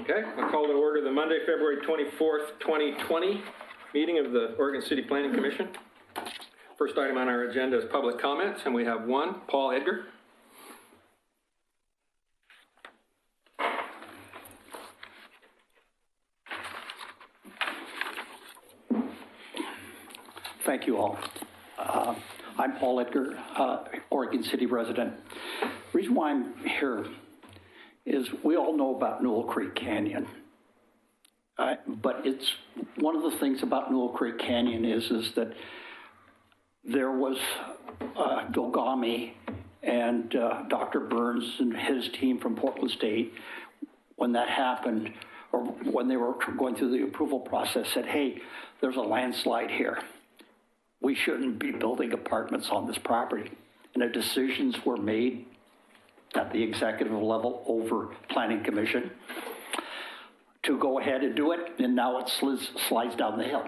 Okay, I'll call to order the Monday, February 24th, 2020 meeting of the Oregon City Planning Commission. First item on our agenda is public comments, and we have one. Paul Edgar. Thank you all. I'm Paul Edgar, Oregon City resident. The reason why I'm here is we all know about Newell Creek Canyon. But it's one of the things about Newell Creek Canyon is that there was Dogami and Dr. Burns and his team from Portland State, when that happened, or when they were going through the approval process, said, hey, there's a landslide here. We shouldn't be building apartments on this property. And the decisions were made at the executive level over Planning Commission to go ahead and do it, and now it slides down the hill.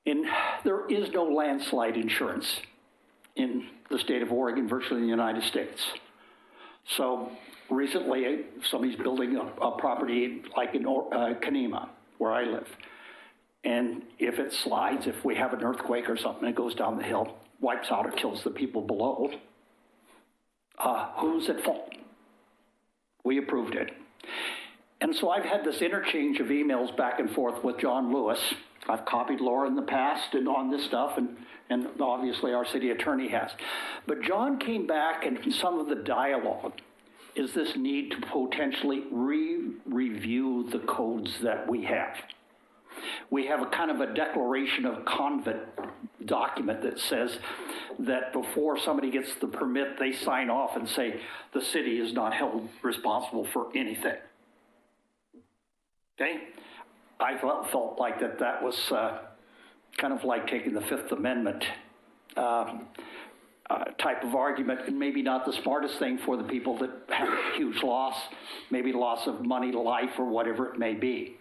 And there is no landslide insurance in the state of Oregon, virtually in the United States. So recently, somebody's building a property like in Kanema, where I live. And if it slides, if we have an earthquake or something, it goes down the hill, wipes out or kills the people below, who's at fault? We approved it. And so I've had this interchange of emails back and forth with John Lewis. I've copied Laura in the past and on this stuff, and obviously our city attorney has. But John came back, and some of the dialogue is this need to potentially review the codes that we have. We have a kind of a declaration of convent document that says that before somebody gets the permit, they sign off and say the city is not held responsible for anything. Okay? I felt like that was kind of like taking the Fifth Amendment type of argument, and maybe not the smartest thing for the people that have a huge loss, maybe loss of money, life, or whatever it may be.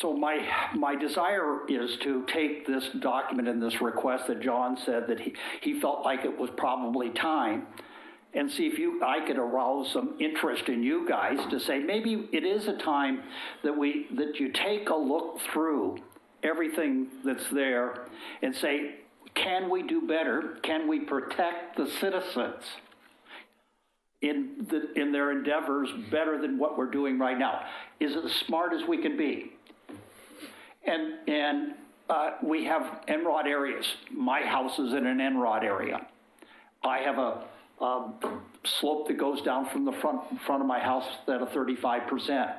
So my desire is to take this document and this request that John said that he felt like it was probably time, and see if I could arouse some interest in you guys to say maybe it is a time that you take a look through everything that's there and say, can we do better? Can we protect the citizens in their endeavors better than what we're doing right now? Is it as smart as we can be? And we have NROD areas. My house is in an NROD area. I have a slope that goes down from the front of my house at a 35%.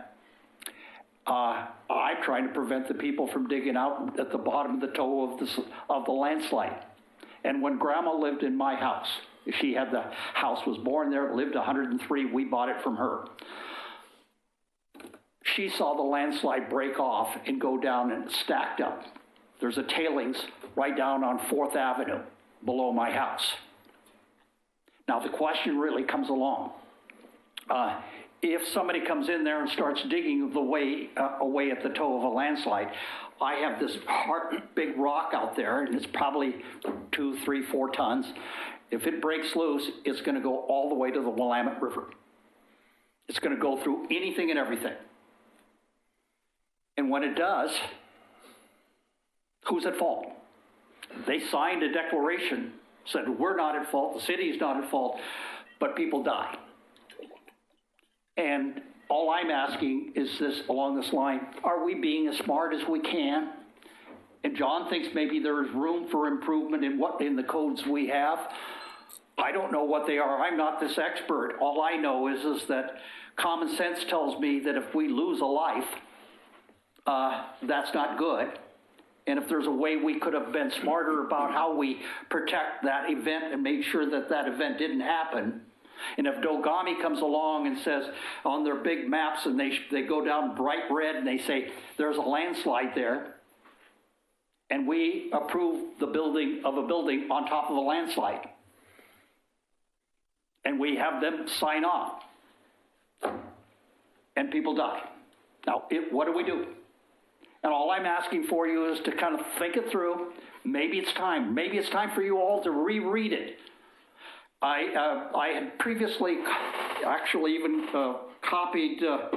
I'm trying to prevent the people from digging out at the bottom of the toe of the landslide. And when Grandma lived in my house, she had the house, was born there, lived 103, we bought it from her. She saw the landslide break off and go down and stacked up. There's a tailings right down on 4th Avenue below my house. Now the question really comes along. If somebody comes in there and starts digging away at the toe of a landslide, I have this big rock out there, and it's probably 2, 3, 4 tons. If it breaks loose, it's going to go all the way to the Willamette River. It's going to go through anything and everything. And when it does, who's at fault? They signed a declaration, said we're not at fault, the city is not at fault, but people die. And all I'm asking is this, along this line, are we being as smart as we can? And John thinks maybe there is room for improvement in the codes we have. I don't know what they are. I'm not this expert. All I know is that common sense tells me that if we lose a life, that's not good. And if there's a way we could have been smarter about how we protect that event and make sure that that event didn't happen. And if Dogami comes along and says on their big maps, and they go down bright red and they say there's a landslide there, and we approve the building of a building on top of a landslide, and we have them sign off, and people die. Now, what do we do? And all I'm asking for you is to kind of think it through. Maybe it's time. Maybe it's time for you all to reread it. I had previously actually even copied a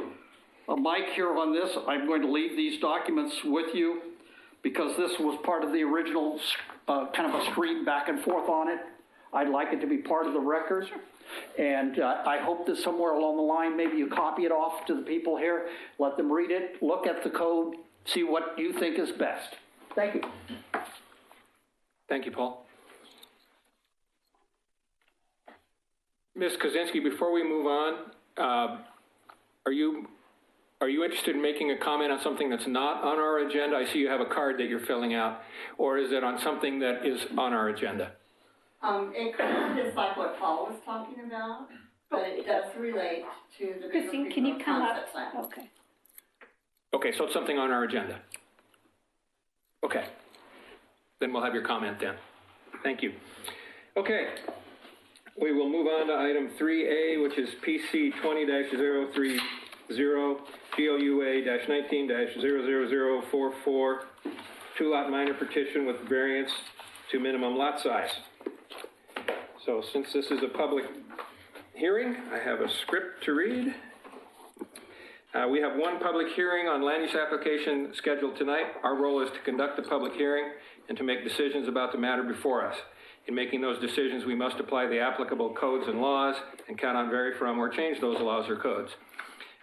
mic here on this. I'm going to leave these documents with you because this was part of the original kind of a stream back and forth on it. I'd like it to be part of the record. And I hope that somewhere along the line, maybe you copy it off to the people here, let them read it, look at the code, see what you think is best. Thank you. Thank you, Paul. Ms. Kozinski, before we move on, are you interested in making a comment on something that's not on our agenda? I see you have a card that you're filling out. Or is it on something that is on our agenda? It kind of is like what Paul was talking about, but it does relate to the bigger Christine, can you come up? concept plan. Okay. Okay, so it's something on our agenda. Okay. Then we'll have your comment then. Thank you. Okay. We will move on to item 3A, which is PC 20-030, GLUA-19-00044, two-lot minor petition with variance to minimum lot size. So since this is a public hearing, I have a script to read. We have one public hearing on land use application scheduled tonight. Our role is to conduct the public hearing and to make decisions about the matter before us. In making those decisions, we must apply the applicable codes and laws and cannot vary from or change those laws or codes.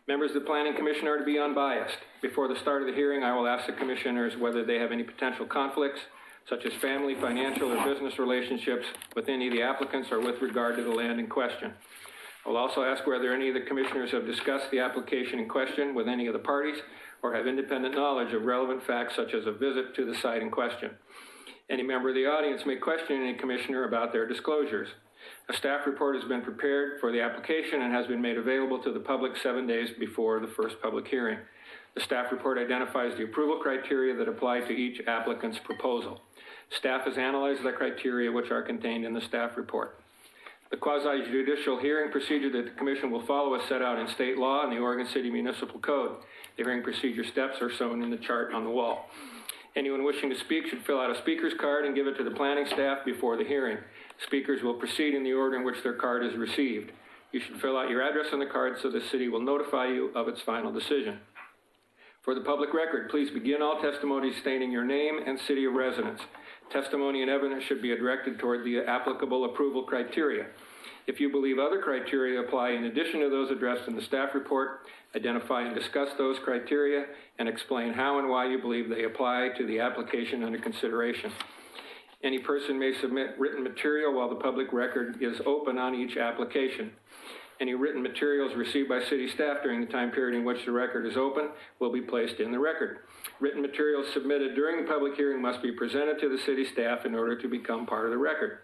Members of the Planning Commission are to be unbiased. Before the start of the hearing, I will ask the commissioners whether they have any potential conflicts, such as family, financial, or business relationships with any of the applicants or with regard to the land in question. I will also ask whether any of the commissioners have discussed the application in question with any of the parties or have independent knowledge of relevant facts such as a visit to the site in question. Any member of the audience may question any commissioner about their disclosures. A staff report has been prepared for the application and has been made available to the public 7 days before the first public hearing. The staff report identifies the approval criteria that apply to each applicant's proposal. Staff has analyzed the criteria which are contained in the staff report. The quasi-judicial hearing procedure that the Commission will follow is set out in state law and the Oregon City Municipal Code. The hearing procedure steps are shown in the chart on the wall. Anyone wishing to speak should fill out a speaker's card and give it to the planning staff before the hearing. Speakers will proceed in the order in which their card is received. You should fill out your address on the card so the city will notify you of its final decision. For the public record, please begin all testimony stating your name and city of residence. Testimony and evidence should be directed toward the applicable approval criteria. If you believe other criteria apply in addition to those addressed in the staff report, identify and discuss those criteria and explain how and why you believe they apply to the application under consideration. Any person may submit written material while the public record is open on each application. Any written materials received by city staff during the time period in which the record is open will be placed in the record. Written materials submitted during the public hearing must be presented to the city staff in order to become part of the record.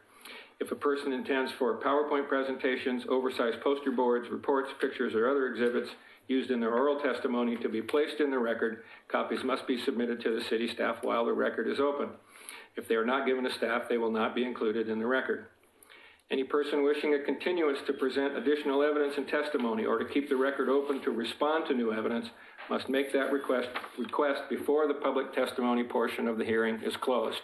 If a person intends for PowerPoint presentations, oversized poster boards, reports, pictures, or other exhibits used in their oral testimony to be placed in the record, copies must be submitted to the city staff while the record is open. If they are not given to staff, they will not be included in the record. Any person wishing a continuance to present additional evidence and testimony or to keep the record open to respond to new evidence must make that request before the public testimony portion of the hearing is closed.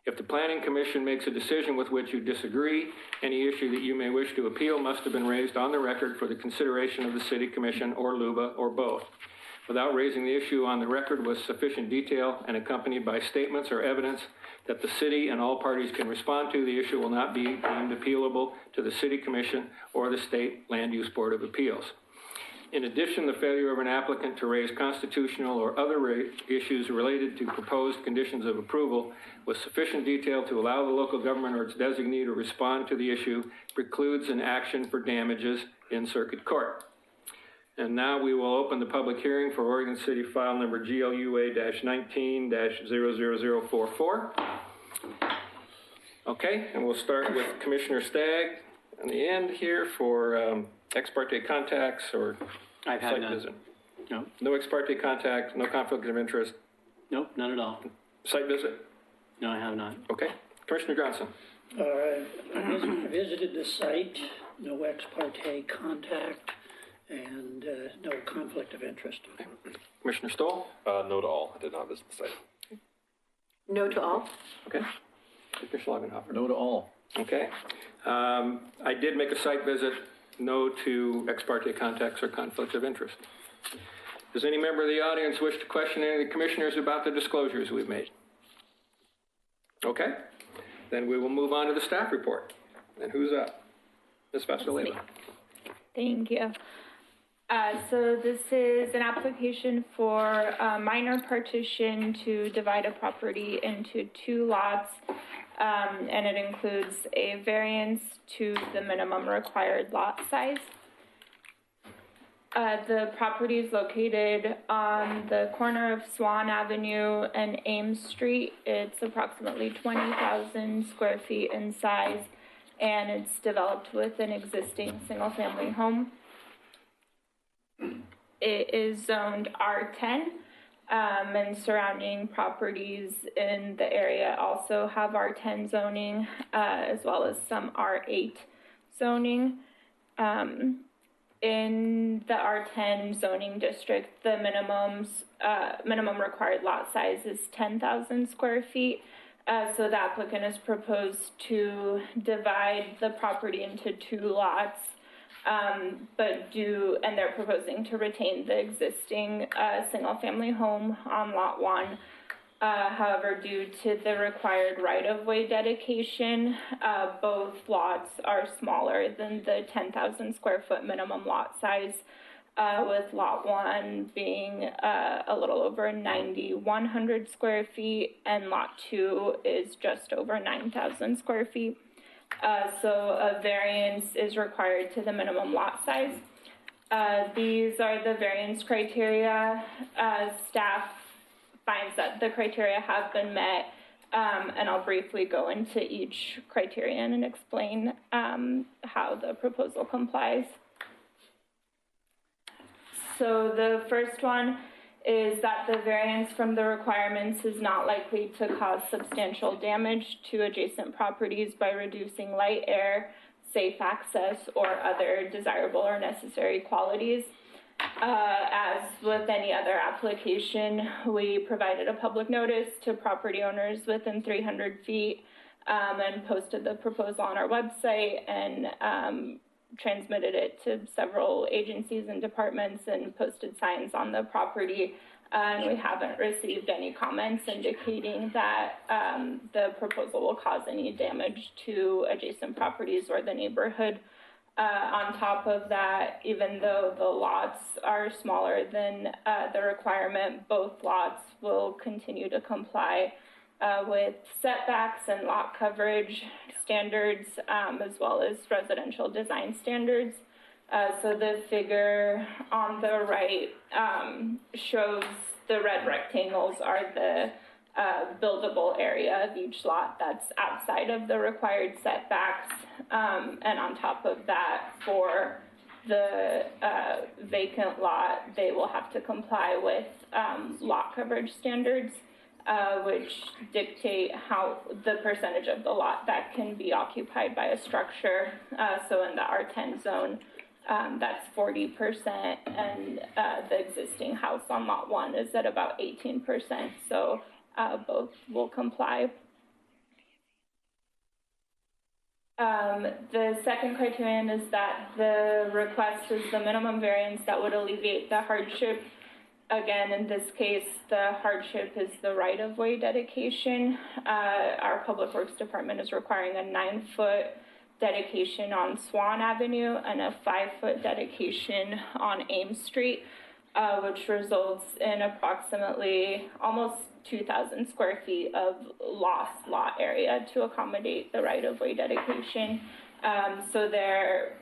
If the Planning Commission makes a decision with which you disagree, any issue that you may wish to appeal must have been raised on the record for the consideration of the City Commission or LUBA or both. Without raising the issue on the record with sufficient detail and accompanied by statements or evidence that the city and all parties can respond to, the issue will not be deemed appealable to the City Commission or the State Land Use Board of Appeals. In addition, the failure of an applicant to raise constitutional or other issues related to proposed conditions of approval with sufficient detail to allow the local government or its designee to respond to the issue precludes an action for damages in circuit court. And now we will open the public hearing for Oregon City file number GLUA-19-00044. Okay, and we'll start with Commissioner Stagg on the end here for ex parte contacts or I've had site none. visit. No, No ex parte contact, no conflict of interest, nope, none at all. site visit. No, I have not. Okay, Commissioner Johnson. I visited the site, no ex parte contact, and no conflict of interest. Commissioner Stoll. No to all. I did not visit the site. No to all? Okay. Commissioner Schlagenhofer. No to all. Okay. I did make a site visit No to ex parte contacts or conflicts of interest. Does any member of the audience wish to question any of the commissioners about the disclosures we've made? Okay, then we will move on to the staff report. And who's up? Ms. Vasileva. Thank you. So this is an application for a minor partition to divide a property into 2 lots, and it includes a variance to the minimum required lot size. The property is located on the corner of Swan Avenue and Ames Street. It's approximately 20,000 square feet in size, and it's developed with an existing single-family home. It is zoned R10, and surrounding properties in the area also have R10 zoning, as well as some R8 zoning. In the R10 zoning district, the minimum required lot size is 10,000 square feet. So the applicant has proposed to divide the property into 2 lots, and they're proposing to retain the existing single-family home on lot 1. However, due to the required right-of-way dedication, both lots are smaller than the 10,000 square foot minimum lot size, with lot 1 being a little over 9,100 square feet, and lot 2 is just over 9,000 square feet. So a variance is required to the minimum lot size. These are the variance criteria. Staff finds that the criteria have been met, and I'll briefly go into each criterion and explain how the proposal complies. So the first one is that the variance from the requirements is not likely to cause substantial damage to adjacent properties by reducing light, air, safe access, or other desirable or necessary qualities. As with any other application, we provided a public notice to property owners within 300 feet and posted the proposal on our website and transmitted it to several agencies and departments and posted signs on the property. And we haven't received any comments indicating that the proposal will cause any damage to adjacent properties or the neighborhood. On top of that, even though the lots are smaller than the requirement, both lots will continue to comply with setbacks and lot coverage standards, as well as residential design standards. So the figure on the right shows the red rectangles are the buildable area of each lot that's outside of the required setbacks. And on top of that, for the vacant lot, they will have to comply with lot coverage standards, which dictate how the percentage of the lot that can be occupied by a structure. So in the R10 zone, that's 40%, and the existing house on lot 1 is at about 18%. So both will comply. The second criterion is that the request is the minimum variance that would alleviate the hardship. Again, in this case, the hardship is the right-of-way dedication. Our Public Works Department is requiring a 9-foot dedication on Swan Avenue and a 5-foot dedication on Ames Street, which results in approximately almost 2,000 square feet of lost lot area to accommodate the right-of-way dedication. So they're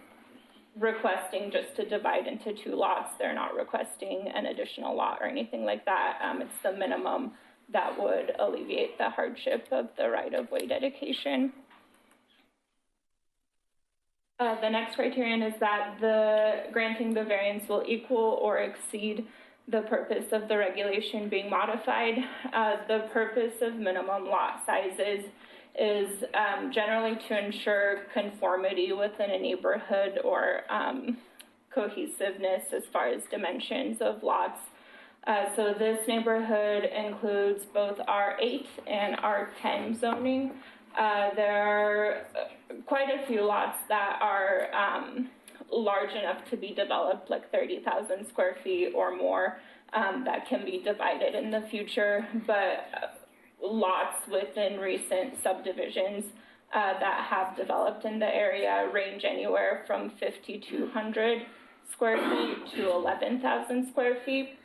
requesting just to divide into 2 lots. They're not requesting an additional lot or anything like that. It's the minimum that would alleviate the hardship of the right-of-way dedication. The next criterion is that granting the variance will equal or exceed the purpose of the regulation being modified. The purpose of minimum lot sizes is generally to ensure conformity within a neighborhood or cohesiveness as far as dimensions of lots. So this neighborhood includes both R8 and R10 zoning. There are quite a few lots that are large enough to be developed, like 30,000 square feet or more, that can be divided in the future, but lots within recent subdivisions that have developed in the area range anywhere from 5,200 square feet to 11,000 square feet.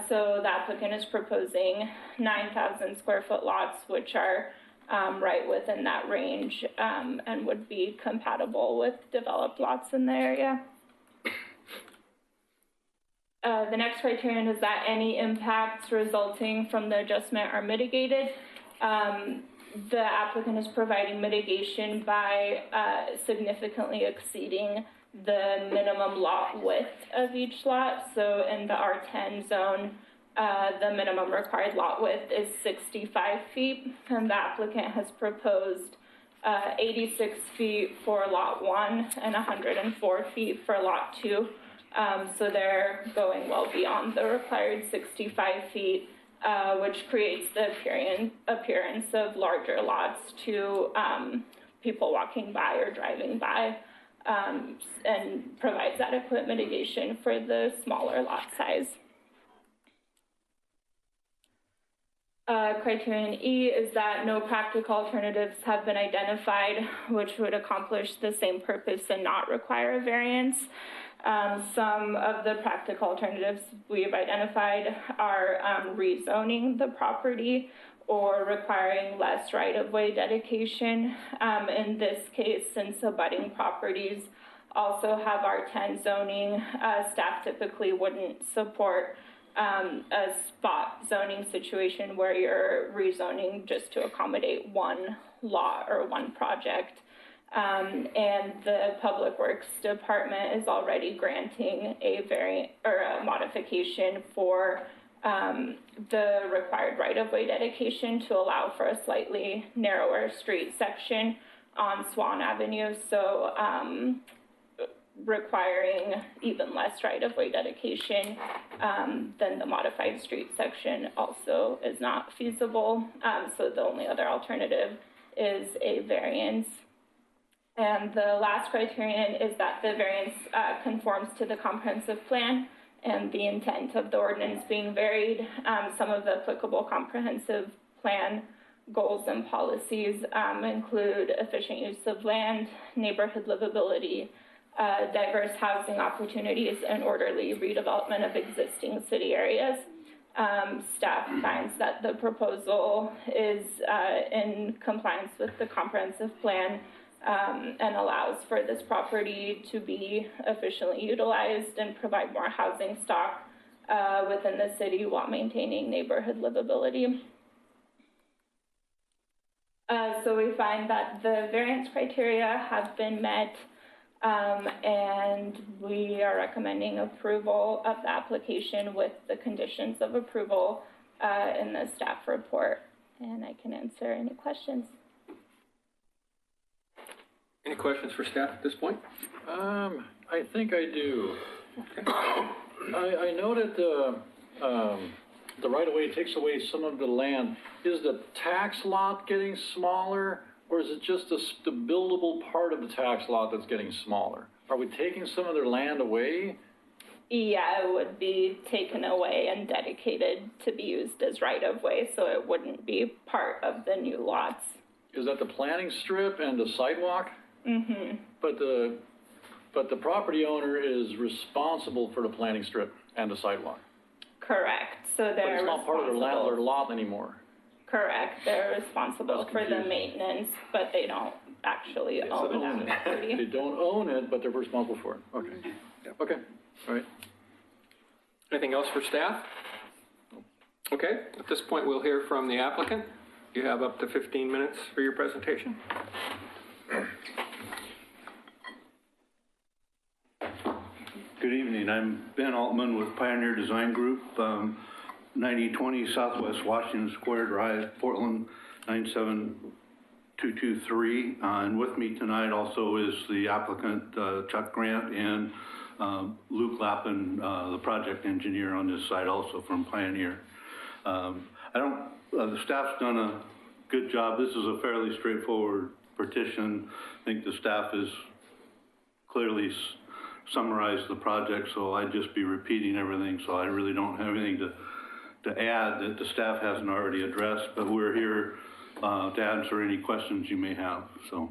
So the applicant is proposing 9,000 square foot lots, which are right within that range, and would be compatible with developed lots in the area. The next criterion is that any impacts resulting from the adjustment are mitigated. The applicant is providing mitigation by significantly exceeding the minimum lot width of each lot. So in the R10 zone, the minimum required lot width is 65 feet, and the applicant has proposed 86 feet for lot 1 and 104 feet for lot 2. So they're going well beyond the required 65 feet, which creates the appearance of larger lots to people walking by or driving by, and provides adequate mitigation for the smaller lot size. Criterion E is that no practical alternatives have been identified which would accomplish the same purpose and not require a variance. Some of the practical alternatives we've identified are rezoning the property or requiring less right-of-way dedication. In this case, since abutting properties also have R10 zoning, staff typically wouldn't support a spot zoning situation where you're rezoning just to accommodate one lot or one project. And the Public Works Department is already granting a variant or a modification for the required right-of-way dedication to allow for a slightly narrower street section on Swan Avenue. So requiring even less right-of-way dedication than the modified street section also is not feasible. So the only other alternative is a variance. And the last criterion is that the variance conforms to the comprehensive plan and the intent of the ordinance being varied. Some of the applicable comprehensive plan goals and policies include efficient use of land, neighborhood livability, diverse housing opportunities, and orderly redevelopment of existing city areas. Staff finds that the proposal is in compliance with the comprehensive plan and allows for this property to be efficiently utilized and provide more housing stock within the city while maintaining neighborhood livability. So we find that the variance criteria have been met, and we are recommending approval of the application with the conditions of approval in the staff report. And I can answer any questions. Any questions for staff at this point? I think I do. I noted the right-of-way takes away some of the land. Is the tax lot getting smaller, or is it just the buildable part of the tax lot that's getting smaller? Are we taking some of their land away? Yeah, it would be taken away and dedicated to be used as right-of-way, so it wouldn't be part of the new lots. Is that the planting strip and the sidewalk? Mm-hmm. But the property owner is responsible for the planting strip and the sidewalk. Correct. So they're But it's not part of their lot anymore. Correct. They're responsible for the maintenance, but they don't actually own that property. They don't own it, but they're responsible for it. Okay. Okay. All right. Anything else for staff? Okay, at this point, we'll hear from the applicant. You have up to 15 minutes for your presentation. Good evening. I'm Ben Altman with Pioneer Design Group, 9020 Southwest Washington Square Drive, Portland 97223. And with me tonight also is the applicant, Chuck Grant, and Luke Lappin, the project engineer on this site, also from Pioneer. The staff's done a good job. This is a fairly straightforward petition. I think the staff is clearly summarized the project, so I'd just be repeating everything, so I really don't have anything to add that the staff hasn't already addressed, but we're here to answer any questions you may have, so.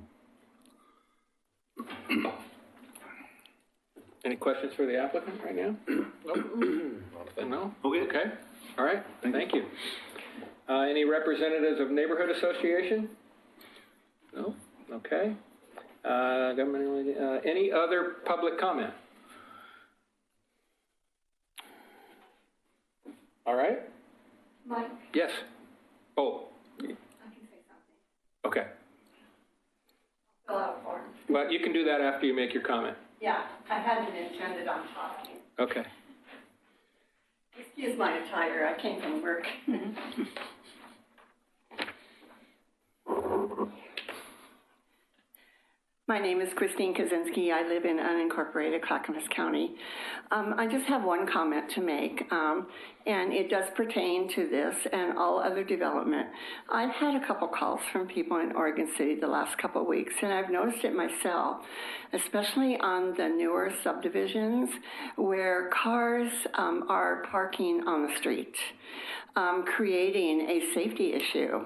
Any questions for the applicant right now? No? Okay, all right, thank you. Any representatives of neighborhood association? No? Okay. Any other public comment? All right? Mike, Yes. Oh, I can say something. okay. Fill out a form. Well, you can do that after you make your comment. Yeah, I hadn't intended on talking. Okay. Excuse my attire, I came from work. My name is Christine Kaczynski. I live in unincorporated Clackamas County. I just have one comment to make, and it does pertain to this and all other development. I've had a couple calls from people in Oregon City the last couple of weeks, and I've noticed it myself, especially on the newer subdivisions where cars are parking on the street, creating a safety issue.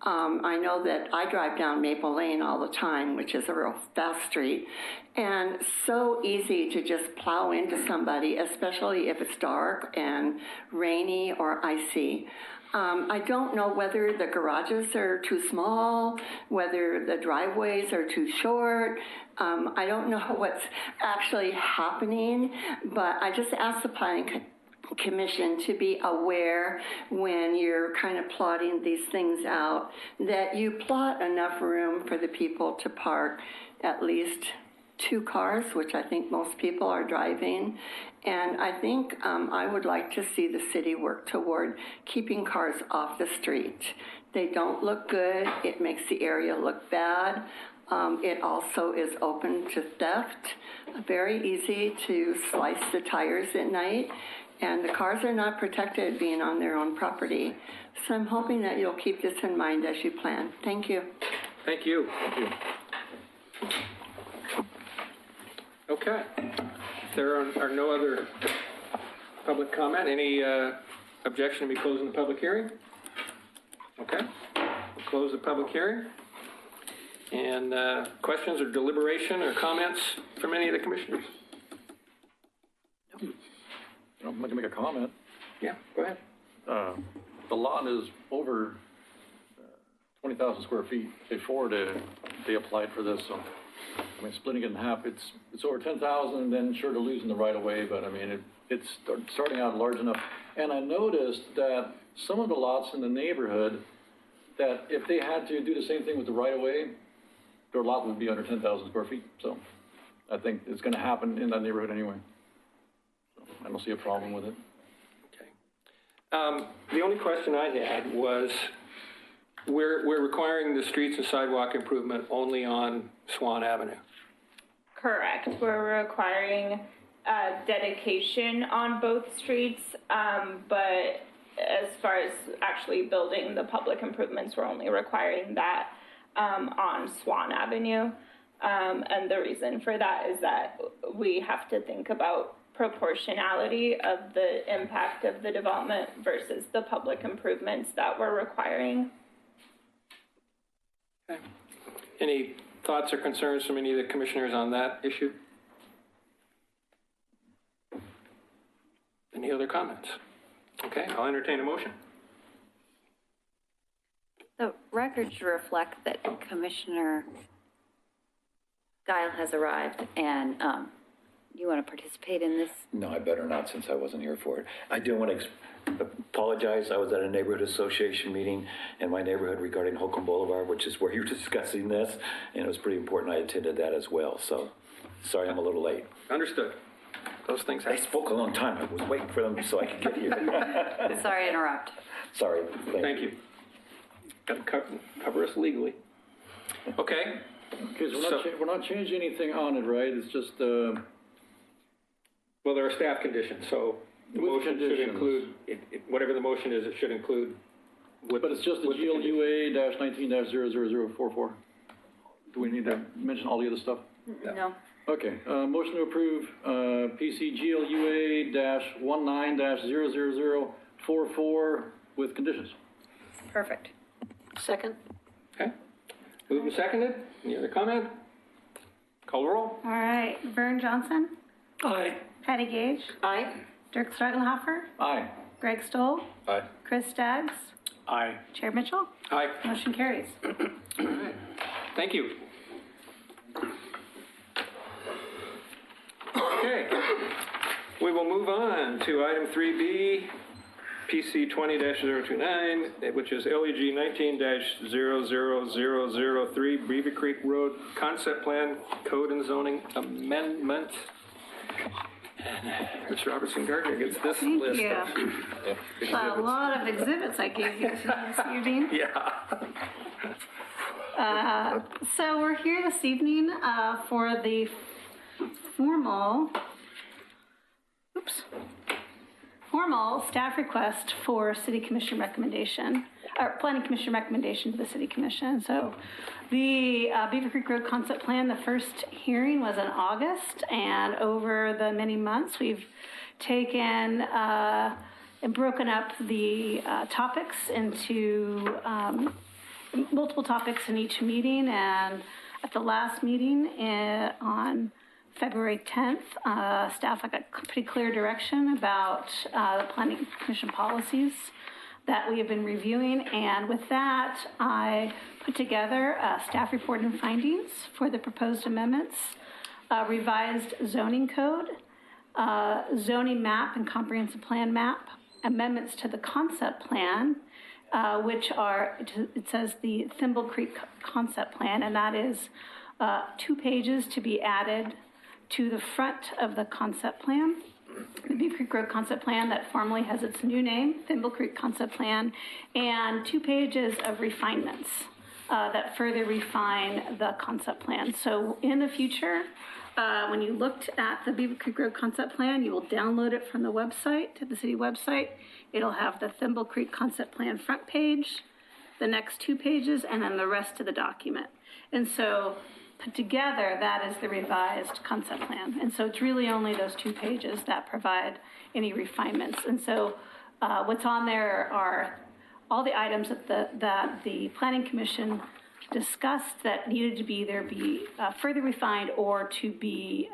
I know that I drive down Maple Lane all the time, which is a real fast street, and so easy to just plow into somebody, especially if it's dark and rainy or icy. I don't know whether the garages are too small, whether the driveways are too short. I don't know what's actually happening, but I just asked the planning commission to be aware when you're kind of plotting these things out, that you plot enough room for the people to park at least 2 cars, which I think most people are driving. And I think I would like to see the city work toward keeping cars off the street. They don't look good. It makes the area look bad. It also is open to theft. Very easy to slice the tires at night. And the cars are not protected being on their own property. So I'm hoping that you'll keep this in mind as you plan. Thank you. Thank you. Thank you. Okay. If there are no other public comment, any objection to me closing the public hearing? Okay. We'll close the public hearing. And questions or deliberation or comments from any of the commissioners? I'm going to make a comment. Yeah, go ahead. The lot is over 20,000 square feet before they applied for this, so, I mean, splitting it in half, it's over 10,000, and then sure to losing the right of way, but I mean, it's starting out large enough. And I noticed that some of the lots in the neighborhood, that if they had to do the same thing with the right of way, their lot would be under 10,000 square feet, so I think it's going to happen in that neighborhood anyway. I don't see a problem with it. Okay. The only question I had was, we're requiring the streets and sidewalk improvement only on Swan Avenue. Correct. We're requiring dedication on both streets, but as far as actually building the public improvements, we're only requiring that on Swan Avenue. And the reason for that is that we have to think about proportionality of the impact of the development versus the public improvements that we're requiring. Okay. Any thoughts or concerns from any of the commissioners on that issue? Any other comments? Okay, I'll entertain a motion. The record should reflect that Commissioner Guile has arrived, and you want to participate in this? No, I better not, since I wasn't here for it. I do want to apologize. I was at a neighborhood association meeting in my neighborhood regarding Holcomb Boulevard, which is where you're discussing this, and it was pretty important. I attended that as well, so sorry I'm a little late. Understood. Those things They happen. spoke a long time. I was waiting for them so I could get here. Sorry to interrupt. Sorry. Thank you. Got to cover us legally. Okay. Okay, so we're not changing anything on it, right? It's just, Well, there are staff conditions, so the With motion should conditions. include, whatever the motion is, it should include. but it's just the GLUA-19-00044. Do we need to mention all the other stuff? No. Okay, motion to approve, PCGLUA-19-000044 with conditions. Perfect. Second? Okay. Moved and seconded. Any other comment? Call the roll. All right, Vern Johnson, Aye. Patty Gage, Aye. Dirk Streitenhofer, Aye. Greg Stoll, Aye. Chris Staggs, Aye. Chair Mitchell. Aye. Motion carries. Thank you. Okay, we will move on to item 3B, PC 20-029, which is LEG 19-00003, Beaver Creek Road Concept Plan Code and Zoning Amendment. And Ms. Robertson Gardner gets this Thank list you. of A lot of exhibits I gave you this evening. Yeah. So we're here this evening for the formal staff request for City Commission recommendation, or Planning Commission recommendation to the City Commission. So the Beaver Creek Road Concept Plan, the first hearing was in August, and over the many months we've taken and broken up the topics into multiple topics in each meeting, and at the last meeting on February 10th, staff got pretty clear direction about the Planning Commission policies that we have been reviewing, and with that, I put together a staff report and findings for the proposed amendments, revised zoning code, zoning map and comprehensive plan map, amendments to the concept plan, which are, it says the Thimble Creek Concept Plan, and that is 2 pages to be added to the front of the concept plan. The Beaver Creek Road Concept Plan that formally has its new name, Thimble Creek Concept Plan, and 2 pages of refinements that further refine the concept plan. So in the future, when you looked at the Beaver Creek Road Concept Plan, you will download it from the website, to the city website. It'll have the Thimble Creek Concept Plan front page, the next 2 pages, and then the rest of the document. And so put together, that is the revised concept plan. And so it's really only those 2 pages that provide any refinements. And so what's on there are all the items that the Planning Commission discussed that needed to be either be further refined or to be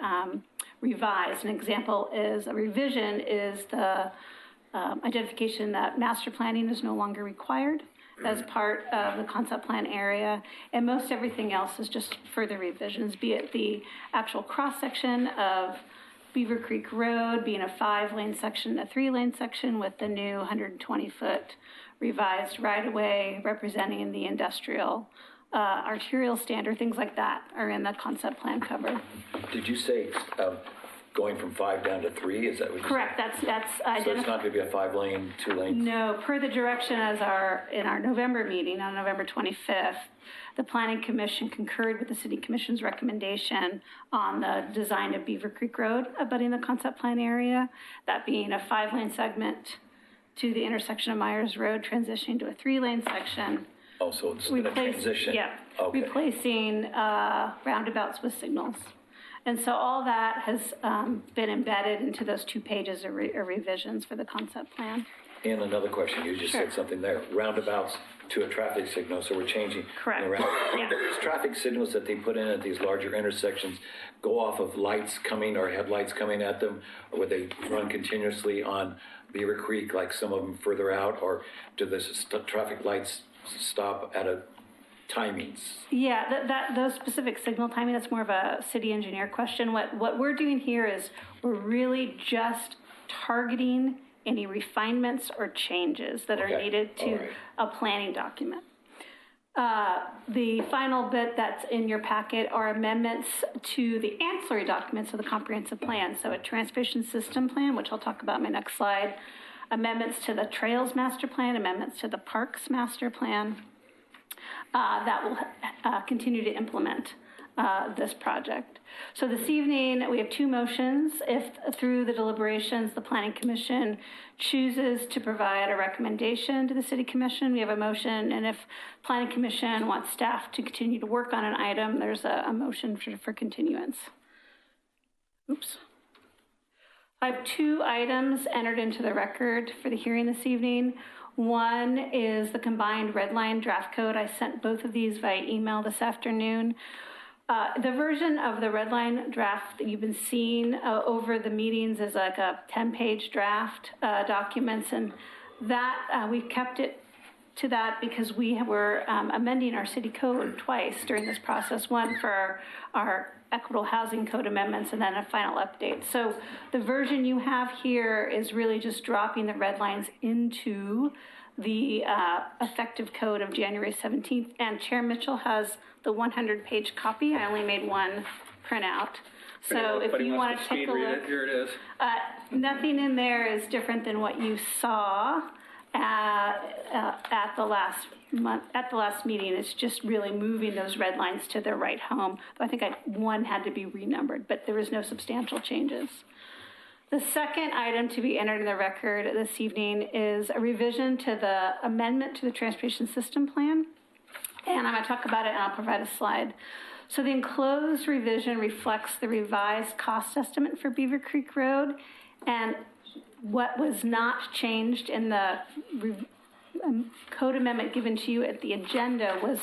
revised. An example is a revision is the identification that master planning is no longer required as part of the concept plan area, and most everything else is just further revisions, be it the actual cross-section of Beaver Creek Road being a 5-lane section, a 3-lane section with the new 120-foot revised right-of-way representing the industrial arterial standard, things like that are in the concept plan cover. Did you say going from 5 down to 3? Is that what you Correct. said? That's So it's not going to be a 5-lane, 2-lane? No, per the direction in our November meeting on November 25th, the Planning Commission concurred with the City Commission's recommendation on the design of Beaver Creek Road abutting the concept plan area, that being a 5-lane segment to the intersection of Myers Road, transitioning to a 3-lane section. Oh, so it's going to transition? Yeah, Okay. replacing roundabouts with signals. And so all that has been embedded into those 2 pages of revisions for the concept plan. And another question, you just said something there, roundabouts to a traffic signal, so we're changing. Correct. Yeah. These traffic signals that they put in at these larger intersections go off of lights coming or headlights coming at them, or would they run continuously on Beaver Creek, like some of them further out, or do the traffic lights stop at a timings? Yeah, those specific signal timing, that's more of a city engineer question. What we're doing here is we're really just targeting any refinements or changes that are needed to a planning document. The final bit that's in your packet are amendments to the ancillary documents of the comprehensive plan. So a transportation system plan, which I'll talk about in my next slide, amendments to the trails master plan, amendments to the parks master plan, that will continue to implement this project. So this evening, we have 2 motions. If through the deliberations, the Planning Commission chooses to provide a recommendation to the City Commission, we have a motion. And if Planning Commission wants staff to continue to work on an item, there's a motion for continuance. Oops. I have two items entered into the record for the hearing this evening. One is the combined red line draft code. I sent both of these via email this afternoon. The version of the red line draft that you've been seeing over the meetings is like a 10-page draft documents, and that we've kept it to that because we were amending our city code twice during this process, one for our equitable housing code amendments and then a final update. So the version you have here is really just dropping the red lines into the effective code of January 17th, and Chair Mitchell has the 100-page copy. I only made one printout. So if you want to take a look, here it is. nothing in there is different than what you saw at the last meeting. It's just really moving those red lines to their right home. I think one had to be renumbered, but there was no substantial changes. The second item to be entered in the record this evening is a revision to the amendment to the transportation system plan. And I'm going to talk about it, and I'll provide a slide. So the enclosed revision reflects the revised cost estimate for Beaver Creek Road, and what was not changed in the code amendment given to you at the agenda was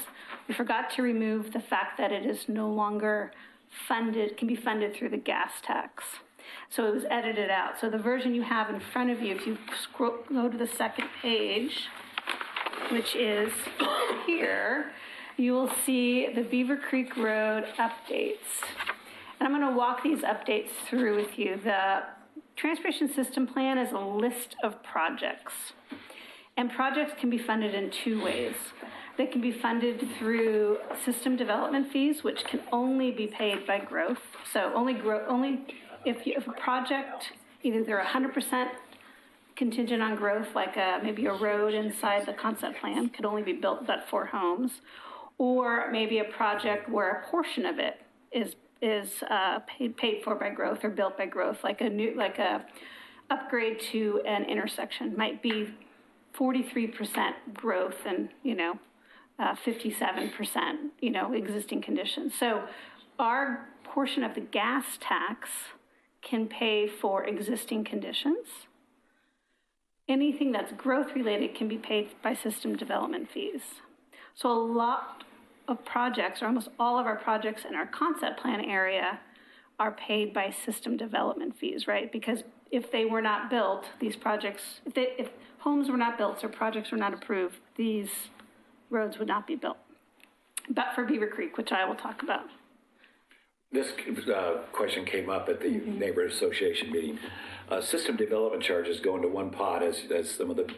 we forgot to remove the fact that it is no longer funded, can be funded through the gas tax. So it was edited out. So the version you have in front of you, if you go to the second page, which is here, you will see the Beaver Creek Road updates. And I'm going to walk these updates through with you. The Transportation System Plan is a list of projects. And projects can be funded in two ways. They can be funded through system development fees, which can only be paid by growth. So only if a project, either they're 100% contingent on growth, like maybe a road inside the concept plan could only be built but for homes, or maybe a project where a portion of it is paid for by growth or built by growth, like a upgrade to an intersection might be 43% growth and 57% existing conditions. So our portion of the gas tax can pay for existing conditions. Anything that's growth related can be paid by system development fees. So a lot of projects, or almost all of our projects in our concept plan area, are paid by system development fees, right? Because if they were not built, these projects, if homes were not built or projects were not approved, these roads would not be built. But for Beaver Creek, which I will talk about. This question came up at the neighborhood association meeting. System development charges go into one pot, as some of the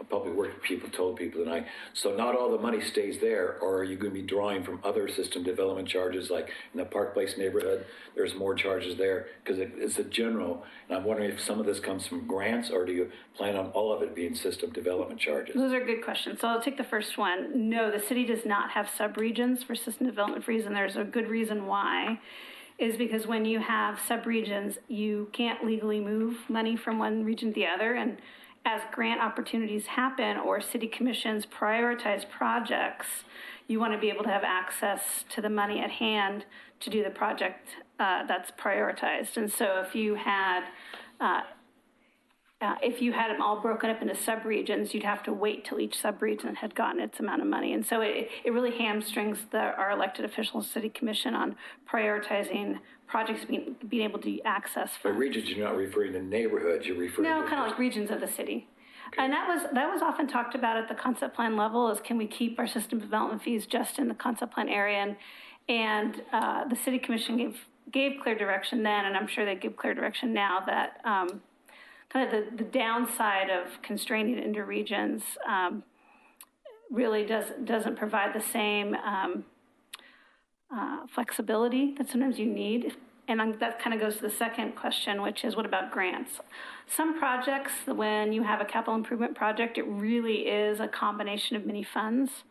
public work people told people tonight. So not all the money stays there, or are you going to be drawing from other system development charges, like in the Park Place neighborhood, there's more charges there, because it's a general, and I'm wondering if some of this comes from grants, or do you plan on all of it being system development charges? Those are good questions. So I'll take the first one. No, the city does not have subregions for system development fees, and there's a good reason why. Is because when you have subregions, you can't legally move money from one region to the other. And as grant opportunities happen or city commissions prioritize projects, you want to be able to have access to the money at hand to do the project that's prioritized. And so if you had them all broken up into subregions, you'd have to wait till each subregion had gotten its amount of money. And so it really hamstrings our elected officials, city commission, on prioritizing projects being able to access funds. But regions, you're not referring to neighborhoods, you're referring to... No, kind of like regions of the city. Okay. And that was often talked about at the concept plan level, is can we keep our system development fees just in the concept plan area? And the city commission gave clear direction then, and I'm sure they give clear direction now, that kind of the downside of constraining it into regions really doesn't provide the same flexibility that sometimes you need. And that kind of goes to the second question, which is, what about grants? Some projects, when you have a capital improvement project, it really is a combination of many funds.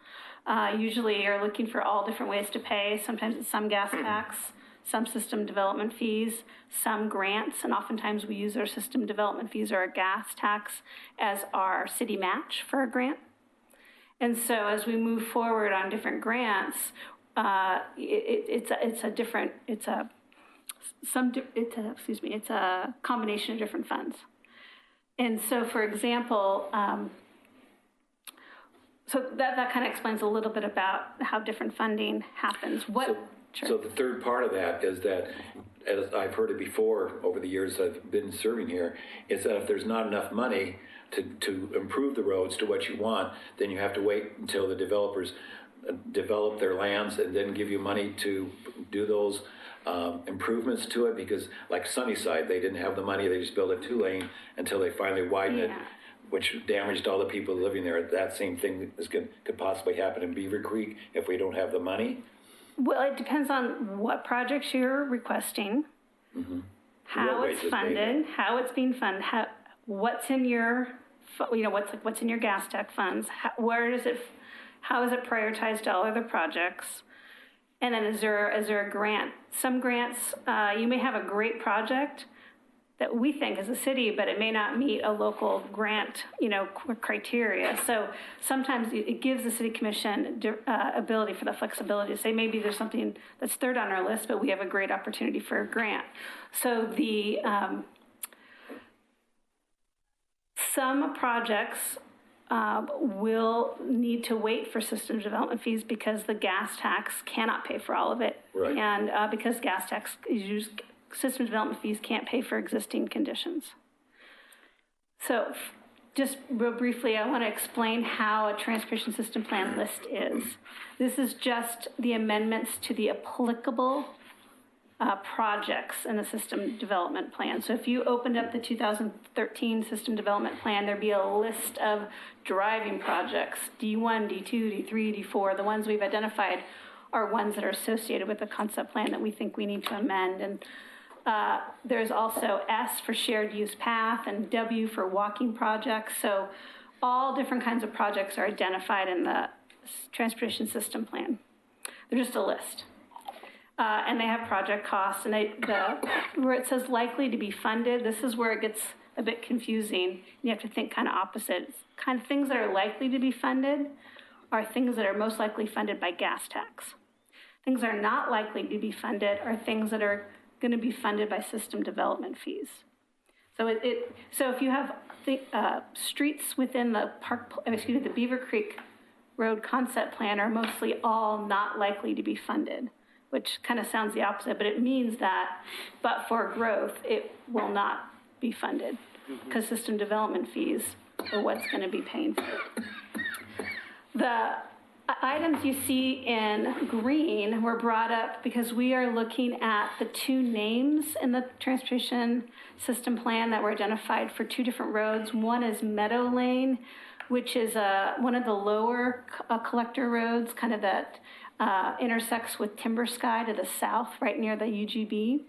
Usually you're looking for all different ways to pay. Sometimes it's some gas tax, some system development fees, some grants, and oftentimes we use our system development fees or our gas tax as our city match for a grant. And so as we move forward on different grants, it's a it's a combination of different funds. And so, for example, so that kind of explains a little bit about how different funding happens. So the third part of that is that, as I've heard it before over the years I've been serving here, is that if there's not enough money to improve the roads to what you want, then you have to wait until the developers develop their lands and then give you money to do those improvements to it, because like Sunnyside, they didn't have the money, they just built a 2-lane until they finally widened it, which damaged all the people living there. That same thing could possibly happen in Beaver Creek if we don't have the money. Well, it depends on what projects you're requesting, how it's funded, how it's being funded, what's in your, what's in your gas tech funds, how is it prioritized to all other projects, and then is there a grant? Some grants, you may have a great project that we think is a city, but it may not meet a local grant, criteria. So sometimes it gives the city commission ability for the flexibility to say maybe there's something that's third on our list, but we have a great opportunity for a grant. So some projects will need to wait for system development fees because the gas tax cannot pay for all of it. Right. And because gas tax is used, system development fees can't pay for existing conditions. So just real briefly, I want to explain how a transportation system plan list is. This is just the amendments to the applicable projects in the system development plan. So if you opened up the 2013 system development plan, there'd be a list of driving projects, D1, D2, D3, D4. The ones we've identified are ones that are associated with the concept plan that we think we need to amend. And there's also S for shared use path and W for walking projects. So all different kinds of projects are identified in the transportation system plan. They're just a list. And they have project costs, and where it says likely to be funded, this is where it gets a bit confusing. You have to think kind of opposite. It's kind of things that are likely to be funded are things that are most likely funded by gas tax. Things that are not likely to be funded are things that are going to be funded by system development fees. So so if you have streets within the the Beaver Creek Road concept plan are mostly all not likely to be funded, which kind of sounds the opposite, but it means that, but for growth, it will not be funded because system development fees are what's going to be paying for it. The items you see in green were brought up because we are looking at the two names in the transportation system plan that were identified for two different roads. One is Meadow Lane, which is one of the lower collector roads, kind of that intersects with Timber Sky to the south, right near the UGB.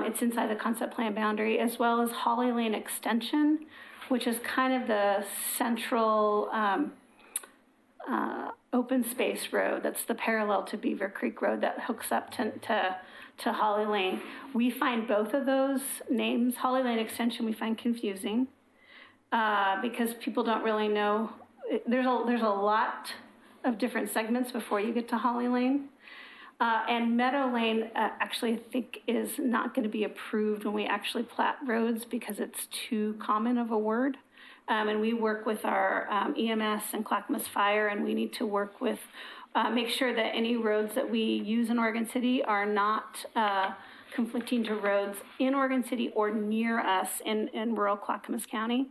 It's inside the concept plan boundary, as well as Holly Lane Extension, which is kind of the central open space road that's the parallel to Beaver Creek Road that hooks up to Holly Lane. We find both of those names, Holly Lane Extension, we find confusing because people don't really know. There's a lot of different segments before you get to Holly Lane. And Meadow Lane actually I think is not going to be approved when we actually plat roads because it's too common of a word. And we work with our EMS and Clackamas Fire, and we need to work with, make sure that any roads that we use in Oregon City are not conflicting to roads in Oregon City or near us in rural Clackamas County.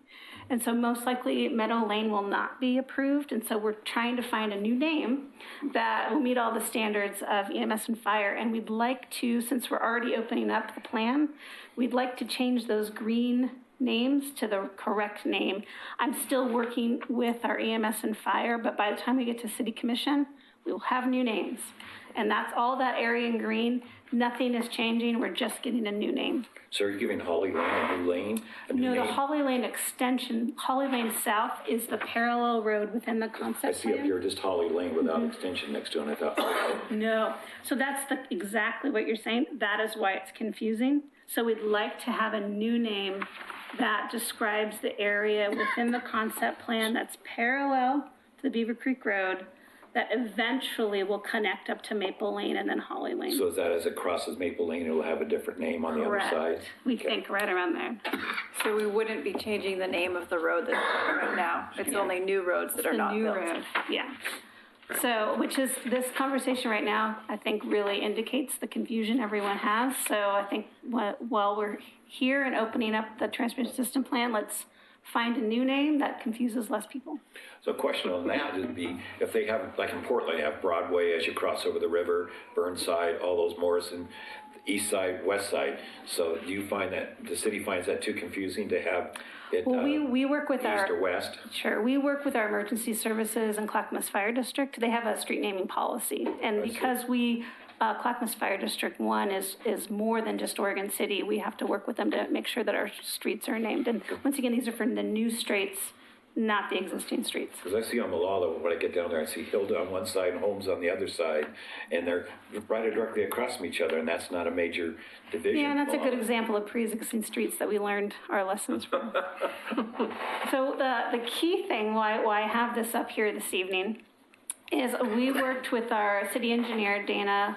And so most likely Meadow Lane will not be approved. And so we're trying to find a new name that will meet all the standards of EMS and fire. And we'd like to, since we're already opening up the plan, we'd like to change those green names to the correct name. I'm still working with our EMS and fire, but by the time we get to City Commission, we will have new names. And that's all that area in green. Nothing is changing. We're just getting a new name. So are you giving Holly Lane a new lane? No, the Holly Lane Extension, Holly Lane South is the parallel road within the concept I see plan. up here just Holly Lane without extension next to it. I thought, No. So that's exactly what you're saying. That is why it's confusing. So we'd like to have a new name that describes the area within the concept plan that's parallel to the Beaver Creek Road that eventually will connect up to Maple Lane and then Holly Lane. So is that as it crosses Maple Lane, it'll have a different name on the other Correct. side? We think right around there. So we wouldn't be changing the name of the road that's right now. It's only new roads that are not New built. road, yeah. So, which is, this conversation right now, I think really indicates the confusion everyone has. So I think while we're here and opening up the transmission system plan, let's find a new name that confuses less people. So a question on that would be, if they have, like in Portland, they have Broadway as you cross over the river, Burnside, all those Morrison, east side, west side. So do you find that, the city finds that too confusing to have it Well, we work with east or west? Sure, we work with our emergency services and Clackamas Fire District. They have a street naming policy. And because Clackamas Fire District 1 is more than just Oregon City, we have to work with them to make sure that our streets are named. And once again, these are for the new streets, not the existing streets. Because I see on Malala, when I get down there, I see Hilda on one side and Holmes on the other side, and they're right directly across from each other, and that's not a major division. Yeah, and that's a good example of pre-existing streets that we learned our lessons from. So the key thing why I have this up here this evening is we worked with our city engineer, Dana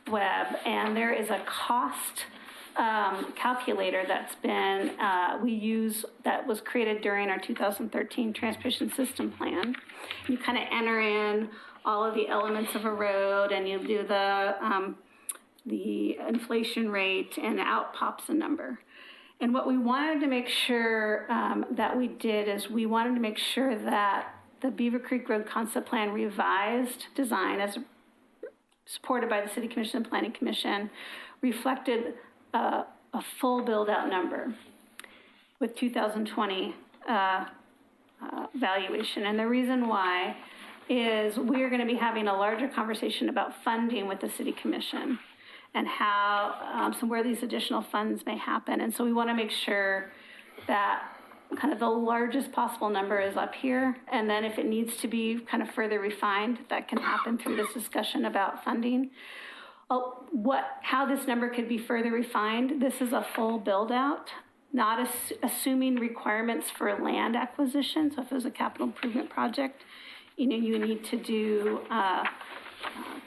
Webb, and there is a cost calculator that's been, we use, that was created during our 2013 transmission system plan. You kind of enter in all of the elements of a road and you do the inflation rate and out pops a number. And what we wanted to make sure that we did is we wanted to make sure that the Beaver Creek Road Concept Plan revised design as supported by the City Commission and Planning Commission reflected a full build-out number with 2020 valuation. And the reason why is we're going to be having a larger conversation about funding with the City Commission and how, where these additional funds may happen. And so we want to make sure that kind of the largest possible number is up here. And then if it needs to be kind of further refined, that can happen through this discussion about funding. How this number could be further refined, this is a full build out, not assuming requirements for land acquisition. So if it was a capital improvement project, you need to do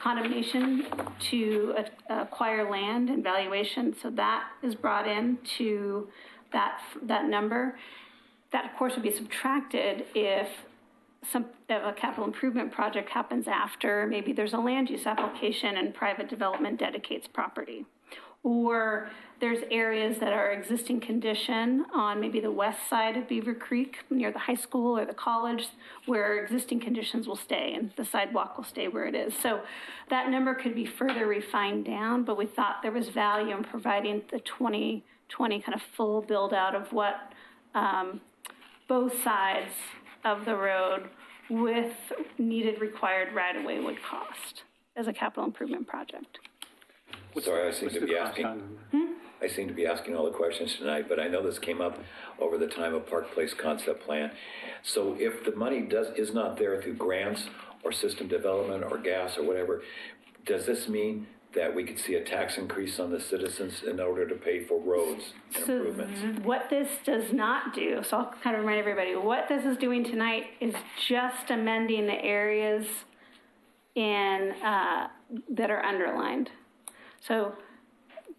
condemnation to acquire land and valuation. So that is brought into that number. That, of course, would be subtracted if a capital improvement project happens after maybe there's a land use application and private development dedicates property. Or there's areas that are existing condition on maybe the west side of Beaver Creek near the high school or the college where existing conditions will stay and the sidewalk will stay where it is. So that number could be further refined down, but we thought there was value in providing the 2020 kind of full build out of what both sides of the road with needed required right-of-way would cost as a capital improvement project. Sorry, I seem to be asking. I seem to be asking all the questions tonight, but I know this came up over the time of Park Place concept plan. So if the money is not there through grants or system development or gas or whatever, does this mean that we could see a tax increase on the citizens in order to pay for roads and improvements? What this does not do, so I'll kind of remind everybody, what this is doing tonight is just amending the areas that are underlined. So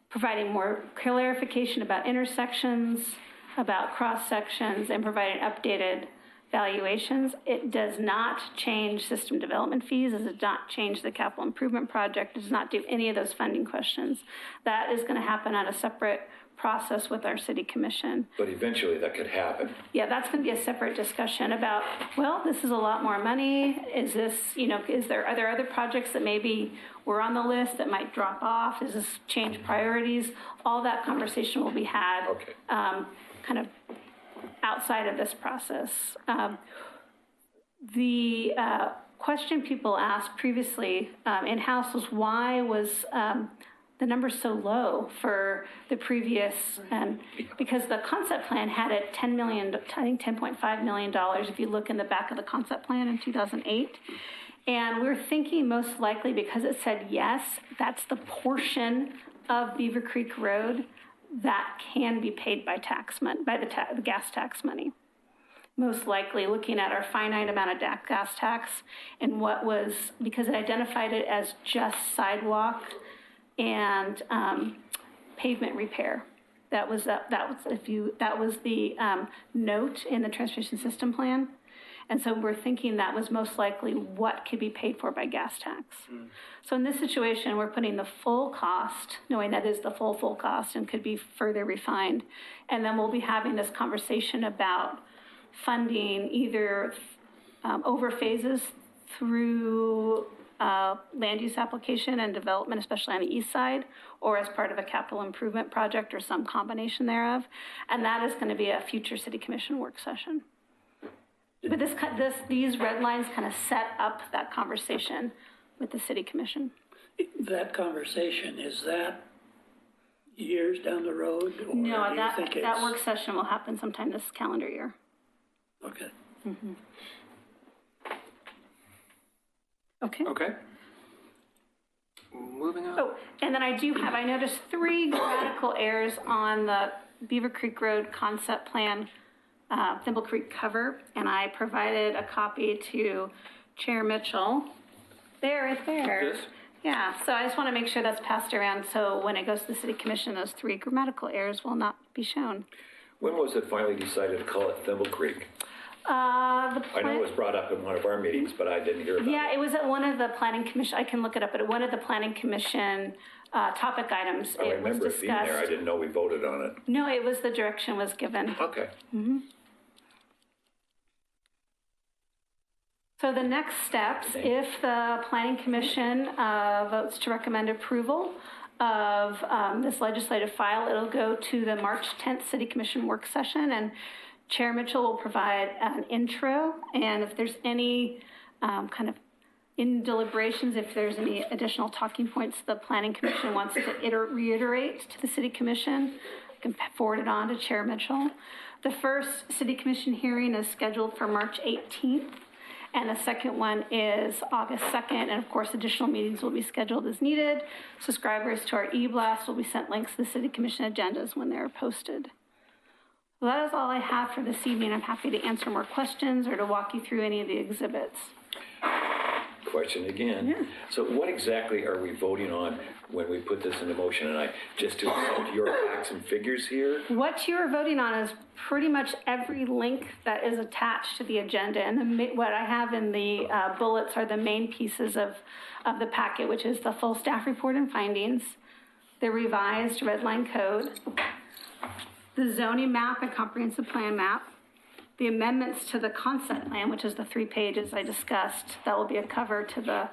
providing more clarification about intersections, about cross sections, and providing updated valuations. It does not change system development fees. It does not change the capital improvement project. It does not do any of those funding questions. That is going to happen on a separate process with our city commission. But eventually that could happen. Yeah, that's going to be a separate discussion about, well, this is a lot more money. Is this, are there other projects that maybe were on the list that might drop off? Does this change priorities? All that conversation will be had kind of outside of this process. The question people asked previously in-house was why was the number so low for the previous, because the concept plan had it $10 million, I think $10.5 million if you look in the back of the concept plan in 2008. And we're thinking most likely because it said yes, that's the portion of Beaver Creek Road that can be paid by tax money, by the gas tax money. most likely looking at our finite amount of gas tax and what was, because it identified it as just sidewalk and pavement repair. That was the note in the transportation system plan. And so we're thinking that was most likely what could be paid for by gas tax. So in this situation, we're putting the full cost, knowing that is the full cost and could be further refined. And then we'll be having this conversation about funding either over phases through land use application and development, especially on the east side, or as part of a capital improvement project or some combination thereof. And that is going to be a future city commission work session. But these red lines kind of set up that conversation with the city commission. That conversation, is that years down the road? Or No, do you think that work session will happen sometime this calendar year. Okay. Mm-hmm. Okay. Okay. Moving on. Oh, and then I noticed 3 grammatical errors on the Beaver Creek Road concept plan, Thimble Creek cover, and I provided a copy to Chair Mitchell. There, right there. This? Yeah, so I just want to make sure that's passed around, so when it goes to the city commission, those 3 grammatical errors will not be shown. When was it finally decided to call it Thimble Creek? I know it was brought up in one of our meetings, but I didn't hear about it. Yeah, it was at one of the planning commission, I can look it up, but one of the planning commission topic items. I remember it being there. I didn't know we voted on it. No, it was, the direction was given. Okay. Mm-hmm. So the next steps, if the planning commission votes to recommend approval of this legislative file, it'll go to the March 10th City Commission work session, and Chair Mitchell will provide an intro, and if there's any kind of in deliberations, if there's any additional talking points the Planning Commission wants to reiterate to the City Commission, I can forward it on to Chair Mitchell. The first City Commission hearing is scheduled for March 18th, and the second one is August 2nd, and of course additional meetings will be scheduled as needed. Subscribers to our e-blast will be sent links to the City Commission agendas when they're posted. Well, that is all I have for this evening. I'm happy to answer more questions or to walk you through any of the exhibits. Question again. Yeah. So what exactly are we voting on when we put this into motion? And I just to accept your facts and figures here? What you're voting on is pretty much every link that is attached to the agenda. And what I have in the bullets are the main pieces of the packet, which is the full staff report and findings, the revised red line code, the zoning map and comprehensive plan map, the amendments to the concept plan, which is the 3 pages I discussed. That will be a cover to the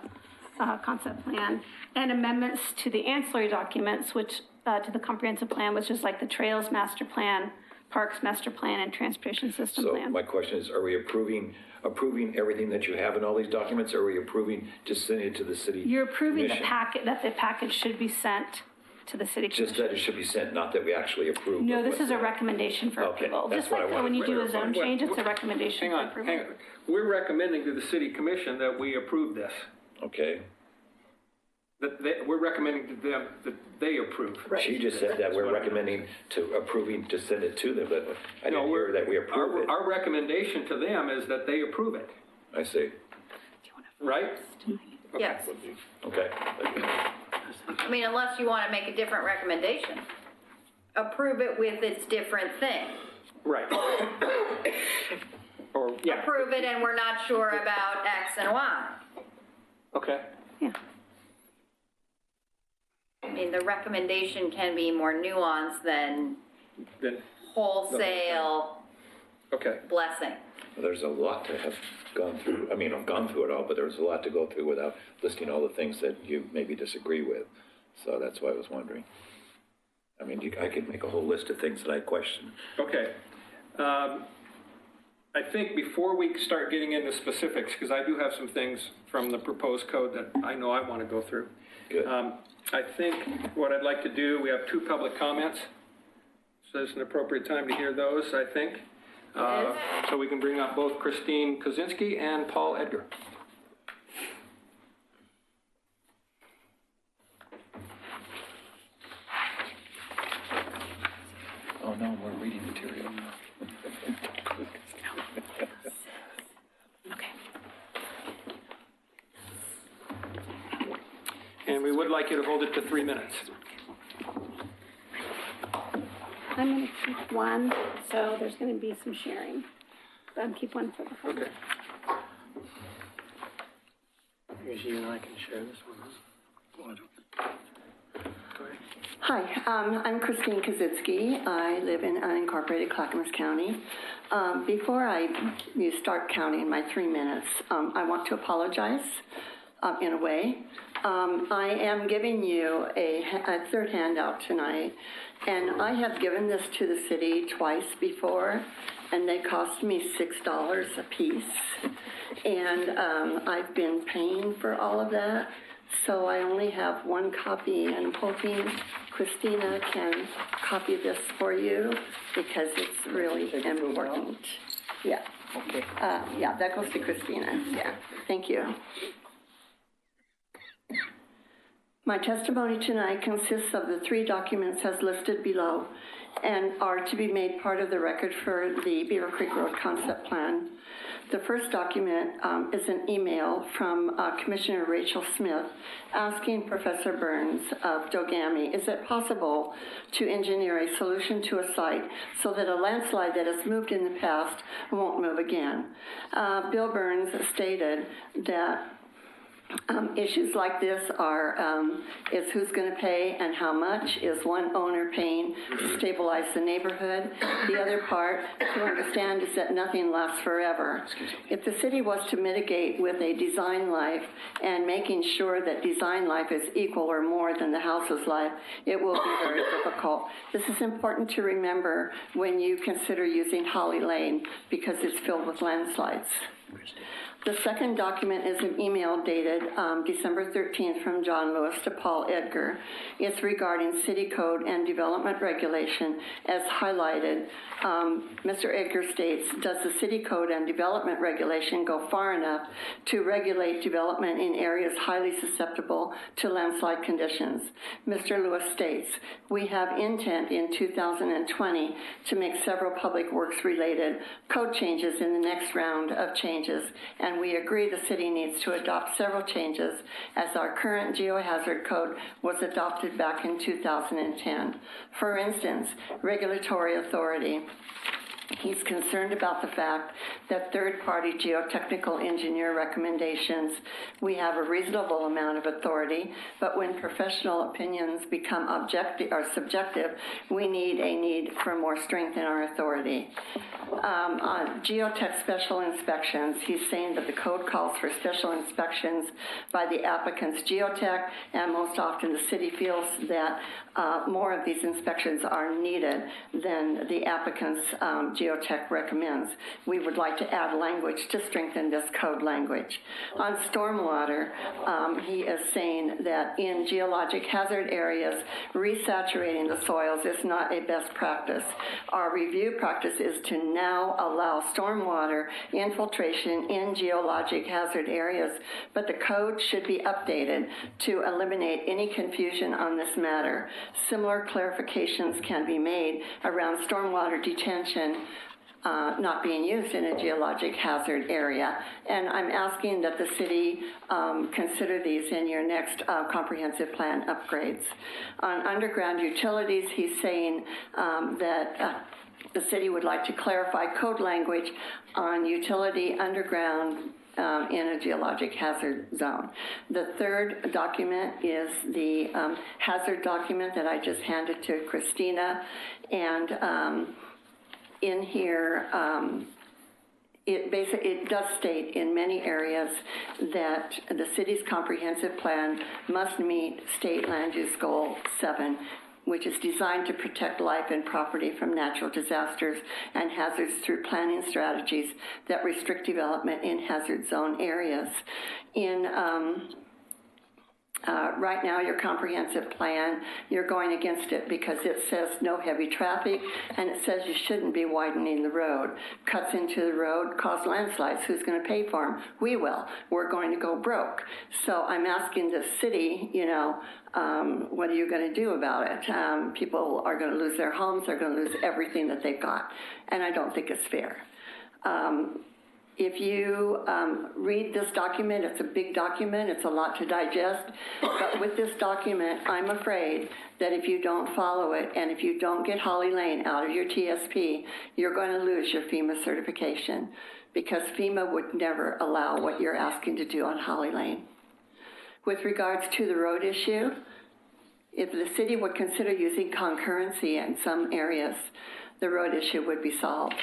concept plan, and amendments to the ancillary documents, which to the comprehensive plan, which is like the trails master plan, parks master plan, and transportation system plan. So my question is, are we approving everything that you have in all these documents, or are we approving just sending it to the city? You're approving commission? the packet, that the package should be sent to the city commission. Just that it should be sent, not that we actually approve. No, of this what's is a there. recommendation for Okay, approval. that's Just what I like wanted when you to do a clarify. zone change, it's a recommendation for approval. Hang on. We're recommending to the city commission that we approve this. Okay. We're recommending to them that they approve. She just said that we're recommending to send it to them, but I didn't hear that we approve it. Our recommendation to them is that they approve it, I see. right? Yes. Okay. I mean, unless you want to make a different recommendation. Approve it with its different thing. Right. Or, yeah. Approve it and we're not sure about X and Y. Okay. Yeah. I mean, the recommendation can be more nuanced than Then, wholesale okay. blessing. There's a lot to have gone through. I mean, I've gone through it all, but there's a lot to go through without listing all the things that you maybe disagree with. So that's why I was wondering. I mean, I could make a whole list of things that I question. Okay. I think before we start getting into specifics, because I do have some things from the proposed code that I know I want to go through. Good. I think what I'd like to do, we have 2 public comments. So it's an appropriate time to hear those, I think. So we can bring up both Christine Kozinski and Paul Edgar. Oh no, more reading material. And we would like you to hold it to 3 minutes. I'm going to keep one, so there's going to be some sharing. But I'll keep one for the phone. Okay. I guess you and I can share this one, huh? Go ahead. Hi, I'm Christine Kaczynski. I live in unincorporated Clackamas County. Before you start counting my 3 minutes, I want to apologize in a way. I am giving you a third handout tonight, and I have given this to the city twice before, and they cost me $6 a piece. And I've been paying for all of that, so I only have one copy, and I'm hoping Christina can copy this for you because it's really important. Yeah. Okay. Yeah, that goes to Christina. Yeah. Thank you. My testimony tonight consists of the 3 documents as listed below and are to be made part of the record for the Beaver Creek Road Concept Plan. The first document is an email from Commissioner Rachel Smith asking Professor Burns of Dogami, is it possible to engineer a solution to a site so that a landslide that has moved in the past won't move again? Bill Burns stated that issues like this are, is who's going to pay and how much. Is one owner paying to stabilize the neighborhood? The other part to understand is that nothing lasts forever. If the city was to mitigate with a design life and making sure that design life is equal or more than the house's life, it will be very difficult. This is important to remember when you consider using Holly Lane because it's filled with landslides. The second document is an email dated December 13th from John Lewis to Paul Edgar. It's regarding city code and development regulation as highlighted. Mr. Edgar states, does the city code and development regulation go far enough to regulate development in areas highly susceptible to landslide conditions? Mr. Lewis states, we have intent in 2020 to make several public works related code changes in the next round of changes, and we agree the city needs to adopt several changes as our current geohazard code was adopted back in 2010. For instance, regulatory authority. He's concerned about the fact that third-party geotechnical engineer recommendations, we have a reasonable amount of authority, but when professional opinions become objective or subjective, we need for more strength in our authority. On geotech special inspections, he's saying that the code calls for special inspections by the applicant's geotech, and most often the city feels that more of these inspections are needed than the applicant's geotech recommends. We would like to add language to strengthen this code language. On stormwater, he is saying that in geologic hazard areas, resaturating the soils is not a best practice. Our review practice is to now allow stormwater infiltration in geologic hazard areas, but the code should be updated to eliminate any confusion on this matter. Similar clarifications can be made around stormwater detention not being used in a geologic hazard area. And I'm asking that the city consider these in your next comprehensive plan upgrades. On underground utilities, he's saying that the city would like to clarify code language on utility underground in a geologic hazard zone. The third document is the hazard document that I just handed to Christina, and in here, it does state in many areas that the city's comprehensive plan must meet state land use goal 7, which is designed to protect life and property from natural disasters and hazards through planning strategies that restrict development in hazard zone areas. In right now, your comprehensive plan, you're going against it because it says no heavy traffic, and it says you shouldn't be widening the road. Cuts into the road cause landslides. Who's going to pay for them? We will. We're going to go broke. So I'm asking the city, what are you going to do about it? People are going to lose their homes. They're going to lose everything that they've got, and I don't think it's fair. If you read this document, it's a big document, it's a lot to digest, but with this document, I'm afraid that if you don't follow it and if you don't get Holly Lane out of your TSP, you're going to lose your FEMA certification because FEMA would never allow what you're asking to do on Holly Lane. With regards to the road issue, if the city would consider using concurrency in some areas, the road issue would be solved.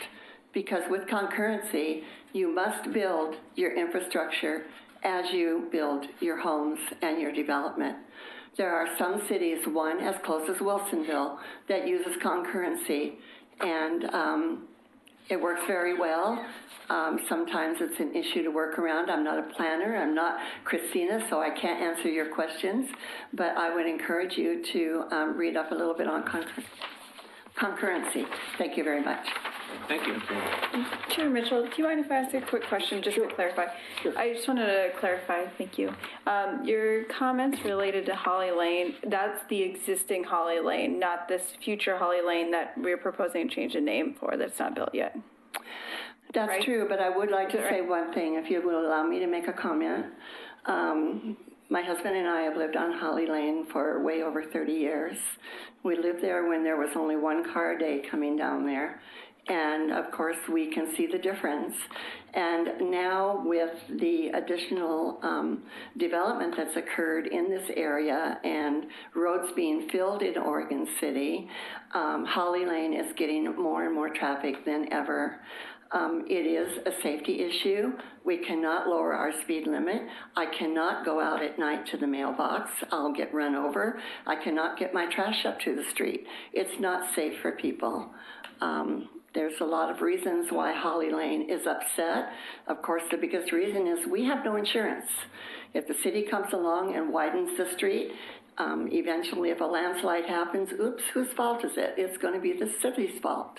Because with concurrency, you must build your infrastructure as you build your homes and your development. There are some cities, one as close as Wilsonville, that uses concurrency, and it works very well. Sometimes it's an issue to work around. I'm not a planner, I'm not Christina, so I can't answer your questions, but I would encourage you to read up a little bit on concurrency. Thank you very much. Thank you. Chair Mitchell, do you mind if I ask a quick question just to clarify? Sure. I just wanted to clarify, thank you. Your comments related to Holly Lane, that's the existing Holly Lane, not this future Holly Lane that we're proposing to change the name for that's not built yet. That's right? true, but I would like to say one thing, if you will allow me to make a comment. My husband and I have lived on Holly Lane for way over 30 years. We lived there when there was only one car a day coming down there. And of course, we can see the difference. And now with the additional development that's occurred in this area and roads being filled in Oregon City, Holly Lane is getting more and more traffic than ever. It is a safety issue. We cannot lower our speed limit. I cannot go out at night to the mailbox. I'll get run over. I cannot get my trash up to the street. It's not safe for people. There's a lot of reasons why Holly Lane is upset. Of course, the biggest reason is we have no insurance. If the city comes along and widens the street, eventually if a landslide happens, oops, whose fault is it? It's going to be the city's fault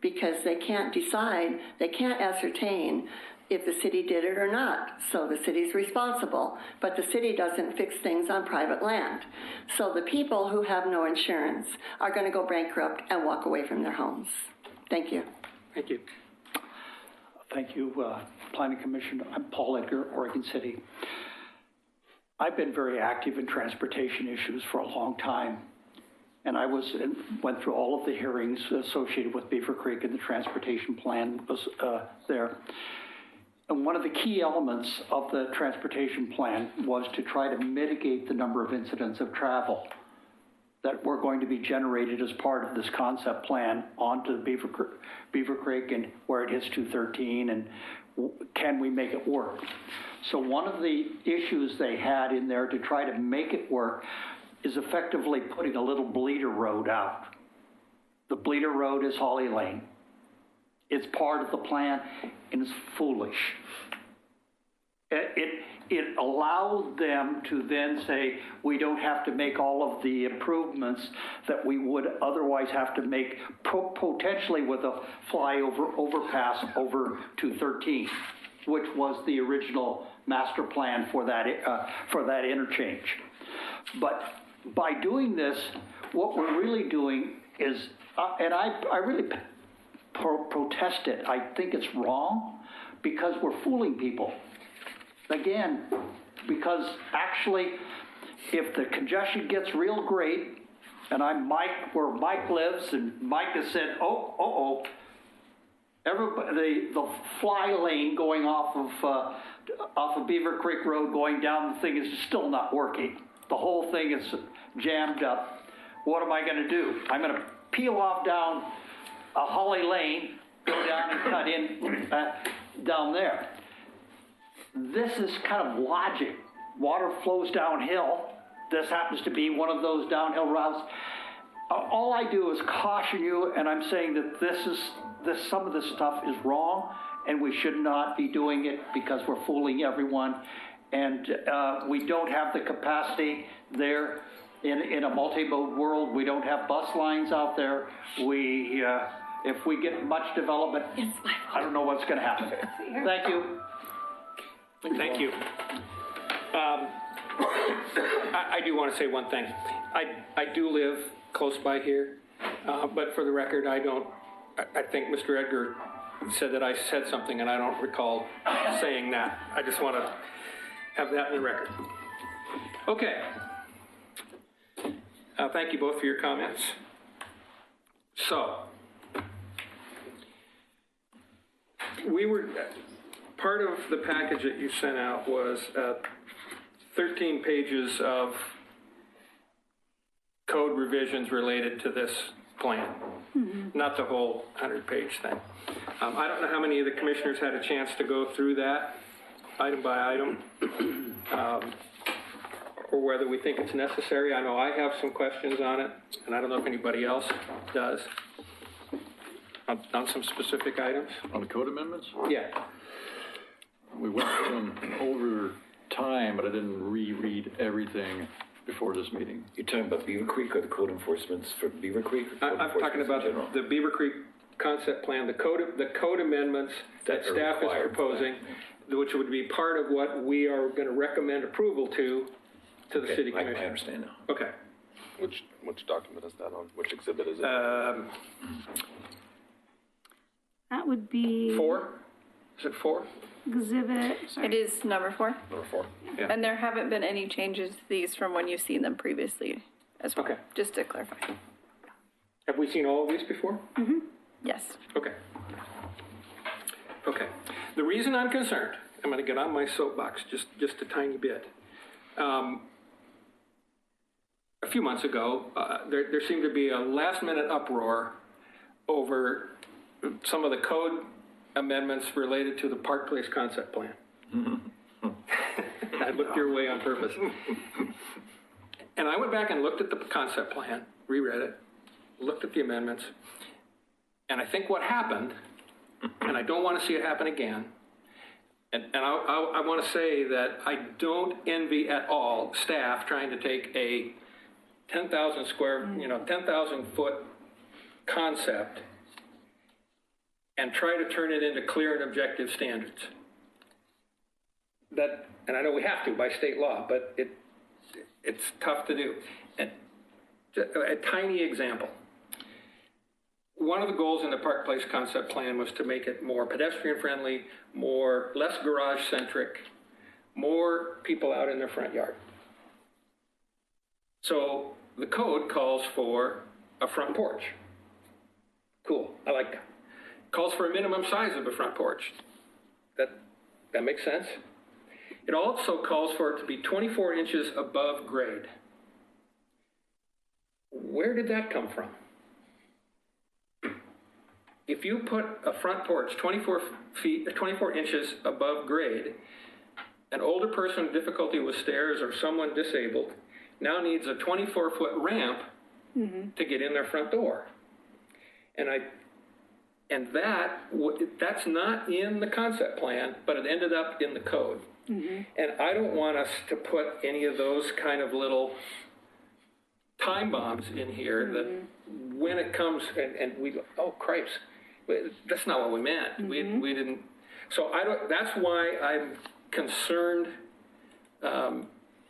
because they can't decide, they can't ascertain if the city did it or not. So the city's responsible, but the city doesn't fix things on private land. So the people who have no insurance are going to go bankrupt and walk away from their homes. Thank you. Thank you. Thank you, Planning Commission. I'm Paul Edgar, Oregon City. I've been very active in transportation issues for a long time, and I went through all of the hearings associated with Beaver Creek, and the transportation plan was there. And one of the key elements of the transportation plan was to try to mitigate the number of incidents of travel that were going to be generated as part of this concept plan onto Beaver Creek and where it hits 213, and can we make it work? So one of the issues they had in there to try to make it work is effectively putting a little bleeder road out. The bleeder road is Holly Lane. It's part of the plan, and it's foolish. It allowed them to then say, we don't have to make all of the improvements that we would otherwise have to make potentially with a flyover overpass over 213, which was the original master plan for that interchange. But by doing this, what we're really doing is, and I really protest it. I think it's wrong because we're fooling people. Again, because actually, if the congestion gets real great, and I'm Mike, where Mike lives, and Mike has said, everybody, the fly lane going off of Beaver Creek Road going down, the thing is still not working. The whole thing is jammed up. What am I going to do? I'm going to peel off down a Holly Lane, go down and cut in down there. This is kind of logic. Water flows downhill. This happens to be one of those downhill routes. All I do is caution you, and I'm saying that some of this stuff is wrong, and we should not be doing it because we're fooling everyone. And we don't have the capacity there in a multi-mode world. We don't have bus lines out there. If we get much development, I don't know what's going to happen. Thank you. Thank you. I do want to say one thing. I do live close by here, but for the record, I think Mr. Edgar said that I said something, and I don't recall saying that. I just want to have that in the record. Okay. Thank you both for your comments. So, part of the package that you sent out was 13 pages of code revisions related to this plan, not the whole 100-page thing. I don't know how many of the commissioners had a chance to go through that item by item, or whether we think it's necessary. I know I have some questions on it, and I don't know if anybody else does, on some specific items. On the code amendments? Yeah. We went through them over time, but I didn't reread everything before this meeting. You're talking about Beaver Creek or the code enforcements for Beaver Creek? I'm talking about the Beaver Creek concept plan, the code amendments that staff is proposing, which would be part of what we are going to recommend approval to the city commission. I understand now. Okay. Which document is that on? Which exhibit is it? That would be 4? Is it 4? exhibit. It is number 4. Number 4. Yeah. And there haven't been any changes to these from when you've seen them previously as well. Okay. Just to clarify. Have we seen all of these before? Yes. Okay. Okay. The reason I'm concerned, I'm going to get on my soapbox just a tiny bit. A few months ago, there seemed to be a last-minute uproar over some of the code amendments related to the Park Place concept plan. I looked your way on purpose. And I went back and looked at the concept plan, reread it, looked at the amendments, and I think what happened, and I don't want to see it happen again, and I want to say that I don't envy at all staff trying to take a 10,000 foot concept and try to turn it into clear and objective standards. And I know we have to by state law, but it's tough to do. And a tiny example. One of the goals in the Park Place concept plan was to make it more pedestrian friendly, less garage centric, more people out in their front yard. So the code calls for a front porch. Cool, I like that. Calls for a minimum size of a front porch. That makes sense. It also calls for it to be 24 inches above grade. Where did that come from? If you put a front porch 24 inches above grade, an older person with difficulty with stairs or someone disabled now needs a 24-foot ramp to get in their front door. And that's not in the concept plan, but it ended up in the code. And I don't want us to put any of those kind of little time bombs in here that when it comes and we go, oh, cripes, that's not what we meant. We didn't. So that's why I'm concerned.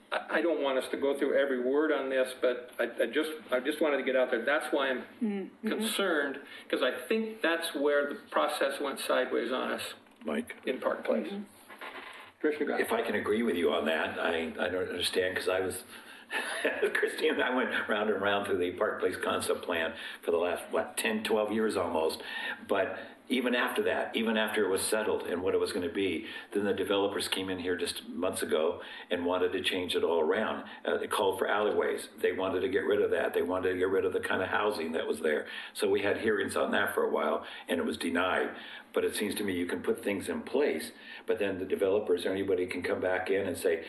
I don't want us to go through every word on this, but I just wanted to get out there. That's why I'm concerned, because I think that's where the process went sideways on us, Mike, in Park Place. Commissioner Grant. If I can agree with you on that, I don't understand, because I was, Christine and I went round and round through the Park Place concept plan for the last, 10, 12 years almost. But even after that, even after it was settled and what it was going to be, then the developers came in here just months ago and wanted to change it all around. They called for alleyways. They wanted to get rid of that. They wanted to get rid of the kind of housing that was there. So we had hearings on that for a while, and it was denied. But it seems to me you can put things in place, but then the developers or anybody can come back in and say,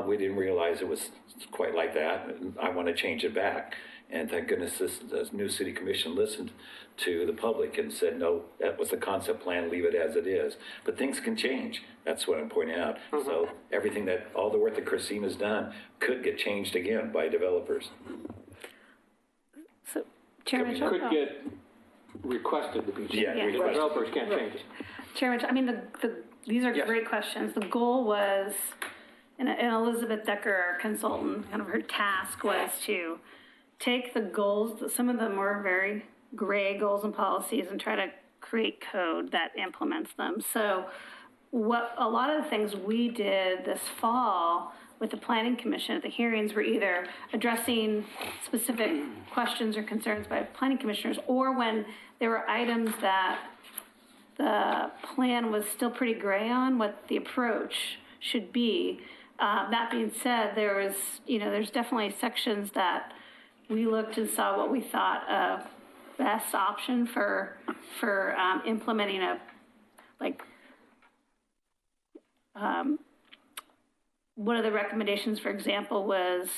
we didn't realize it was quite like that. I want to change it back. And thank goodness the new city commission listened to the public and said, no, that was the concept plan, leave it as it is. But things can change. That's what I'm pointing out. So everything all the work that Christine has done could get changed again by developers. So, Chairman, Could get requested to be changed. Yeah, Developers can't change it. Chairman, I mean, these are Yes. great questions. The goal was, and Elizabeth Decker, our consultant, kind of her task was to take the goals, some of them were very gray goals and policies, and try to Creek code that implements them. So what a lot of the things we did this fall with the Planning Commission at the hearings were either addressing specific questions or concerns by planning commissioners, or when there were items that the plan was still pretty gray on what the approach should be. That being said, there's definitely sections that we looked and saw what we thought a best option for implementing one of the recommendations, for example, was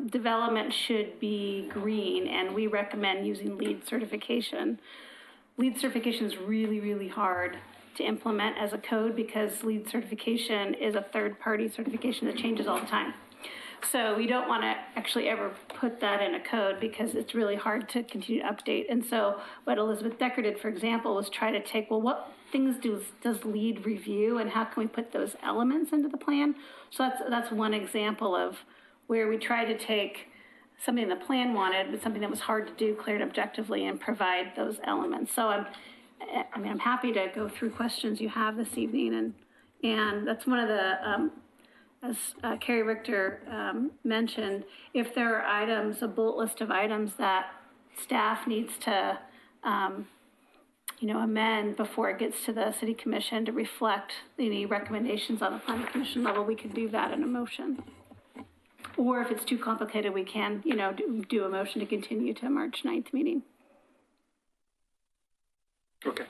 development should be green, and we recommend using LEED certification. LEED certification is really, really hard to implement as a code because LEED certification is a third-party certification that changes all the time. So we don't want to actually ever put that in a code because it's really hard to continue to update. And so what Elizabeth Decker did, for example, was try to take, well, what things does LEED review and how can we put those elements into the plan? So that's one example of where we try to take something the plan wanted, but something that was hard to do, clear it objectively, and provide those elements. So I'm happy to go through questions you have this evening, and that's one of the, as Carrie Richter mentioned, if there are items, a bullet list of items that staff needs to amend before it gets to the City Commission to reflect any recommendations on the Planning Commission level, we can do that in a motion. Or if it's too complicated, we can, do a motion to continue to March 9th meeting. Okay.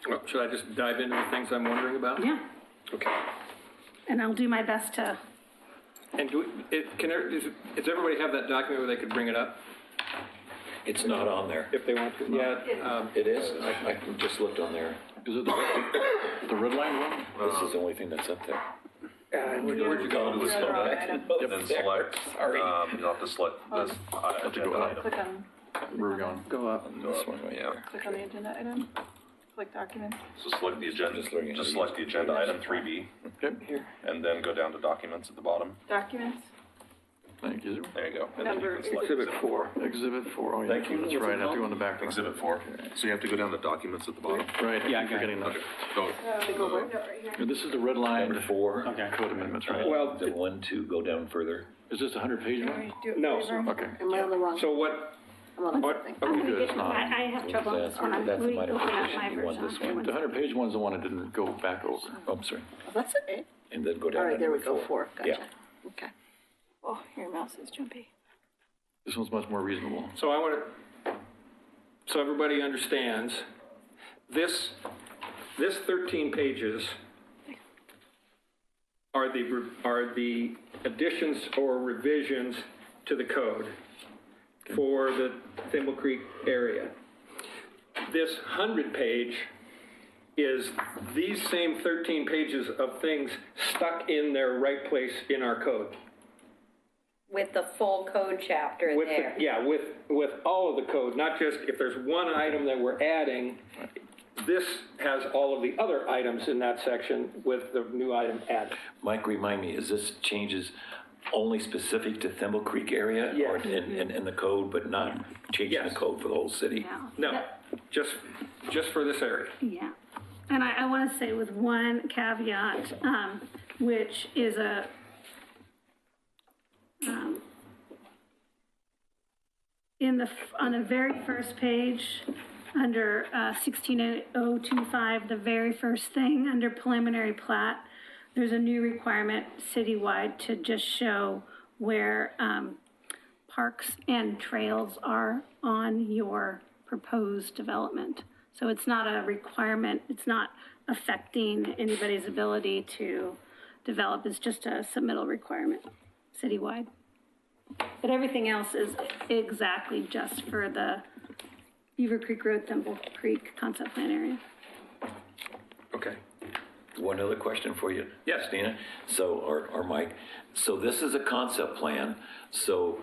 Well, should I just dive into the things I'm wondering about? Yeah. Okay. And I'll do my best to. And does everybody have that document where they could bring it up? It's not on there. If they want to, yeah. It is. I just looked on there. Is it the red line one? This is the only thing that's up there. Where'd you go? To then select, you'll have to select this agenda item. Click on, Where are we going? Go up. This one right Yeah. there. click on the agenda item, click documents. So select the agenda, Just learning how to just select the agenda item 3B, Okay, and then go down to documents at the bottom. Documents, thank you. There you go. And then you Number- can select Exhibit 4. Exhibit 4, oh yeah, Thank you. that's right, I have to go in the back. Exhibit 4. So you have to go down to documents at the bottom. Right, Yeah, I I'm got it. forgetting that. So, This is the red line. Number 4. Okay. Code amendments, right? Well, The 1, 2, go down further. Is this a 100-page one? no. Okay. Am I on the wrong? So what? I'm What? I'm Okay. gonna good, get, it's not. I have trouble on this one. I'm That's a opening minor up my petition. You want version. this one? The 100-page one's the one I didn't go back over. Oh, I'm sorry. That's it. And then go down All to right, there we number go. 4. Gotcha. Yeah. Okay. Oh, your mouse is jumpy. This one's much more reasonable. So so everybody understands, this 13 pages are the additions or revisions to the code for the Thimble Creek area. This 100-page is these same 13 pages of things stuck in their right place in our code. With the full code chapter With there. with all of the code, not just if there's one item that we're adding, this has all of the other items in that section with the new item added. Mike, remind me, is this changes only specific to Thimble Creek area? Yes. Or in the code, but not changing Yes. the code for the whole city? Yeah. No, just for this area. Yeah. And I want to say with one caveat, which is on the very first page, under 16025, the very first thing, under preliminary plat, there's a new requirement citywide to just show where parks and trails are on your proposed development. So it's not a requirement, it's not affecting anybody's ability to develop, it's just a submittal requirement citywide. But everything else is exactly just for the Beaver Creek Road, Thimble Creek concept plan area. Okay. One other question for you. Yes. Christina. So, or Mike. So this is a concept plan. So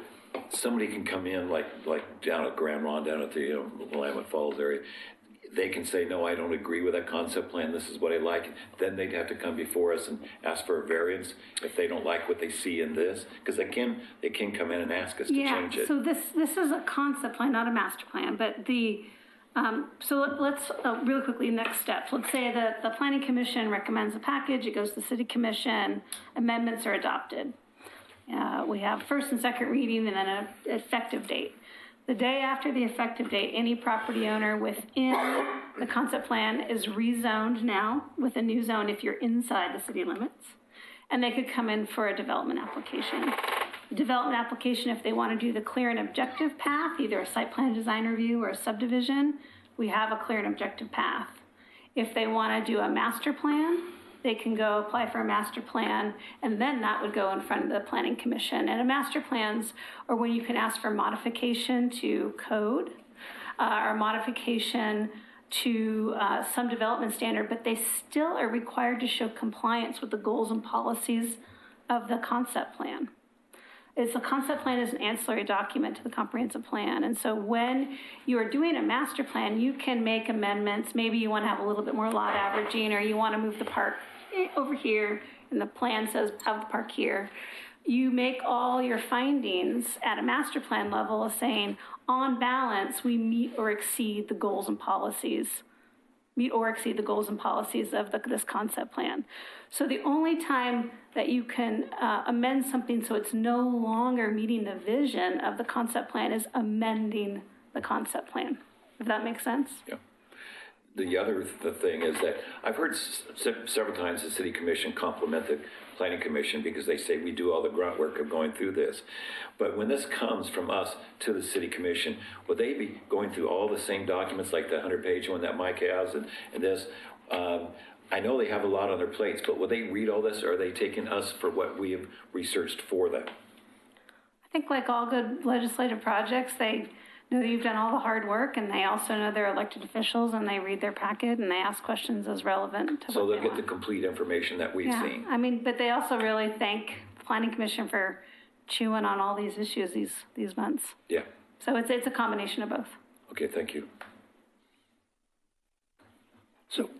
somebody can come in like down at Grand Ronde, down at the Willamette Falls area. They can say, no, I don't agree with that concept plan. This is what I like. Then they'd have to come before us and ask for a variance if they don't like what they see in this. Because they can come in and ask us to change it. So this is a concept plan, not a master plan, but the So let's really quickly, next steps. Let's say that the Planning Commission recommends a package, it goes to the City Commission, amendments are adopted. We have first and second reading and then an effective date. The day after the effective date, any property owner within the concept plan is rezoned now with a new zone if you're inside the city limits. And they could come in for a development application. Development application, if they want to do the clear and objective path, either a site plan design review or a subdivision, we have a clear and objective path. If they want to do a master plan, they can go apply for a master plan, and then that would go in front of the Planning Commission. And a master plans are when you can ask for modification to code or modification to some development standard, but they still are required to show compliance with the goals and policies of the concept plan. The concept plan is an ancillary document to the comprehensive plan. And so when you are doing a master plan, you can make amendments. Maybe you want to have a little bit more lot averaging, or you want to move the park over here, and the plan says have the park here. You make all your findings at a master plan level saying, on balance, we meet or exceed the goals and policies of this concept plan. So the only time that you can amend something so it's no longer meeting the vision of the concept plan is amending the concept plan. If that makes sense? Yeah. The thing is that I've heard several times the City Commission compliment the Planning Commission because they say we do all the grunt work of going through this. But when this comes from us to the City Commission, will they be going through all the same documents like the 100-page one that Mike has and this? I know they have a lot on their plates, but will they read all this, or are they taking us for what we have researched for them? I think like all good legislative projects, they know that you've done all the hard work, and they also know they're elected officials, and they read their packet, and they ask questions as relevant to so what they they'll get want. the complete information that we've seen. I mean, but they also really thank the Planning Commission for chewing on all these issues these months. Yeah. So it's a combination of both. Okay, thank you. So,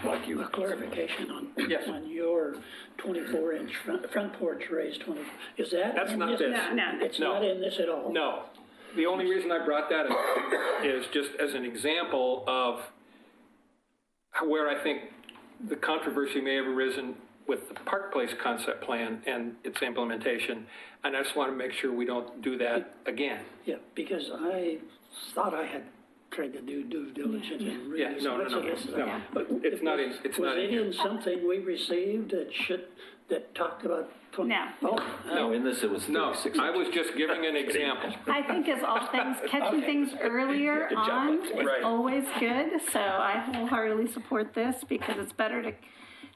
Thank you. a clarification on, Yes. on your 24-inch front porch raised 20, is that? That's in not this. No. It's No. not in this at all? No. The only reason I brought that up is just as an example of where I think the controversy may have arisen with the Park Place concept plan and its implementation. And I just want to make sure we don't do that again. Yeah, because I thought I had tried to do due diligence and read as much of this. No. It's not in, it's not in here. Was it in something we received that talked about? No. No, in this it was 36 I was just giving an example. I think as all things, catching things earlier on is Right. always good. So I wholeheartedly support this because it's better to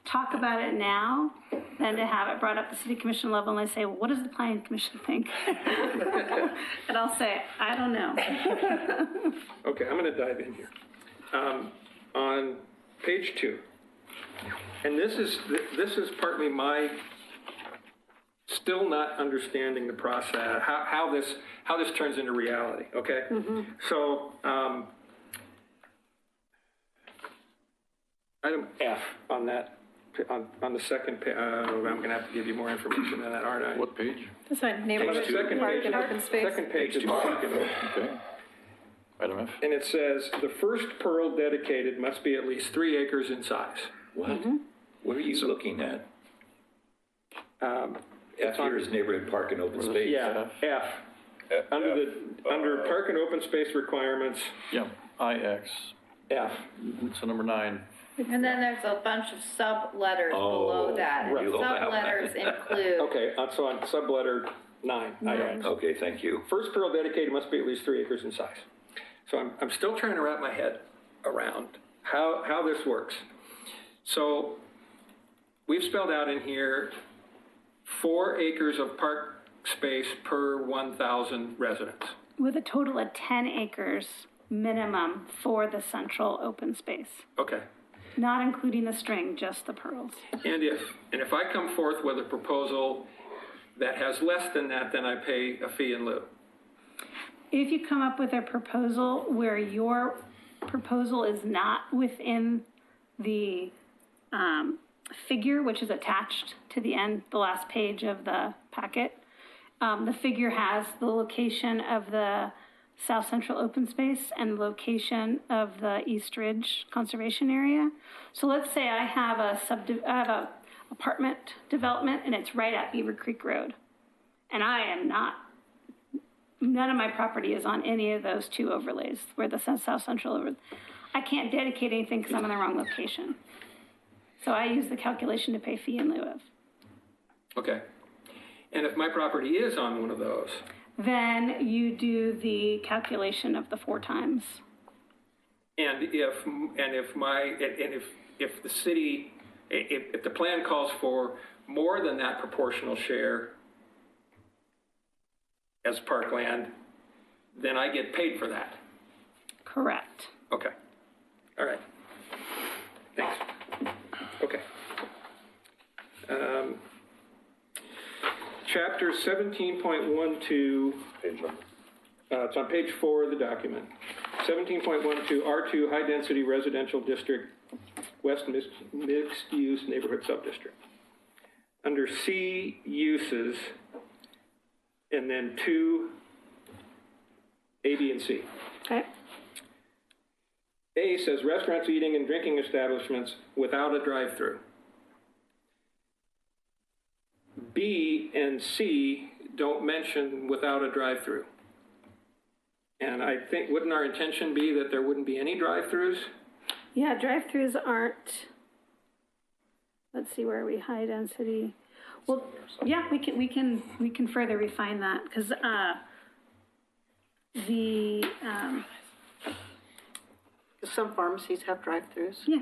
talk about it now than to have it brought up at the City Commission level and they say, well, what does the Planning Commission think? And I'll say, I don't know. Okay, I'm going to dive in here. On page 2, and this is partly my still not understanding the process, how this turns into reality, okay? So, item F on that, on the second page, I'm going to have to give you more information than that, aren't I? What page? That's fine. Neighborhood Second park page, and open space. second page is park and open. Okay. Item F. And it says, the first PERL dedicated must be at least 3 acres in size. What? What are you looking at? F here is neighborhood park and open space. Yeah, F. Under park and open space requirements, Yeah, IX. F. So number 9. And then there's a bunch of sub-letters below that. right. And sub-letters include. Okay, so on subletter 9, IX. Okay, thank you. First PERL dedicated must be at least 3 acres in size. So I'm still trying to wrap my head around how this works. So we've spelled out in here 4 acres of park space per 1,000 residents. With a total of 10 acres minimum for the central open space. Okay. Not including the string, just the pearls. And if I come forth with a proposal that has less than that, then I pay a fee in lieu. If you come up with a proposal where your proposal is not within the figure, which is attached to the last page of the packet, the figure has the location of the South Central Open Space and location of the East Ridge Conservation Area. So let's say I have a apartment development and it's right at Beaver Creek Road. And none of my property is on any of those two overlays where the South Central over. I can't dedicate anything because I'm in the wrong location. So I use the calculation to pay fee in lieu of. Okay. And if my property is on one of those? Then you do the calculation of the 4 times. And if the city, if the plan calls for more than that proportional share as parkland, then I get paid for that. Correct. Okay. All right. Thanks. Okay. Chapter 17.12. Page number. It's on page 4 of the document. 17.12, R2 High Density Residential District, West Mixed Use Neighborhood Subdistrict. Under C, uses, and then 2, A, B, and C. Okay. A says restaurants, eating, and drinking establishments without a drive-through. B and C don't mention without a drive-through. And I think, wouldn't our intention be that there wouldn't be any drive-throughs? Yeah, drive-throughs aren't, let's see, where are we, high density? Well, yeah, we can further refine that, because some pharmacies have drive-throughs. Yeah.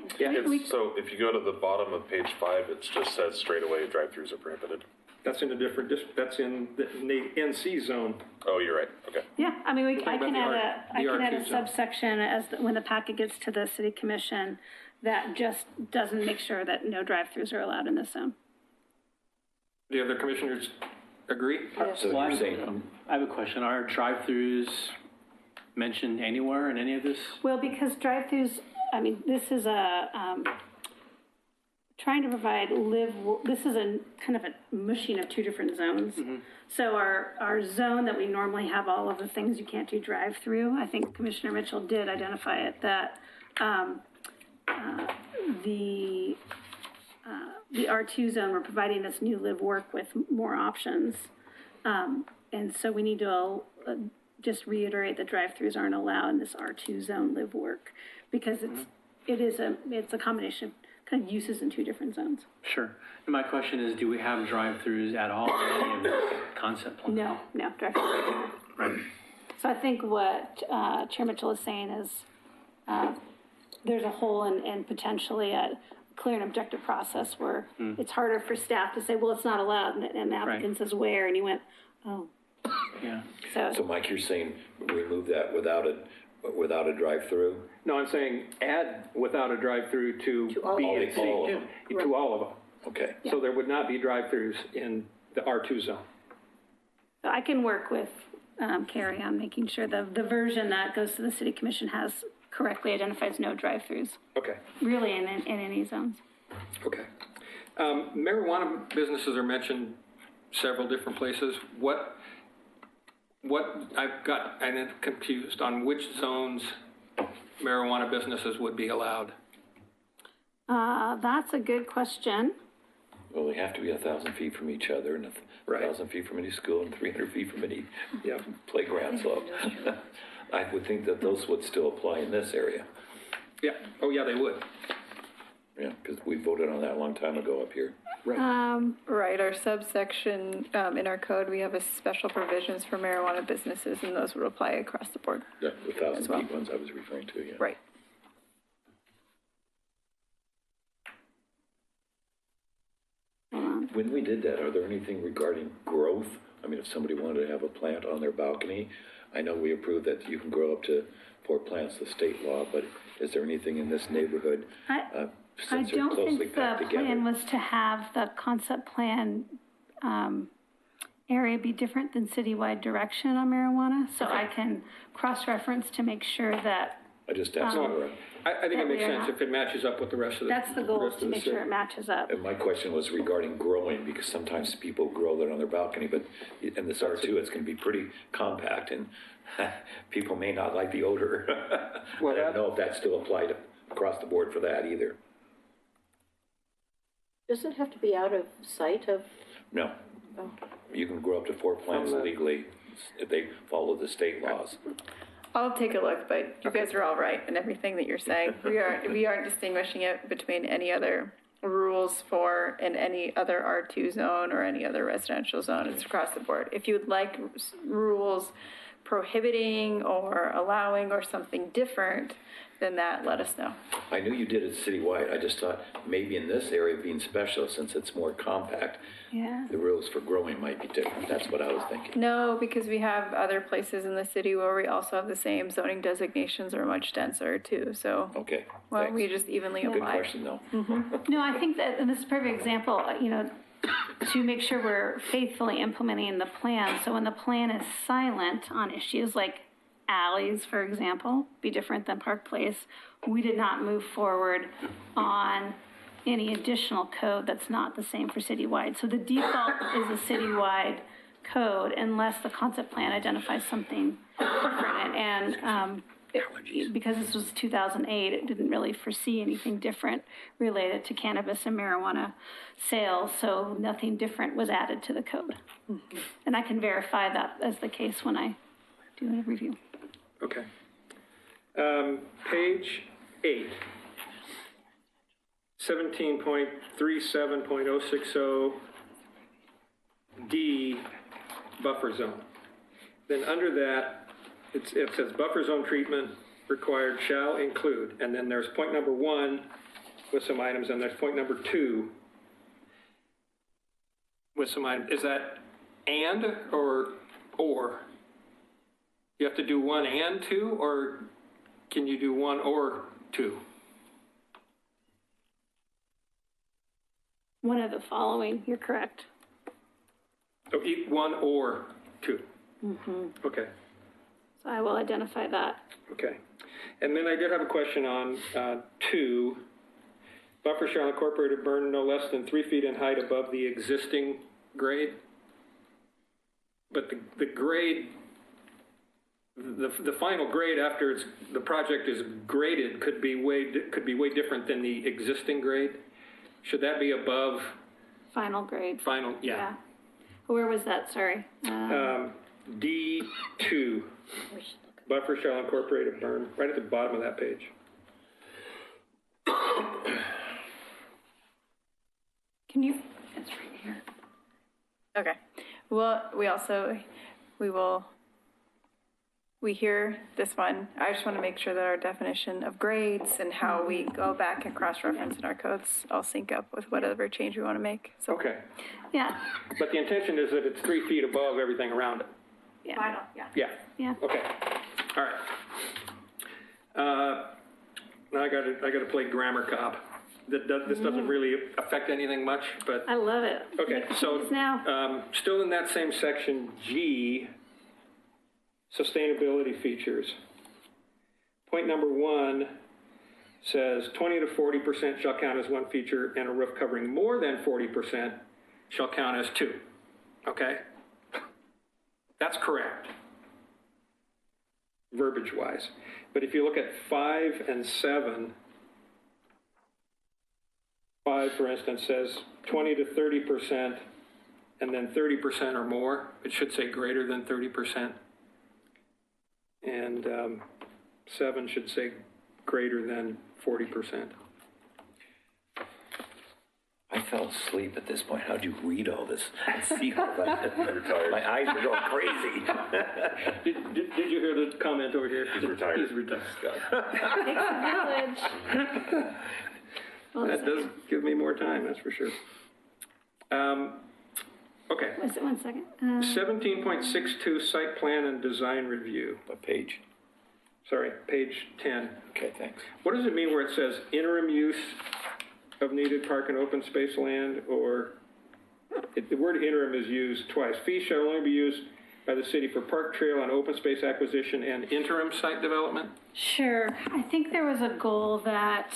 So if you go to the bottom of page 5, it just says straight away drive-throughs are prohibited. That's in a different that's in the NC zone. Oh, you're right, okay. Yeah, I mean, I can add a R2 zone. subsection when the packet gets to the city commission that just doesn't make sure that no drive-throughs are allowed in this zone. The other commissioners agree? So you're saying, I have a question. Are drive-throughs mentioned anywhere in any of this? Well, because drive-throughs, I mean, this is trying to provide this is a kind of a mushing of 2 different zones. Mm-hmm. So our zone that we normally have all of the things you can't do drive-through, I think Commissioner Mitchell did identify it, that the R2 zone, we're providing this new live work with more options. And so we need to just reiterate that drive-throughs aren't allowed in this R2 zone live work, because it's a combination of kind of uses in 2 different zones. Sure. And my question is, do we have drive-throughs at all in any of the concept plans? No, drive-throughs. Right. So I think what Chair Mitchell is saying is there's a hole and potentially a clear and objective process where it's harder for staff to say, well, it's not allowed, and the applicant says where, and you went, oh. Yeah. so Mike, you're saying remove that without a drive-through? No, I'm saying add without a drive-through to B and C. All of them. To all of them. Okay. So there would not be drive-throughs in the R2 zone. So I can work with Carrie on making sure the version that goes to the city commission correctly identifies no drive-throughs. Okay. Really in any zones. Okay. Marijuana businesses are mentioned several different places. What I've got kind of confused on which zones marijuana businesses would be allowed. That's a good question. Well, they have to be 1,000 feet from each other, and 1,000 feet from any school, and 300 feet from any playground. So I would think that those would still apply in this area. Yeah. Oh, yeah, they would. Yeah, because we voted on that a long time ago up here. Right, our subsection in our code, we have a special provisions for marijuana businesses, and those would apply across the board. Yeah, the 1,000 feet ones I was referring to, yeah. Right. When we did that, are there anything regarding growth? I mean, if somebody wanted to have a plant on their balcony, I know we approved that you can grow up to 4 plants, the state law, but is there anything in this neighborhood? I don't think the plan was to have the concept plan area be different than citywide direction on marijuana, so I can cross-reference to make sure that. I just asked for I think that it makes we are sense not. if it matches up with the rest of the. That's the goal, rest to of the make sure city. it matches up. And my question was regarding growing, because sometimes people grow that on their balcony, but in this R2, it's gonna be pretty compact, and people may not like the odor. Well, I don't know if that still applied across the board for that either. Does it have to be out of sight of? No. Oh. You can grow up to 4 plants legally if they follow the state laws. I'll take a look, but you guys are all right in everything that you're saying. We aren't distinguishing it between any other rules for in any other R2 zone or any other residential zone. It's across the board. If you would like rules prohibiting or allowing or something different than that, let us know. I knew you did it citywide. I just thought maybe in this area being special, since it's more compact, Yeah. the rules for growing might be different. That's what I was thinking. No, because we have other places in the city where we also have the same zoning designations are much denser too, so. Okay, Well, thanks. we just evenly Good apply. question, though. No, I think that, and this is a perfect example, to make sure we're faithfully implementing the plan. So when the plan is silent on issues like alleys, for example, be different than Park Place, we did not move forward on any additional code that's not the same for citywide. So the default is a citywide code unless the concept plan identifies something different. And because this was 2008, it didn't really foresee anything different related to cannabis and marijuana sales, so nothing different was added to the code. And I can verify that as the case when I do a review. Okay. Page 8. 17.37.060 D, buffer zone. Then under that, it says buffer zone treatment required shall include, and then there's point number 1 with some items, and there's point number 2 with some items. Is that and or? You have to do 1 and 2, or can you do 1 or 2? One of the following, you're correct. Oh, 1 or 2. Okay. So I will identify that. Okay. And then I did have a question on 2. Buffer shall incorporate a burn no less than 3 feet in height above the existing grade. But the grade, the final grade after the project is graded could be way different than the existing grade. Should that be above? Final grade. Final, yeah. Where was that? Sorry. D2. Buffer shall incorporate a burn, right at the bottom of that page. Can you? It's right here. Okay. Well, we hear this one. I just want to make sure that our definition of grades and how we go back and cross-reference in our codes all sync up with whatever change we want to make. So. Okay. Yeah. But the intention is that it's 3 feet above everything around it. Yeah. Final, yeah. Yeah. Yeah. Okay. All right. Now I got to play grammar cop. This doesn't really affect anything much, but. I love it. Okay. So now. Still in that same section, G. Sustainability features. Point number 1 says 20 to 40% shall count as 1 feature, and a roof covering more than 40% shall count as 2. Okay? That's correct, verbiage-wise. But if you look at 5 and 7, 5, for instance, says 20 to 30%, and then 30% or more. It should say greater than 30%. And 7 should say greater than 40%. I fell asleep at this point. How'd you read all this? And see all that? My eyes are going crazy. Did you hear the comment over here? He's retired. He's retired. Takes a village. That does give me more time, that's for sure. Okay. Was it 1 second? 17.62 site plan and design review. What page? Sorry, page 10. Okay, thanks. What does it mean where it says interim use of needed park and open space land, or the word interim is used twice. Fees shall only be used by the city for park trail and open space acquisition and interim site development? Sure. I think there was a goal that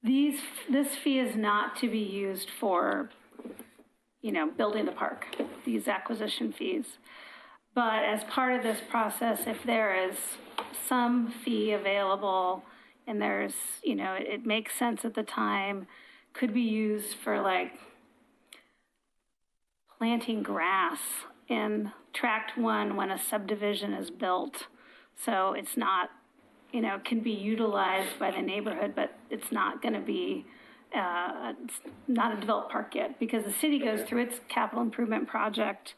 this fee is not to be used for, building the park, these acquisition fees. But as part of this process, if there is some fee available and there's, it makes sense at the time, could be used for like planting grass in tract 1 when a subdivision is built. So it's not, can be utilized by the neighborhood, but it's not going to be, it's not a developed park yet, because the city goes through its capital improvement project,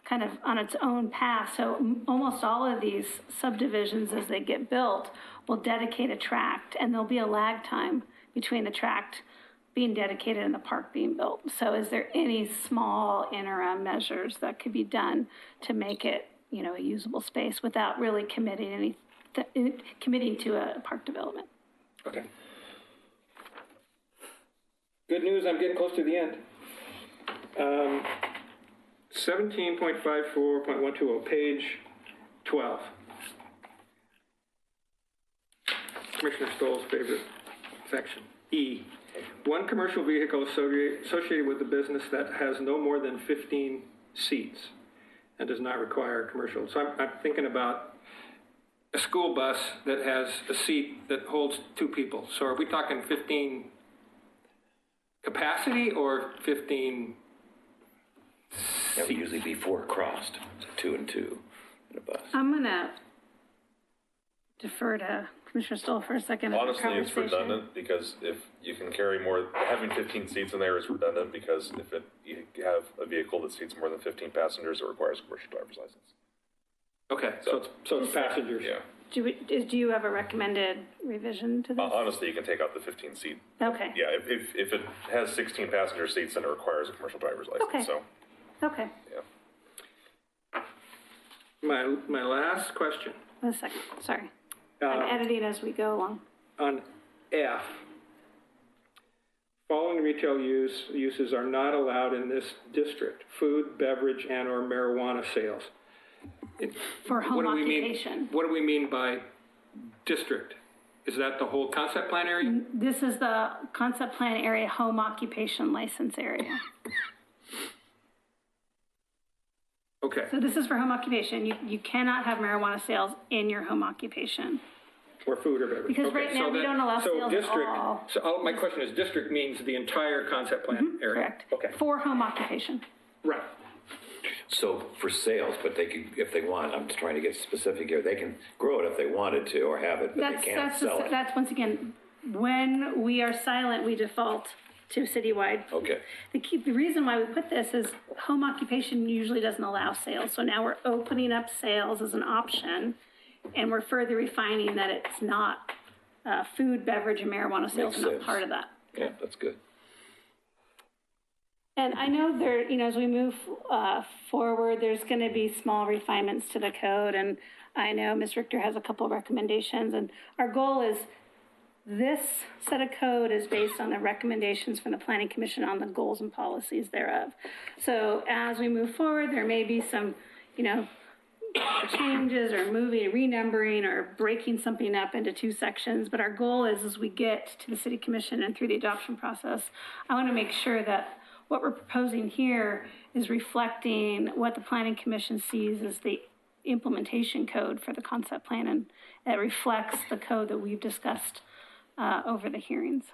kind of on its own path. So almost all of these subdivisions, as they get built, will dedicate a tract, and there'll be a lag time between the tract being dedicated and the park being built. So is there any small interim measures that could be done to make it, a usable space without really committing to a park development? Okay. Good news, I'm getting close to the end. 17.54.120, page 12. Commissioner Stoll's favorite section. E, one commercial vehicle associated with the business that has no more than 15 seats and does not require commercial. So I'm thinking about a school bus that has a seat that holds 2 people. So are we talking 15 capacity or 15 That would usually be 4 crossed, so 2 and 2 in a bus. I'm going to defer to Commissioner Stoll for a second. Honestly, it's redundant, because if you can carry more, having 15 seats in there is redundant, because if you have a vehicle that seats more than 15 passengers, it requires a commercial driver's license. Okay, so it's passengers. Yeah. Do you have a recommended revision to this? Honestly, you can take out the 15 seat. Okay. Yeah, if it has 16 passenger seats, then it requires a commercial driver's license. Okay. So. Okay. Yeah. My last question. A second, sorry. I'm editing as we go along. On F, following retail uses are not allowed in this district: food, beverage, and or marijuana sales. For home occupation. What do we mean by district? Is that the whole concept plan area? This is the concept plan area, home occupation license area. Okay. So this is for home occupation. You cannot have marijuana sales in your home occupation. Or food or beverage. Because right now we don't allow sales at all. So my question is, district means the entire concept plan area? Correct. Okay. For home occupation. Right. So for sales, but they can, if they want, I'm just trying to get specific here, they can grow it if they wanted to or have it, but they can't sell it. That's once again, when we are silent, we default to citywide. Okay. The reason why we put this is home occupation usually doesn't allow sales. So now we're opening up sales as an option, and we're further refining that it's not food, beverage, and marijuana sales are not part of that. Yeah, that's good. And I know there, as we move forward, there's going to be small refinements to the code, and I know Ms. Richter has a couple of recommendations, and our goal is this set of code is based on the recommendations from the Planning Commission on the goals and policies thereof. So as we move forward, there may be some, changes or renumbering or breaking something up into 2 sections, but our goal is as we get to the City Commission and through the adoption process, I want to make sure that what we're proposing here is reflecting what the Planning Commission sees as the implementation code for the concept plan, and it reflects the code that we've discussed over the hearings.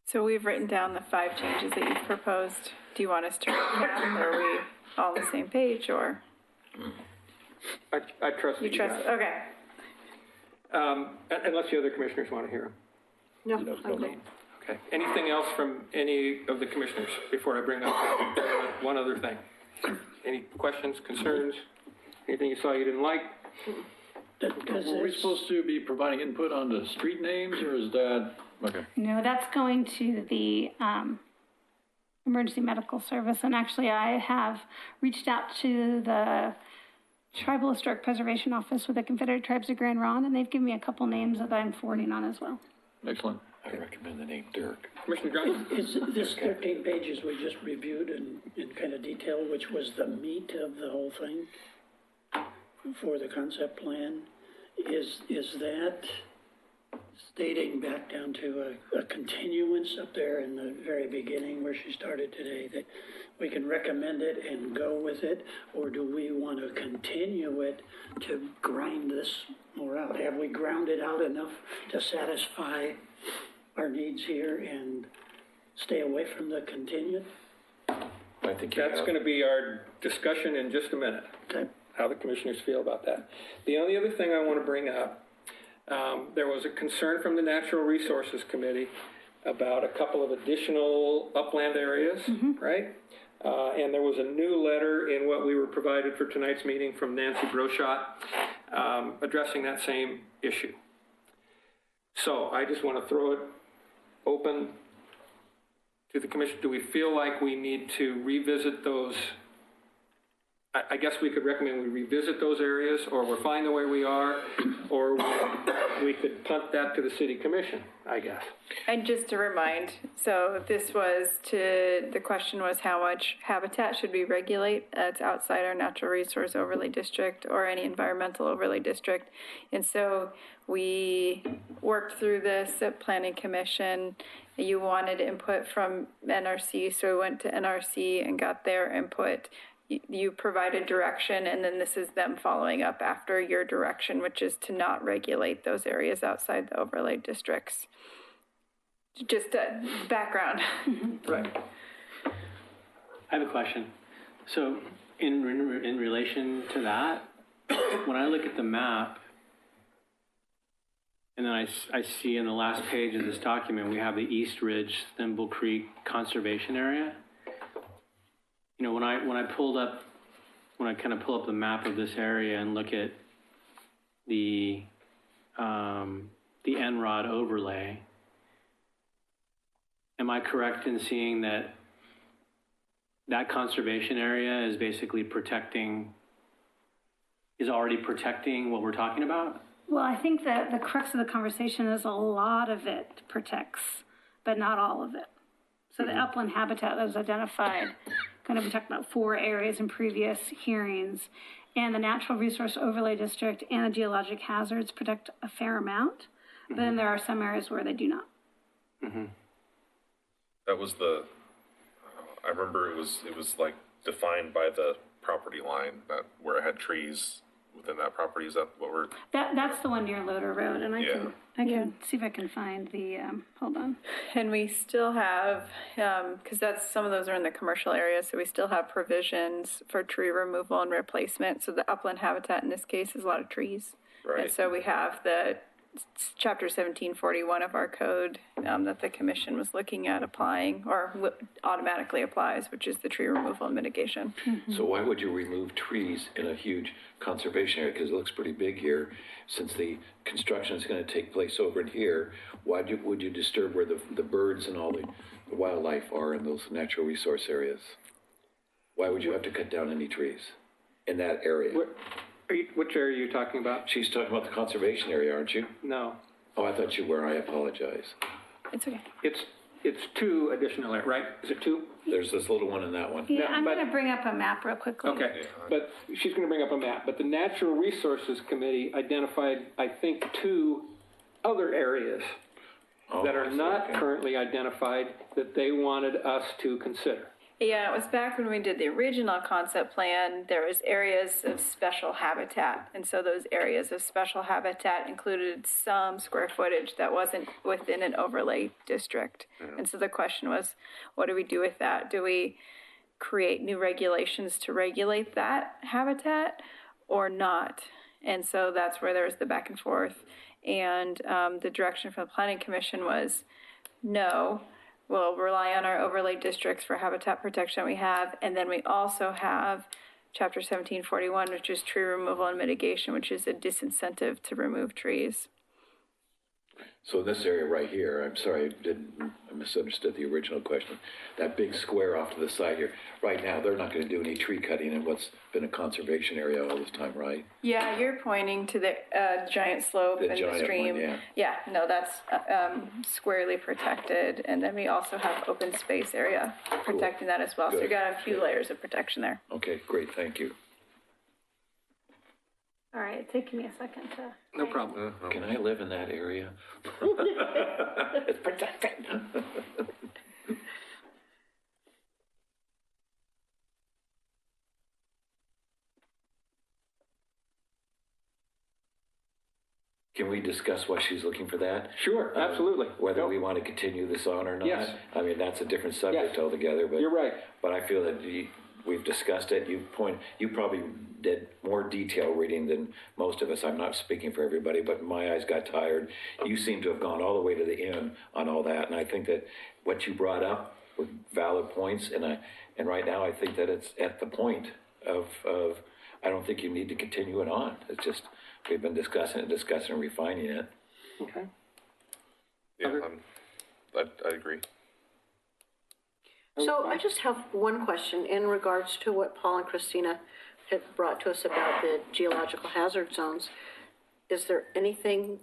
So we've written down the 5 changes that you've proposed. Do you want us to recap? Are we all on the same page, or? I trust you. You trust? Okay. Unless the other commissioners want to hear them. No, I'm good. Okay. Anything else from any of the commissioners before I bring up one other thing? Any questions, concerns? Anything you saw you didn't like? Were we supposed to be providing input on the street names, or is that, okay? No, that's going to the emergency medical service. And actually, I have reached out to the Tribal Historic Preservation Office with the Confederate Tribes of Grand Ronde, and they've given me a couple names that I'm forwarding on as well. Excellent. I recommend the name Dirk. Commissioner Johnson? Is this 13 pages we just reviewed in kind of detail, which was the meat of the whole thing for the concept plan, is that stating back down to a continuance up there in the very beginning where she started today, that we can recommend it and go with it, or do we want to continue it to grind this more out? Have we ground it out enough to satisfy our needs here and stay away from the continued? I think That's going to be our discussion in just a minute. Okay. How the commissioners feel about that. The only other thing I want to bring up, there was a concern from the Natural Resources Committee about a couple of additional upland areas, right? And there was a new letter in what we were provided for tonight's meeting from Nancy Broshot addressing that same issue. So I just want to throw it open to the commission. Do we feel like we need to revisit those? I guess we could recommend we revisit those areas, or we're fine the way we are, or we could punt that to the city commission, I guess. And just to remind, so this was the question was how much habitat should we regulate that's outside our natural resource overlay district or any environmental overlay district. And so we worked through this at Planning Commission. You wanted input from NRC, so we went to NRC and got their input. You provided direction, and then this is them following up after your direction, which is to not regulate those areas outside the overlay districts. Just a background. Right. I have a question. So in relation to that, when I look at the map, and then I see in the last page of this document, we have the East Ridge Thimble Creek Conservation Area. You know, when I kind of pull up the map of this area and look at the NROD overlay, am I correct in seeing that conservation area is basically already protecting what we're talking about? Well, I think that the crux of the conversation is a lot of it protects, but not all of it. So the upland habitat that was identified, going to protect about 4 areas in previous hearings, and the natural resource overlay district and the geologic hazards protect a fair amount, but then there are some areas where they do not. That was I remember it was like defined by the property line where it had trees within that property. Is that what we're? That's the one near Loader Road, and I can see if I can find the, hold on. And we still have, because some of those are in the commercial area, so we still have provisions for tree removal and replacement. So the upland habitat in this case is a lot of trees. Right. And so we have the Chapter 1741 of our code that the commission was looking at applying, or automatically applies, which is the tree removal and mitigation. So why would you remove trees in a huge conservation area? Because it looks pretty big here. Since the construction is going to take place over in here, would you disturb where the birds and all the wildlife are in those natural resource areas? Why would you have to cut down any trees in that area? Which area are you talking about? She's talking about the conservation area, aren't you? No. Oh, I thought you were. I apologize. It's okay. It's 2 additional areas, right? Is it 2? There's this little one in that one. Yeah, I'm going to bring up a map real quickly. Okay, but she's going to bring up a map. But the Natural Resources Committee identified, I think, 2 other areas that are not currently identified that they wanted us to consider. Yeah, it was back when we did the original concept plan, there was areas of special habitat. And so those areas of special habitat included some square footage that wasn't within an overlay district. And so the question was, what do we do with that? Do we create new regulations to regulate that habitat or not? And so that's where there was the back and forth. And the direction from the Planning Commission was no. We'll rely on our overlay districts for habitat protection we have, and then we also have Chapter 1741, which is tree removal and mitigation, which is a disincentive to remove trees. So this area right here, I'm sorry, I misunderstood the original question. That big square off to the side here, right now, they're not gonna do any tree cutting in what's been a conservation area all this time, right? Yeah, you're pointing to the giant slope The in giant the one, stream. yeah. Yeah, no, that's squarely protected. And then we also have open space area protecting that as well. So Good. you got a few layers of protection there. Okay, great, thank you. All right, it's taking me a second to. No problem. Can I live in that area? It's protected. Can we discuss why she's looking for that? Sure, absolutely. Whether we want to continue this on or not? Yes. I mean, that's a different subject Yes. altogether, but. You're right. But I feel that we've discussed it. You probably did more detail reading than most of us. I'm not speaking for everybody, but my eyes got tired. You seem to have gone all the way to the end on all that, and I think that what you brought up were valid points, and right now I think that it's at the point of I don't think you need to continue it on. It's just, we've been discussing and refining it. Okay. Yeah, I agree. So I just have one question in regards to what Paul and Christina had brought to us about the geological hazard zones. Is there anything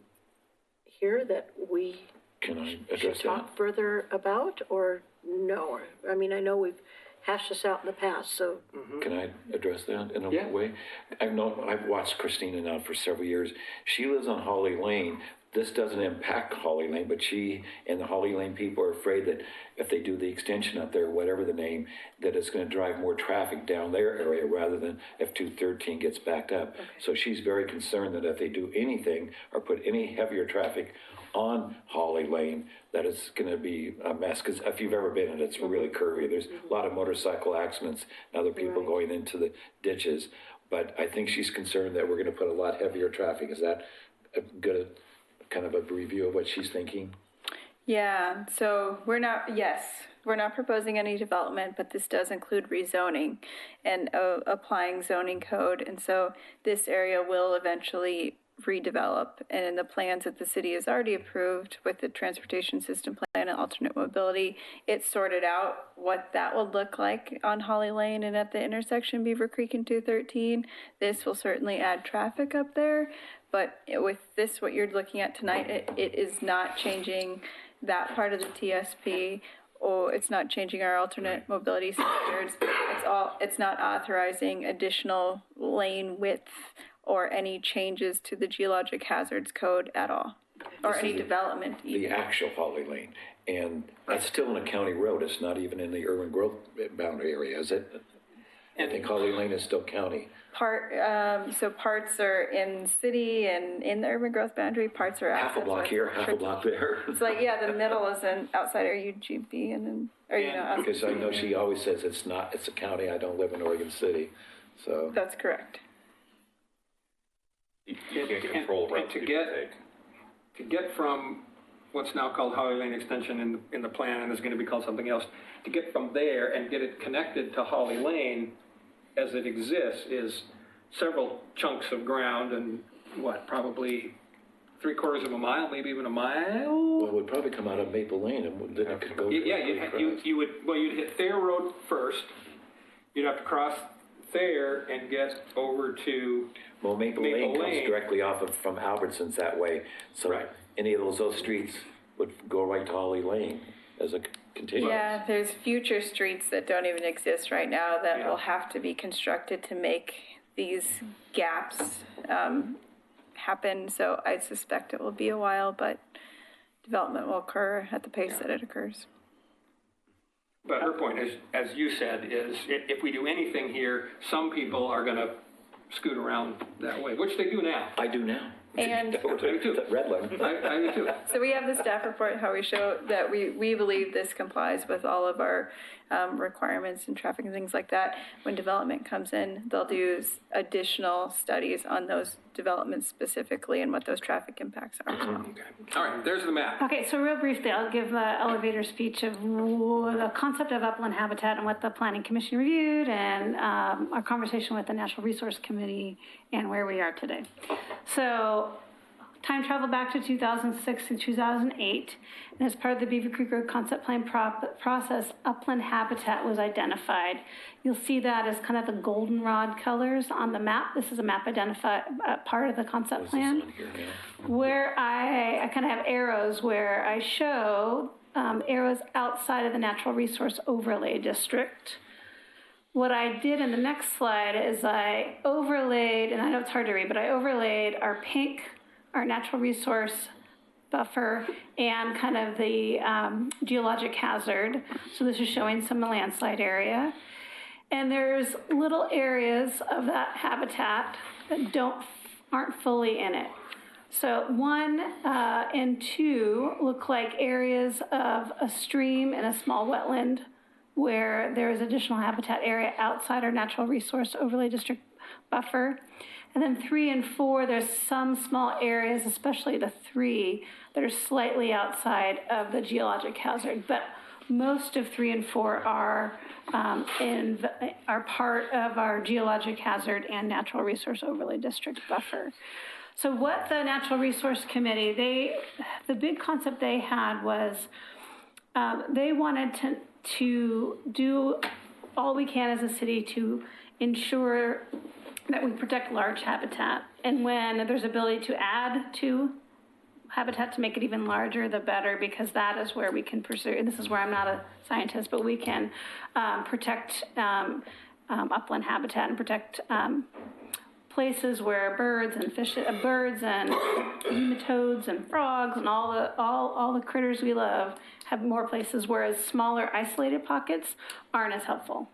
here that we Can I should address that? talk further about, or no? I mean, I know we've hashed this out in the past, so. Can I address that in a Yeah. way? I've watched Christina now for several years. She lives on Holly Lane. This doesn't impact Holly Lane, but she and the Holly Lane people are afraid that if they do the extension up there, whatever the name, that it's going to drive more traffic down their area rather than if 213 gets backed up. Okay. So she's very concerned that if they do anything or put any heavier traffic on Holly Lane, that it's going to be a mess. Because if you've ever been in it, it's really curvy. There's a lot of motorcycle accidents and other people going into the ditches. But I think she's concerned that we're going to put a lot heavier traffic. Is that a good kind of a review of what she's thinking? Yeah, so we're not proposing any development, but this does include rezoning and applying zoning code. And so this area will eventually redevelop. And in the plans that the city has already approved with the transportation system plan and alternate mobility, it's sorted out what that would look like on Holly Lane and at the intersection Beaver Creek and 213. This will certainly add traffic up there. But with this, what you're looking at tonight, it is not changing that part of the TSP, or it's not changing our alternate mobility standards. It's not authorizing additional lane width or any changes to the geologic hazards code at all, or any development either. The actual Holly Lane, and that's still in a county road. It's not even in the urban growth boundary area, is it? I think Holly Lane is still county. So parts are in city and in the urban growth boundary, parts are out. Half a block here, half a block there. It's like, yeah, the middle is in outside UGB and then, or you know. Because I know she always says it's a county, I don't live in Oregon City, so. That's correct. You can't control routes people take. To get from what's now called Holly Lane Extension in the plan, and is going to be called something else, to get from there and get it connected to Holly Lane as it exists is several chunks of ground and probably 3/4 of a mile, maybe even a mile? Well, it would probably come out of Maple Lane and then it could go. Yeah, you'd hit Thayer Road first. You'd have to cross Thayer and get over to Well, Maple Lane comes directly from Albertsons that way. So any of those streets would go right to Holly Lane as a continuous. Yeah, there's future streets that don't even exist right now that will have to be constructed to make these gaps happen. So I suspect it will be a while, but development will occur at the pace that it occurs. But her point is, as you said, is if we do anything here, some people are going to scoot around that way, which they do now. I do now. And Redland. I do too. So we have the staff report how we show that we believe this complies with all of our requirements and traffic and things like that. When development comes in, they'll do additional studies on those developments specifically and what those traffic impacts are. Okay. All right, there's the map. Okay, so real briefly, I'll give the elevator speech of the concept of upland habitat and what the Planning Commission reviewed and our conversation with the Natural Resource Committee and where we are today. So time travel back to 2006 and 2008. And as part of the Beaver Creek Road concept plan process, upland habitat was identified. You'll see that as kind of the goldenrod colors on the map. This is a map identified part of the concept plan, where I kind of have arrows where I show arrows outside of the natural resource overlay district. What I did in the next slide is I overlaid, and I know it's hard to read, but I overlaid our pink, our natural resource buffer, and kind of the geologic hazard. So this is showing some landslide area. And there's little areas of that habitat that aren't fully in it. So 1 and 2 look like areas of a stream and a small wetland where there is additional habitat area outside our natural resource overlay district buffer. And then 3 and 4, there's some small areas, especially the 3, that are slightly outside of the geologic hazard. But most of 3 and 4 are part of our geologic hazard and natural resource overlay district buffer. So what the Natural Resource Committee, the big concept they had was they wanted to do all we can as a city to ensure that we protect large habitat. And when there's ability to add to habitat to make it even larger, the better, because that is where we can pursue, and this is where I'm not a scientist, but we can protect upland habitat and protect places where birds and fish, birds and nematodes and frogs and all the critters we love have more places, whereas smaller isolated pockets aren't as helpful.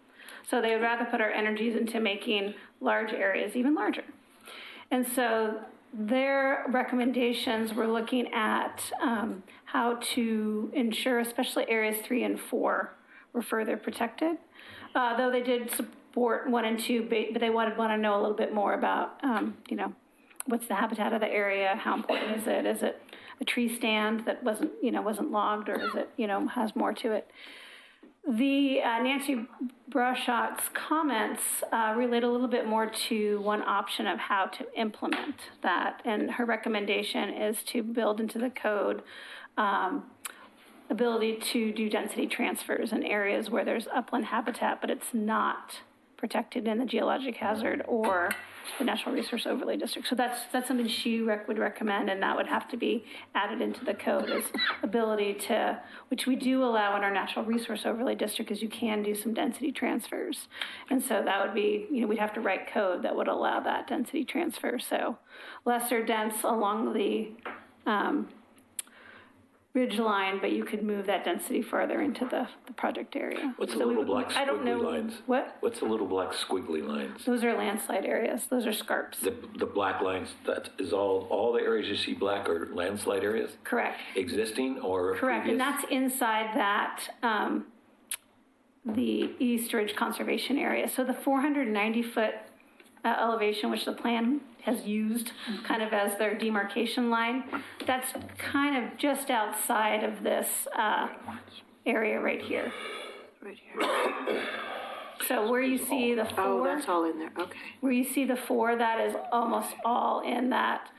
So they would rather put our energies into making large areas even larger. And so their recommendations were looking at how to ensure, especially areas 3 and 4 were further protected. Though they did support 1 and 2, but they want to know a little bit more about, what's the habitat of the area? How important is it? Is it a tree stand that wasn't logged, or is it, has more to it? The Nancy Brashot's comments relate a little bit more to one option of how to implement that, and her recommendation is to build into the code ability to do density transfers in areas where there's upland habitat, but it's not protected in the geologic hazard or the natural resource overlay district. So that's something she would recommend, and that would have to be added into the code as ability to, which we do allow in our natural resource overlay district, is you can do some density transfers. And so that would be, we'd have to write code that would allow that density transfer. So lesser dense along the ridge line, but you could move that density further into the project area. What's the little black squiggly lines? What? What's the little black squiggly lines? Those are landslide areas. Those are scarps. The black lines, that is all the areas you see black are landslide areas? Correct. Existing or correct, previous? And that's inside that, the East Ridge Conservation Area. So the 490-foot elevation, which the plan has used kind of as their demarcation line, that's kind of just outside of this area right here. Right here. So where you see the 4. Oh, that's all in there, okay. Where you see the 4, that is almost all in that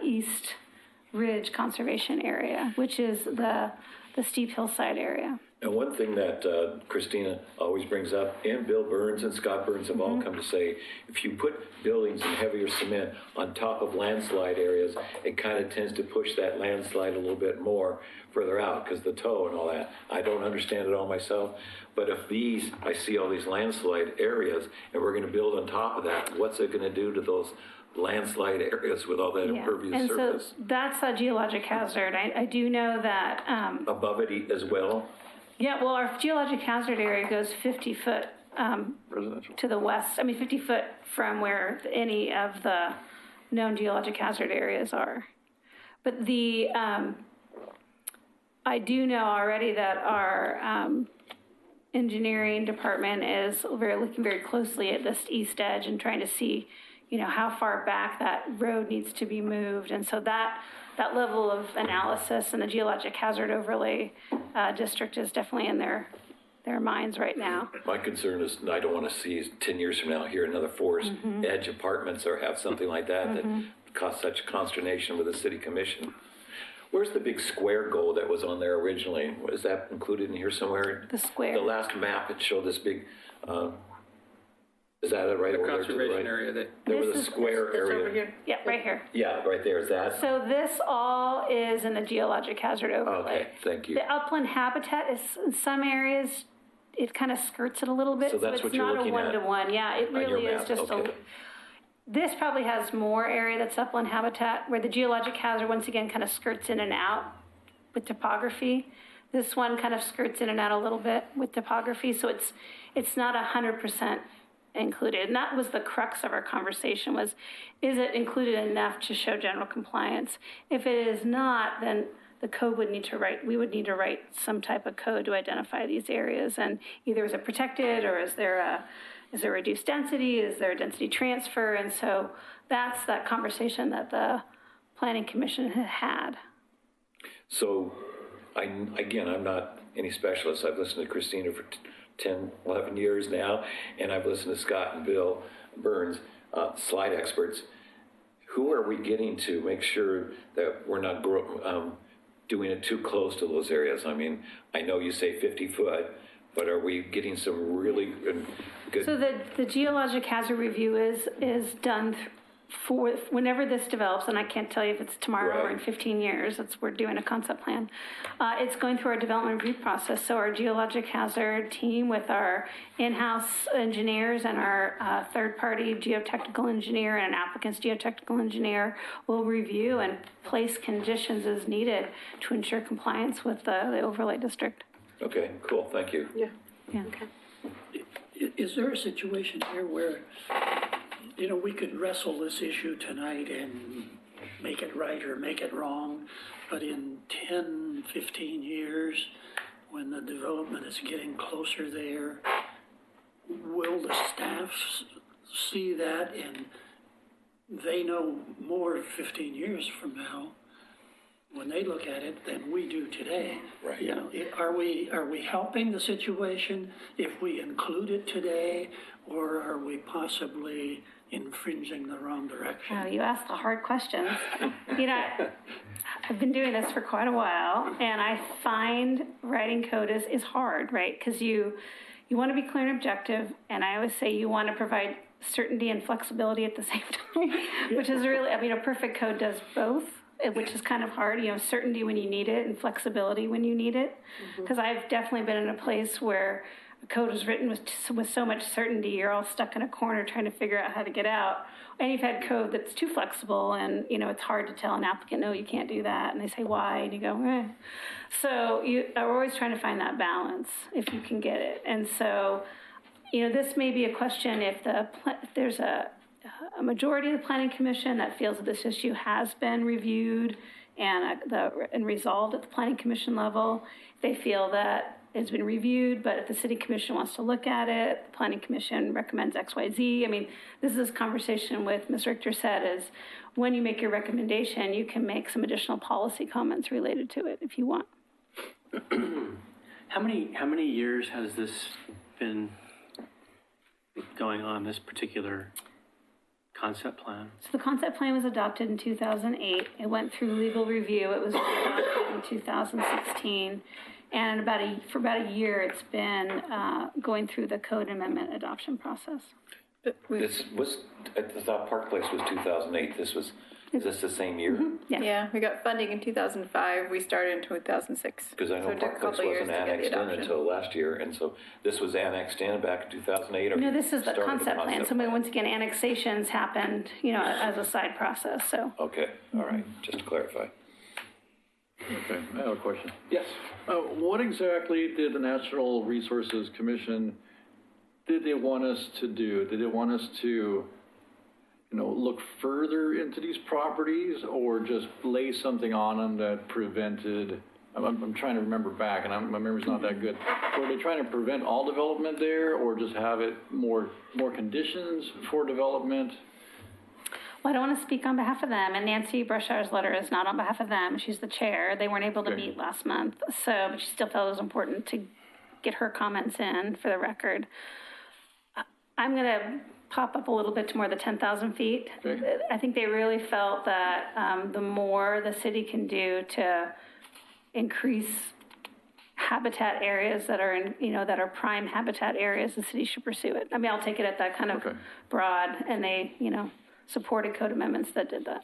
East Ridge Conservation Area, which is the steep hillside area. And one thing that Christina always brings up, and Bill Burns and Scott Burns have all come to say, if you put buildings in heavier cement on top of landslide areas, it kind of tends to push that landslide a little bit more further out, because the toe and all that. I don't understand it all myself, but if I see all these landslide areas, and we're going to build on top of that, what's it going to do to those landslide areas with all that impervious surface? So that's a geologic hazard. I do know that. Above it as well? Yeah, well, our geologic hazard area goes 50 foot to the west. 50 foot from where any of the known geologic hazard areas are. But I do know already that our engineering department is looking very closely at this east edge and trying to see, how far back that road needs to be moved. And so that level of analysis in the geologic hazard overlay district is definitely in their minds right now. My concern is I don't want to see 10 years from now here another Forest Edge Apartments or have something like that that caused such consternation with the city commission. Where's the big square goal that was on there originally? Was that included in here somewhere? The square. The last map, it showed this big, is that it right The over there to the conservation right? area that, There was This a is- square It's over area. here. Yeah, right here. Yeah, right there, is that? So this all is in the geologic hazard overlay. Okay, thank you. The upland habitat is, in some areas, it kind of skirts it a little bit. So that's what you're looking it's not a at one-to-one. Yeah, it on your really is map, just okay. this probably has more area that's upland habitat, where the geologic hazard, once again, kind of skirts in and out with topography. This one kind of skirts in and out a little bit with topography, so it's not 100% included. And that was the crux of our conversation was, is it included enough to show general compliance? If it is not, then the code would need to write, we would need to write some type of code to identify these areas. And either is it protected, or is there reduced density? Is there a density transfer? And so that's that conversation that the Planning Commission had. So, I'm not any specialist. I've listened to Christina for 10, 11 years now, and I've listened to Scott and Bill Burns, slide experts. Who are we getting to make sure that we're not doing it too close to those areas? I mean, I know you say 50 foot, but are we getting some really good? So the geologic hazard review is done for whenever this develops, and I can't tell you if it's tomorrow or in 15 years. We're doing a concept plan. It's going through our development review process. So our geologic hazard team with our in-house engineers and our third-party geotechnical engineer and an applicant's geotechnical engineer will review and place conditions as needed to ensure compliance with the overlay district. Okay, cool, thank you. Yeah. Yeah. Is there a situation here where, we could wrestle this issue tonight and make it right or make it wrong, but in 10, 15 years, when the development is getting closer there, will the staff see that and they know more 15 years from now when they look at it than we do today? Right. Are we helping the situation if we include it today, or are we possibly infringing the wrong direction? Oh, you asked the hard questions. I've been doing this for quite a while, and I find writing code is hard, right? Because you want to be clear and objective, and I always say you want to provide certainty and flexibility at the same time, which is really, a perfect code does both, which is kind of hard, certainty when you need it and flexibility when you need it. Because I've definitely been in a place where a code is written with so much certainty, you're all stuck in a corner trying to figure out how to get out. And you've had code that's too flexible, and it's hard to tell an applicant, no, you can't do that, and they say why, and you go, eh. So you are always trying to find that balance if you can get it. And so, this may be a question if there's a majority of the Planning Commission that feels that this issue has been reviewed and resolved at the Planning Commission level. They feel that it's been reviewed, but if the City Commission wants to look at it, the Planning Commission recommends X, Y, Z. This conversation with Ms. Richter said is when you make your recommendation, you can make some additional policy comments related to it if you want. How many years has this been going on, this particular concept plan? So the concept plan was adopted in 2008. It went through legal review. It was adopted in 2016. And for about a year, it's been going through the code amendment adoption process. This was, I thought Park Place was 2008. Is this the same year? Yeah. Yeah, we got funding in 2005. We started in 2006. Because I know So it took a Park Place couple years wasn't to get the annexed in adoption. until last year, and so this was annexed in back in 2008? Or No, this is the started concept plan. concept So plan? once again, annexations happened, as a side process, so. Okay, all right, just to clarify. Okay, I have a question. yes. What exactly did the Natural Resources Commission, did they want us to do? Did they want us to, look further into these properties, or just lay something on them that prevented, I'm trying to remember back, and my memory's not that good. Were they trying to prevent all development there, or just have it more conditions for development? Well, I don't want to speak on behalf of them, and Nancy Brushar's letter is not on behalf of them. She's the chair. They weren't able to meet last month, but she still felt it was important to get her comments in for the record. I'm going to pop up a little bit to more the 10,000 feet. I think they really felt that the more the city can do to increase habitat areas that are in, that are prime habitat areas, the city should pursue it. I mean, I'll take it at that kind of broad, and they, supported code amendments that did that.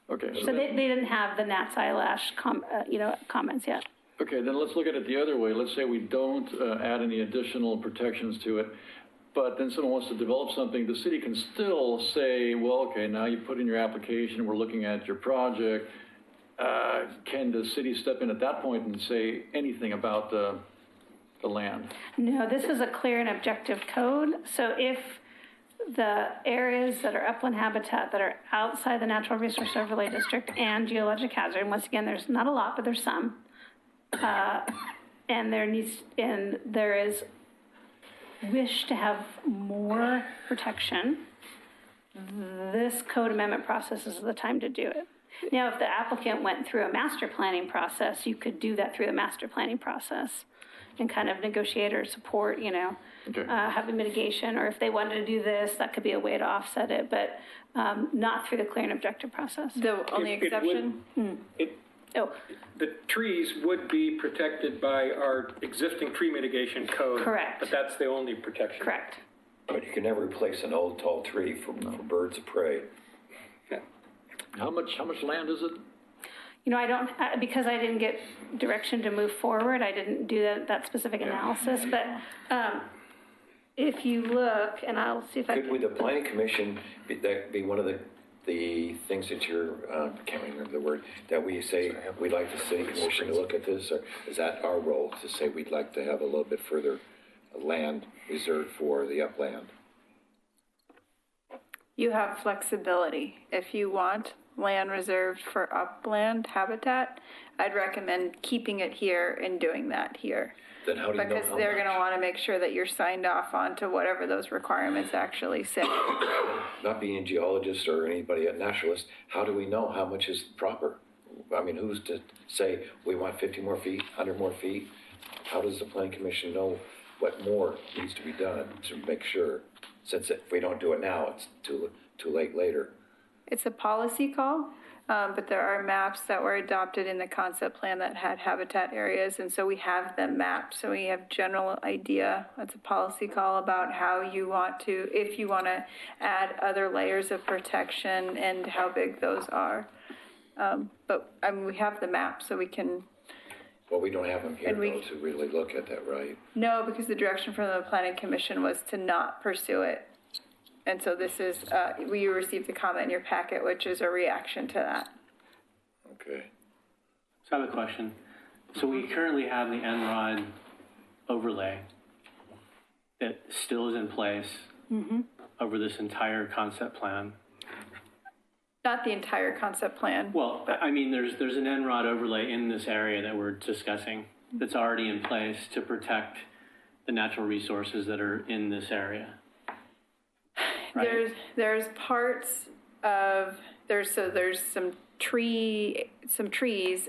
Okay. So they didn't have the Nats Eyelash comments yet. Okay, then let's look at it the other way. Let's say we don't add any additional protections to it, but then someone wants to develop something. The city can still say, well, okay, now you put in your application, we're looking at your project. Can the city step in at that point and say anything about the land? No, this is a clear and objective code. So if the areas that are upland habitat that are outside the Natural Resource Overlay District and geologic hazard, and once again, there's not a lot, but there's some, and there is wish to have more protection, this code amendment process is the time to do it. Now, if the applicant went through a master planning process, you could do that through the master planning process and kind of negotiate or support, have a mitigation, or if they wanted to do this, that could be a way to offset it, but not through the clear and objective process. The only exception? The trees would be protected by our existing tree mitigation code. Correct. But that's the only protection. Correct. But you can never replace an old tall tree for birds of prey. How much land is it? I don't, because I didn't get direction to move forward, I didn't do that specific analysis, but if you look, and I'll see if I can. Would the planning commission be one of the things that you're, I can't remember the word, that we say we'd like the city commission to look at this, or is that our role to say we'd like to have a little bit further land reserved for the upland? You have flexibility. If you want land reserved for upland habitat, I'd recommend keeping it here and doing that here. Then how do you know Because how they're much? going to want to make sure that you're signed off on to whatever those requirements actually say. Not being a geologist or anybody, a naturalist, how do we know how much is proper? I mean, who's to say we want 50 more feet, 100 more feet? How does the planning commission know what more needs to be done to make sure? Since if we don't do it now, it's too late later. It's a policy call, but there are maps that were adopted in the concept plan that had habitat areas, and so we have them mapped, so we have general idea. It's a policy call about how you want to, if you want to add other layers of protection and how big those are. But I mean, we have the map, so we can. Well, we don't have them here, though, to really look at that, right? No, because the direction from the planning commission was to not pursue it. And so this is, you received the comment in your packet, which is a reaction to that. Okay. So I have a question. So we currently have the NROD overlay that still is in place over this entire concept plan. Not the entire concept plan. Well, I mean, there's an NROD overlay in this area that we're discussing that's already in place to protect the natural resources that are in this area. Right? There's parts of, there's some trees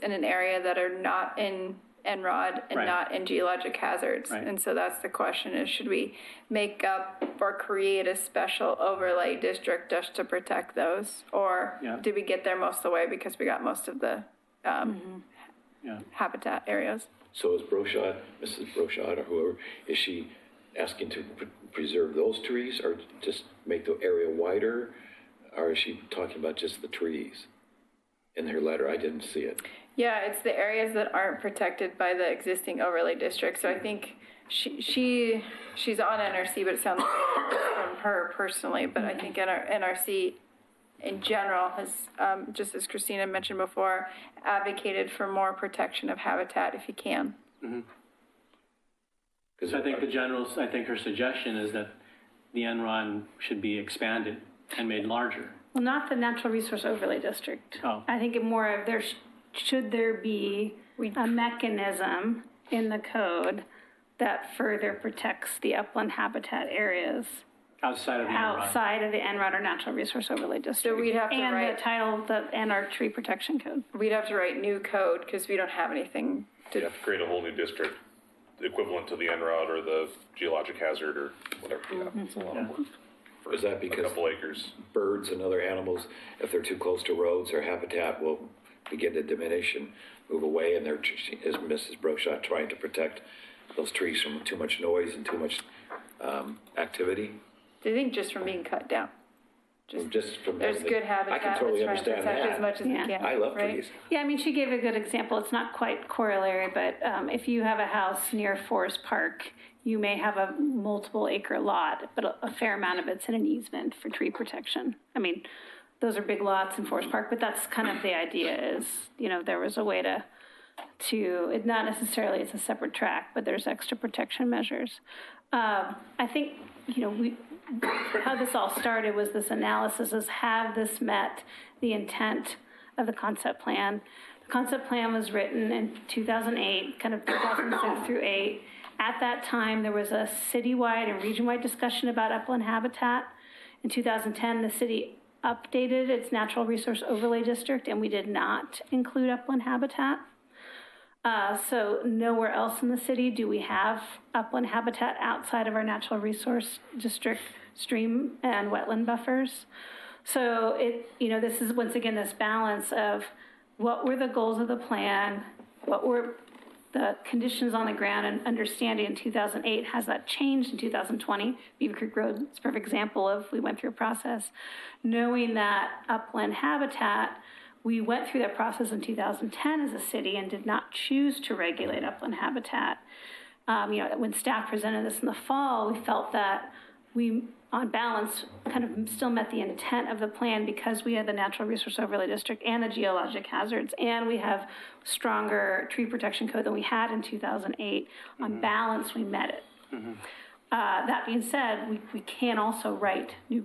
in an area that are not in NROD and not in geologic hazards. Right. And so that's the question is, should we make up or create a special overlay district just to protect those? Or did we get there most of the way because we got most of the habitat areas? So is Brochard, Mrs. Brochard or whoever, is she asking to preserve those trees or just make the area wider? Or is she talking about just the trees? In her letter, I didn't see it. Yeah, it's the areas that aren't protected by the existing overlay district. So I think she's on NRC, but it sounds like from her personally. But I think NRC in general has, just as Christina mentioned before, advocated for more protection of habitat if you can. So I think her suggestion is that the NROD should be expanded and made larger. Well, not the Natural Resource Overlay District. Oh. I think more of should there be a mechanism in the code that further protects the upland habitat areas outside of the NROD or Natural Resource Overlay District. So we'd have to write the title and our tree protection code. We'd have to write new code because we don't have anything to. You have to create a whole new district equivalent to the NROD or the geologic hazard or whatever. Yeah, it's a lot of work. for Is that a because couple acres. birds and other animals, if they're too close to roads, their habitat will begin to diminish and move away, and they're, is Mrs. Brochot trying to protect those trees from too much noise and too much activity? Do you think just from being cut down? Just from There's having good the- habitat. I can totally let's try and understand protect as that. much as we Yeah. can. I love right? trees. Yeah, I mean, she gave a good example. It's not quite corollary, but if you have a house near Forest Park, you may have a multiple acre lot, but a fair amount of it's in an easement for tree protection. I mean, those are big lots in Forest Park, but that's kind of the idea is, you know, there was a way to it, not necessarily it's a separate track, but there's extra protection measures. I think, you know, how this all started was this analysis is, have this met the intent of the concept plan? The concept plan was written in 2008, kind of 2006 through 8. At that time, there was a citywide and region-wide discussion about upland habitat. In 2010, the city updated its natural resource overlay district, and we did not include upland habitat. So nowhere else in the city do we have upland habitat outside of our natural resource district stream and wetland buffers. So you know, this is once again this balance of what were the goals of the plan, what were the conditions on the ground, and understanding in 2008, has that changed in 2020? Beaver Creek Road is a perfect example of, we went through a process. Knowing that upland habitat, we went through that process in 2010 as a city and did not choose to regulate upland habitat. You know, when staff presented this in the fall, we felt that we, on balance, kind of still met the intent of the plan because we had the natural resource overlay district and the geologic hazards, and we have stronger tree protection code than we had in 2008. On balance, we met it. That being said, we can also write new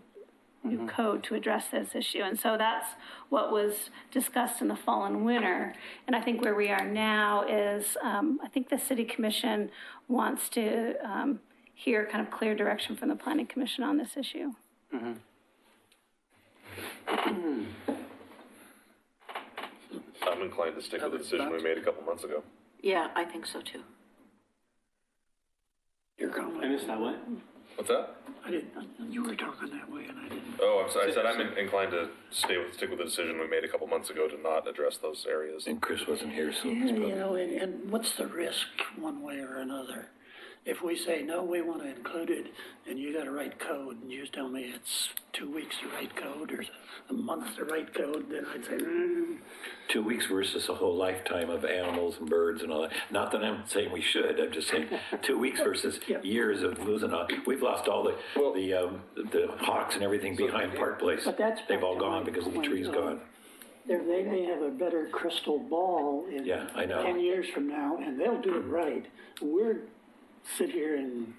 code to address this issue. And so that's what was discussed in the fall and winter. And I think where we are now is, I think the City Commission wants to hear kind of clear direction from the Planning Commission on this issue. I'm inclined to stick with the decision we made a couple months ago. Yeah, I think so too. Your comment? I missed that one. What's that? I didn't, you were talking that way and I didn't. Oh, I'm sorry. I said I'm inclined to stick with the decision we made a couple months ago to not address those areas. And Chris wasn't here, so Yeah, it's you probably... know, and what's the risk one way or another? If we say, no, we want to include it, and you got to write code, and you tell me it's 2 weeks to write code, or a month to write code, then I'd say, 2 weeks versus a whole lifetime of animals and birds and all that. Not that I'm saying we should, I'm just saying 2 weeks versus years of losing out. We've lost all the hawks and everything behind Park Place. But that's They've back all to gone my because of the point, trees though. gone. They may have a better crystal ball in Yeah, I know. 10 years from now, and they'll do it right. We're sit here and...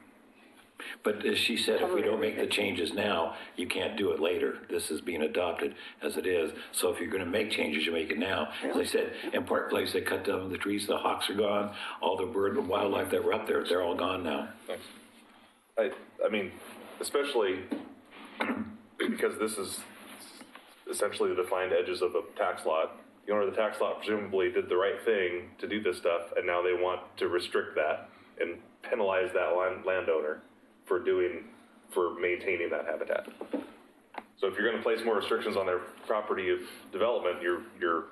But as she said, if we don't make the changes now, you can't do it later. This is being adopted as it is. So if you're going to make changes, you make it now. As I said, in Park Place, they cut down the trees, the hawks are gone, all the bird and wildlife that were up there, they're all gone now. Thanks. I mean, especially because this is essentially the defined edges of a tax lot. The owner of the tax lot presumably did the right thing to do this stuff, and now they want to restrict that and penalize that landowner for maintaining that habitat. So if you're going to place more restrictions on their property of development, you're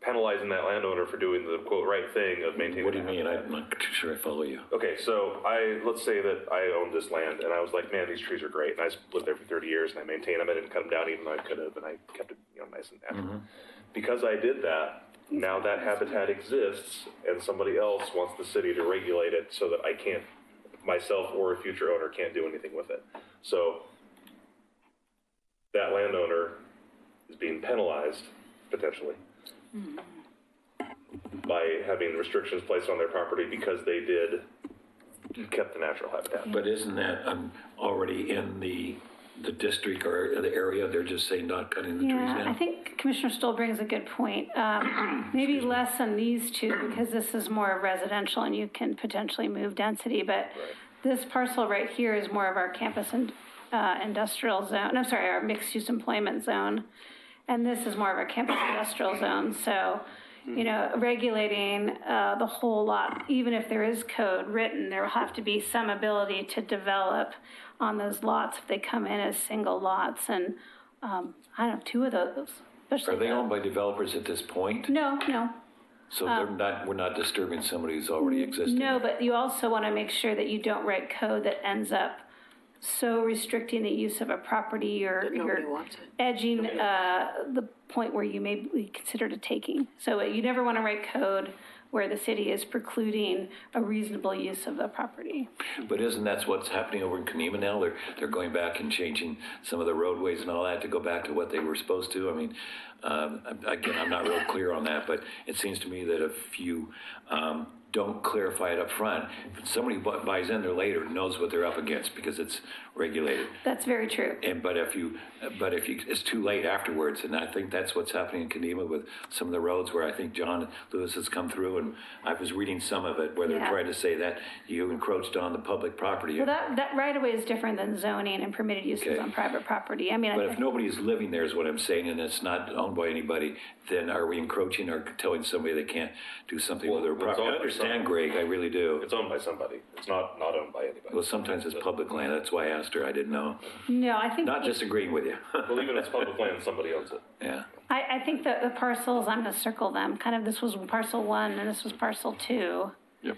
penalizing that landowner for doing the quote right thing of maintaining. What do you mean? I'm not sure I follow you. Okay, so let's say that I owned this land and I was like, man, these trees are great, and I lived there for 30 years and I maintained them. I didn't cut them down even though I could have, and I kept it, nice and natural. Because I did that, now that habitat exists, and somebody else wants the city to regulate it so that I can't, myself or a future owner can't do anything with it. So that landowner is being penalized, potentially, by having restrictions placed on their property because they kept the natural habitat. But isn't that already in the district or the area? They're just saying not cutting the trees down? I think Commissioner Stoll brings a good point. Maybe less on these two because this is more residential and you can potentially move density, but this parcel right here is more of our campus and industrial zone. I'm sorry, our mixed-use employment zone. And this is more of our campus industrial zone. So You know, regulating the whole lot, even if there is code written, there will have to be some ability to develop on those lots if they come in as single lots. And I don't know, 2 of those. Are they owned by developers at this point? No. So we're not disturbing somebody who's already existing? No, but you also want to make sure that you don't write code that ends up so restricting the use of a property or nobody wants it. edging the point where you may be considered a taking. So you never want to write code where the city is precluding a reasonable use of the property. But isn't that what's happening over in Kenema now? They're going back and changing some of the roadways and all that to go back to what they were supposed to. I mean, again, I'm not real clear on that, but it seems to me that if you don't clarify it up front, if somebody buys in there later knows what they're up against because it's regulated. That's very true. But if you, it's too late afterwards, and I think that's what's happening in Kenema with some of the roads where I think John Lewis has come through, and I was reading some of it where they're trying to say that you encroached on the public property. Well, that right of way is different than zoning and permitted uses on private property. I mean, but if nobody's living there is what I'm saying, and it's not owned by anybody, then are we encroaching or telling somebody they can't do something with their property? I understand, Greg, I really do. It's owned by somebody. It's not owned by anybody. Well, sometimes it's public land. That's why I asked her. I didn't know. No, I think... Not disagreeing with you. Well, even if it's public land, somebody owns it. Yeah. I think that the parcels, I'm going to circle them. Kind of this was parcel 1 and this was parcel 2. Yep.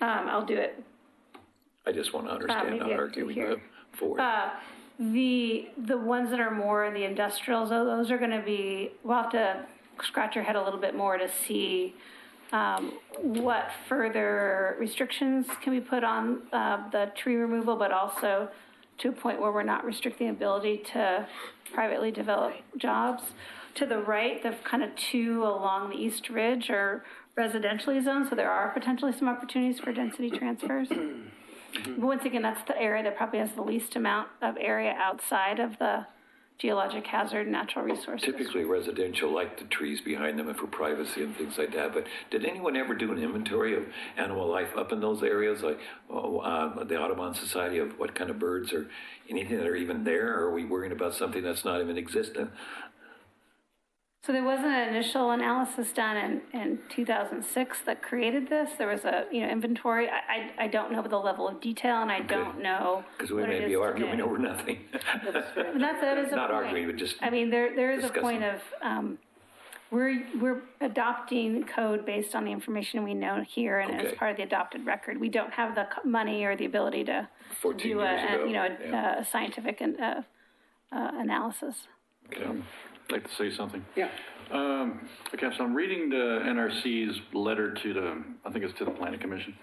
I'll do it. I just want to understand, not arguing for it. The ones that are more in the industrials, those are going to be, we'll have to scratch our head a little bit more to see what further restrictions can we put on the tree removal, but also to a point where we're not restricting the ability to privately develop jobs. To the right, the kind of 2 along the East Ridge are residentially zoned, so there are potentially some opportunities for density transfers. But once again, that's the area that probably has the least amount of area outside of the geologic hazard natural resources. Typically residential, like the trees behind them and for privacy and things like that. But did anyone ever do an inventory of animal life up in those areas, like the Audubon Society, of what kind of birds or anything that are even there? Or are we worrying about something that's not even existent? So there was an initial analysis done in 2006 that created this. There was a inventory. I don't know the level of detail, and I don't know because we may be arguing over nothing. that is a not point. Arguing, but just I mean, there is discussing. a point of we're adopting code based on the information we know here, and as part of the adopted record, we don't have the money or the ability to do a scientific analysis. Okay. I'd like to say something. Yeah. Okay, so I'm reading the NRC's letter to I think it's to the Planning Commission.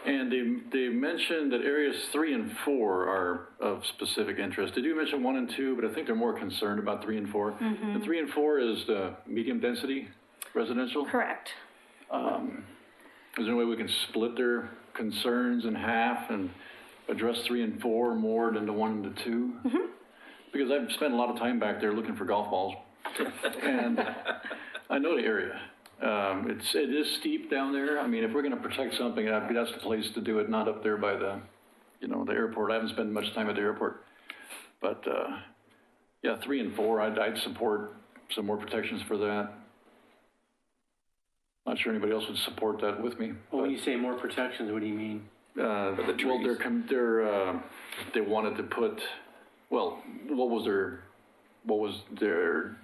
And they mentioned that areas 3 and 4 are of specific interest. They do mention 1 and 2, but I think they're more concerned about 3 and 4. And 3 and 4 is the medium density residential? Correct. Is there any way we can split their concerns in half and address 3 and 4 more than the 1 and the 2? Because I've spent a lot of time back there looking for golf balls. And I know the area. It is steep down there. I mean, if we're going to protect something, that's the place to do it, not up there by the airport. I haven't spent much time at the airport. But, 3 and 4, I'd support some more protections for that. Not sure anybody else would support that with me. Well, when you say more protections, what do you mean? For the trees. Well, they wanted to put, what was their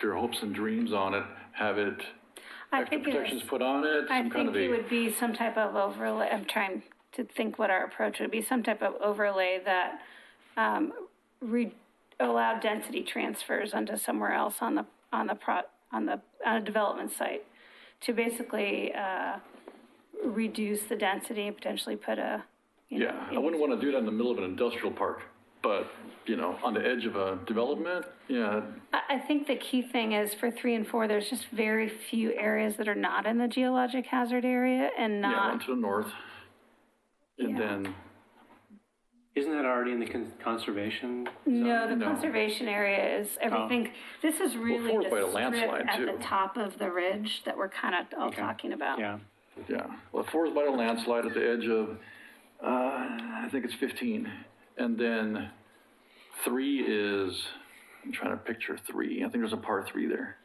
hopes and dreams on it? Have it, extra protections put on it? I think it would be some type of overlay. I'm trying to think what our approach would be. Some type of overlay that allowed density transfers onto somewhere else on a development site to basically reduce the density and potentially put a. I wouldn't want to do that in the middle of an industrial park. But, on the edge of a development, I think the key thing is for 3 and 4, there's just very few areas that are not in the geologic hazard area and not. Yeah, one to the north. And then. Isn't that already in the conservation zone? No, the conservation area is everything. This is really the strip at the top of the ridge that we're kind of all talking about. Yeah. Well, 4 is by a landslide at the edge of, I think it's 15. And then 3 is, I'm trying to picture 3. I think there's a par 3 there.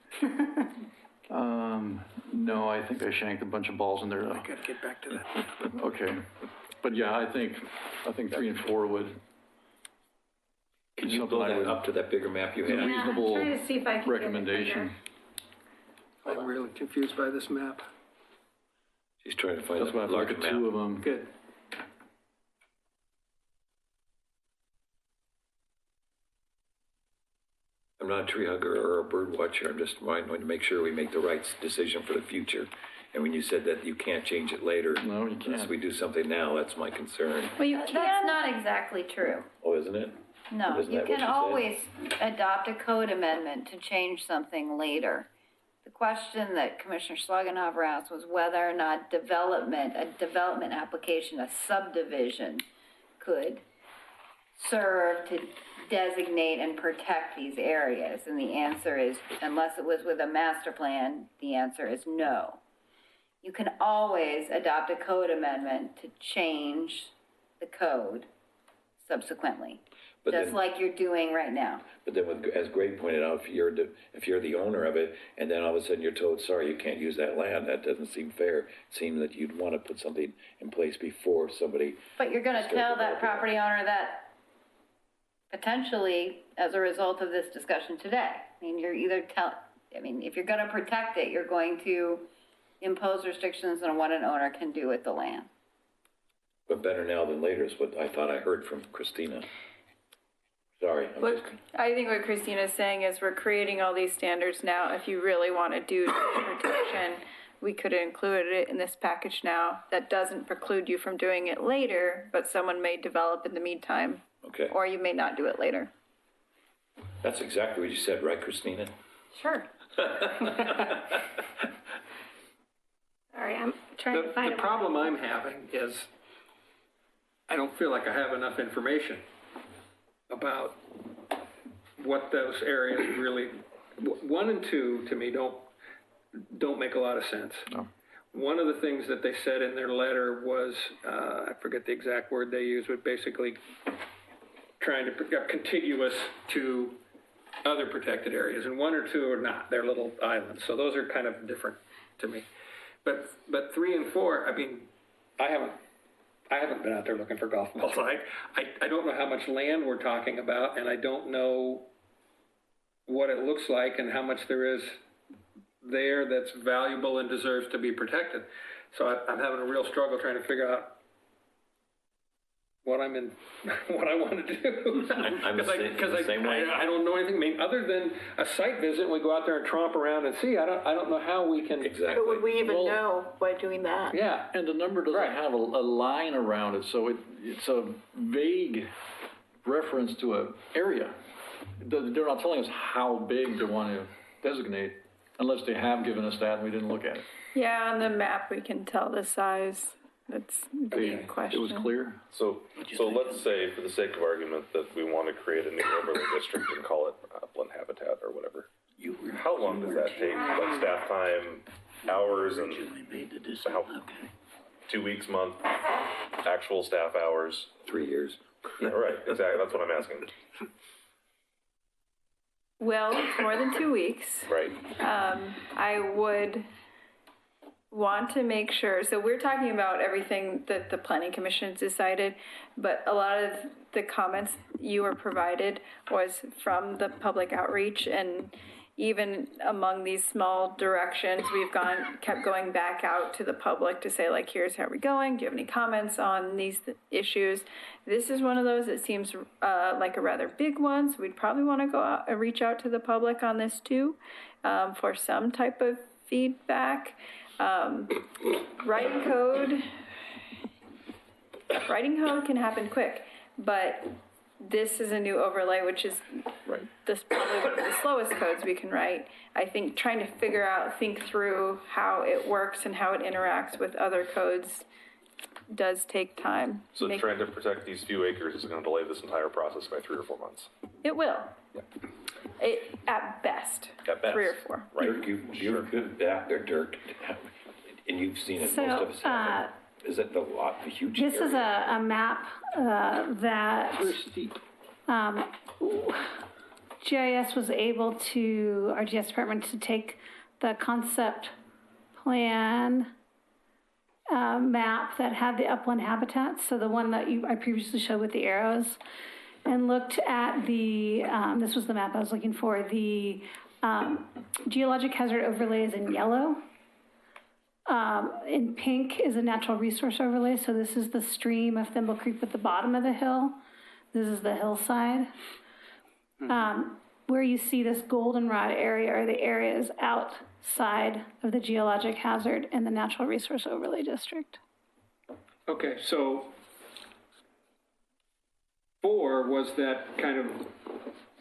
No, I think I shanked a bunch of balls in there though. Gotta get back to that. Okay, but yeah, I think 3 and 4 would. Can you something build I that would- up to that bigger map you A had? Yeah, I'm reasonable trying to see if I can get it recommendation. bigger. I'm really confused by this map. She's trying to find That's a why I look larger at map. 2 of them. Good. I'm not a tree hugger or a bird watcher. I'm just wanting to make sure we make the right decision for the future. And when you said that you can't change it later, No, you unless can't. we do something now, that's my concern. Well, you That's can, not exactly true. Oh, isn't it? No, Isn't you that what can you said? always adopt a code amendment to change something later. The question that Commissioner Schlagenhofer asked was whether or not a development application, a subdivision, could serve to designate and protect these areas. And the answer is, unless it was with a master plan, the answer is no. You can always adopt a code amendment to change the code subsequently, But just then- like you're doing right now. But then, as Greg pointed out, if you're the owner of it, and then all of a sudden you're told, sorry, you can't use that land, that doesn't seem fair. It seems that you'd want to put something in place before somebody. But you're gonna Start tell that developing. property owner that potentially as a result of this discussion today. I mean, if you're gonna protect it, you're going to impose restrictions on what an owner can do with the land. But better now than later is what I thought I heard from Christina. Sorry. I think what Christina's saying is we're creating all these standards now. If you really want to do protection, we could include it in this package now. That doesn't preclude you from doing it later, but someone may develop in the meantime. Okay. Or you may not do it later. That's exactly what you said, right, Christina? Sure. Sorry, I'm trying to find The it. problem I'm having is I don't feel like I have enough information about what those areas really, 1 and 2 to me don't make a lot of sense. No. One of the things that they said in their letter was, I forget the exact word they used, but basically trying to contiguous to other protected areas, and 1 or 2 are not. They're little islands, so those are kind of different to me. But 3 and 4, I mean, I haven't been out there looking for golf balls. I don't know how much land we're talking about, and I don't know what it looks like and how much there is there that's valuable and deserves to be protected. So I'm having a real struggle trying to figure out what I want to do. I'm the same way. I don't know anything. I mean, other than a site visit, we go out there and tromp around and see. I don't know how we can. Exactly. But would we even Well- know by doing that? Yeah. And the number doesn't Right. have a line around it, so it's a vague reference to an area. They're not telling us how big they want to designate, unless they have given us that and we didn't look at it. Yeah, on the map, we can tell the size. That's the question. It was clear. So let's say, for the sake of argument, that we want to create a new overlay district and call it upland habitat or whatever. How long does that take? Like staff time, hours, and how, 2 weeks, month, actual staff hours? 3 years. Yeah, right, exactly, that's what I'm asking. Well, it's more than 2 weeks. Right. I would want to make sure, so we're talking about everything that the planning commission decided, but a lot of the comments you were provided was from the public outreach, and even among these small directions, we've kept going back out to the public to say, like, here's how we're going, do you have any comments on these issues? This is one of those that seems like a rather big one, so we'd probably want to go out and reach out to the public on this too, for some type of feedback. Writing code can happen quick, but this is a new overlay, which is Right. probably one of the slowest codes we can write. I think trying to think through how it works and how it interacts with other codes does take time. So trying to protect these few acres is going to delay this entire process by 3 or 4 months. It will. At best. At best. 3 or 4. Right. Dirk, you've been back there, Dirk, and you've seen it, most of us have. Is it the huge This area? is a map that GIS was able to, our GIS department, to take the concept plan map that had the upland habitats, so the one that I previously showed with the arrows, and looked at the, this was the map I was looking for, the geologic hazard overlay is in yellow. In pink is a natural resource overlay, so this is the stream of Thimble Creek at the bottom of the hill. This is the hillside. Where you see this goldenrod area are the areas outside of the geologic hazard in the natural resource overlay district. Okay, so 4 was that kind of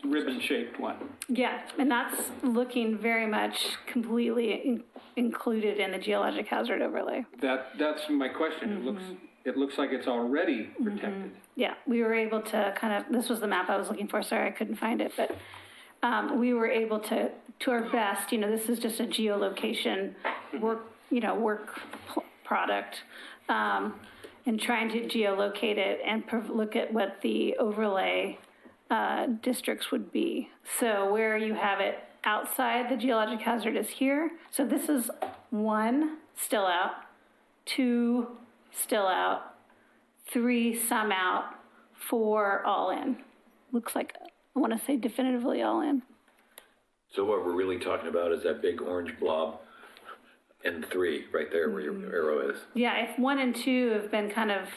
ribbon-shaped one. Yeah, and that's looking very much completely included in the geologic hazard overlay. That's my question. It looks like it's already protected. Yeah, we were able to kind of, this was the map I was looking for, sorry I couldn't find it, but we were able to our best, this is just a geolocation work product, and trying to geolocate it and look at what the overlay districts would be. So where you have it outside the geologic hazard is here. So this is 1 still out, 2 still out, 3 some out, 4 all in. Looks like, I want to say definitively all in. So what we're really talking about is that big orange blob and 3 right there where your arrow is. Yeah, if 1 and 2 have been kind of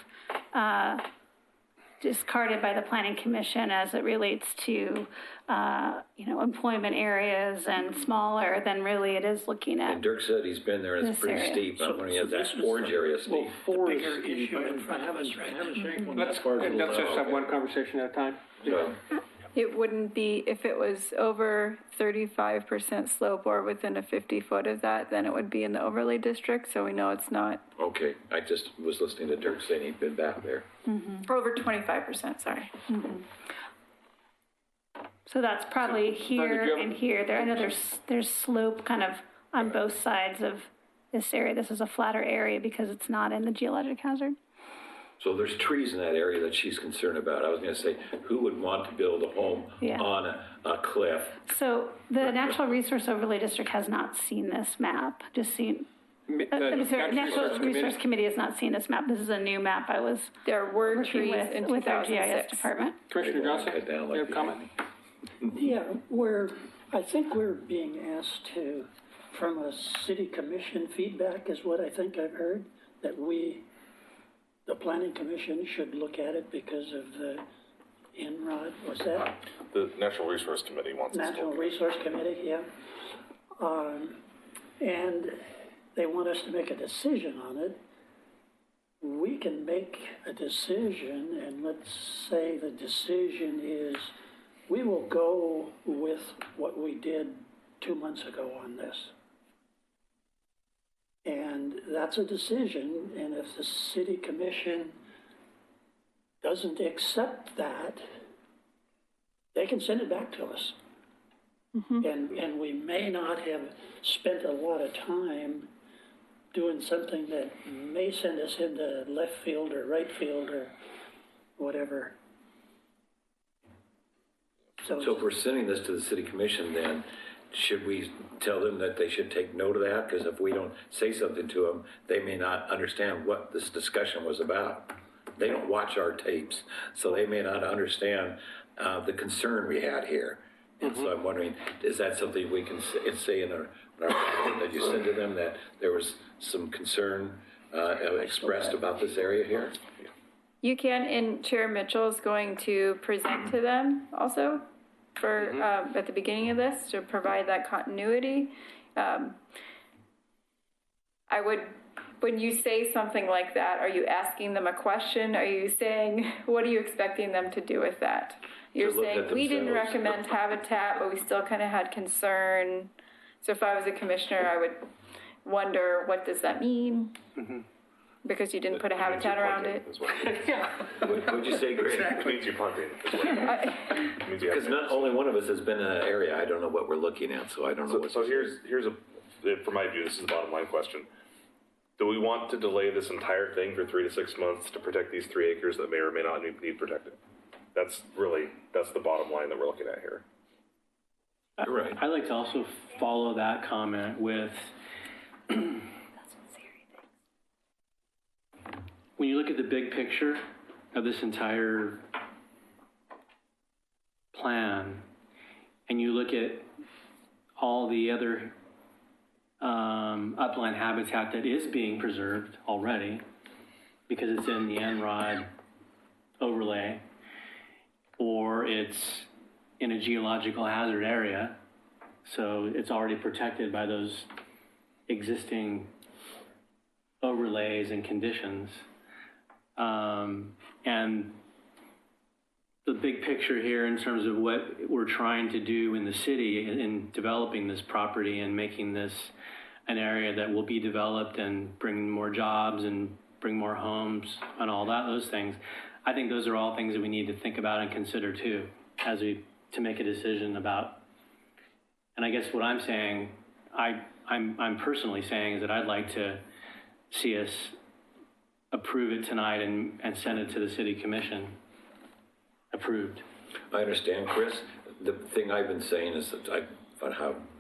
discarded by the Planning Commission as it relates to, employment areas and smaller, then really it is looking at. And Dirk said he's been there and it's pretty area. steep. I'm wondering if that orange area steep. Well, 4 is in front of us right now. Let's just have one conversation at a time. So, It wouldn't be, if it was over 35% slope or within a 50-foot of that, then it would be in the overlay district, so we know it's not. okay, I just was listening to Dirk saying he'd been back there. Over 25%, sorry. So that's probably here Brenda, and here. I know there's slope kind of on both sides of this area. This is a flatter area because it's not in the geologic hazard. So there's trees in that area that she's concerned about. I was going to say, who would want to build a home on a cliff? So the Natural Resource Overlay District has not seen this map, just seen. Natural Resource Committee has not seen this map. This is a new map I was There were working trees in with our GIS 2006. department. Commissioner Johnson, you have a comment? Yeah, I think we're being asked to, from a city commission feedback is what I think I've heard, that the planning commission should look at it because of the INROD, was that? The Natural Resource Committee wants us to Natural look at it. Resource Committee, yeah. And they want us to make a decision on it. We can make a decision, and let's say the decision is we will go with what we did 2 months ago on this. And that's a decision, and if the city commission doesn't accept that, they can send it back to us. And we may not have spent a lot of time doing something that may send us into left field or right field or whatever. So if we're sending this to the city commission, then should we tell them that they should take note of that? Because if we don't say something to them, they may not understand what this discussion was about. They don't watch our tapes, so they may not understand the concern we had here. And so I'm wondering, is that something we can say in our that you said to them that there was some concern expressed about this area here? You can, and Chair Mitchell is going to present to them also for, at the beginning of this, to provide that continuity. I would, when you say something like that, are you asking them a question? Are you saying, what are you expecting them to do with that? You're saying, we didn't recommend habitat, but we still kind of had concern. So if I was a commissioner, I would wonder, what does that mean? Because you didn't put a habitat around it. What'd you say, Greg? It means you're punting. Because not only one of us has been in an area, I don't know what we're looking at, so I don't know. So here's from my view, this is the bottom line question. Do we want to delay this entire thing for 3 to 6 months to protect these 3 acres that may or may not need protected? That's the bottom line that we're looking at here. You're right. I'd like to also follow that comment with, when you look at the big picture of this entire plan, and you look at all the other upland habitat that is being preserved already, because it's in the NROD overlay, or it's in a geological hazard area, so it's already protected by those existing overlays and conditions. And the big picture here in terms of what we're trying to do in the city in developing this property and making this an area that will be developed and bring more jobs and bring more homes and all that, those things. I think those are all things that we need to think about and consider too, to make a decision about. And I guess what I'm saying, I'm personally saying is that I'd like to see us approve it tonight and send it to the city commission. Approved. I understand, Chris. The thing I've been saying is that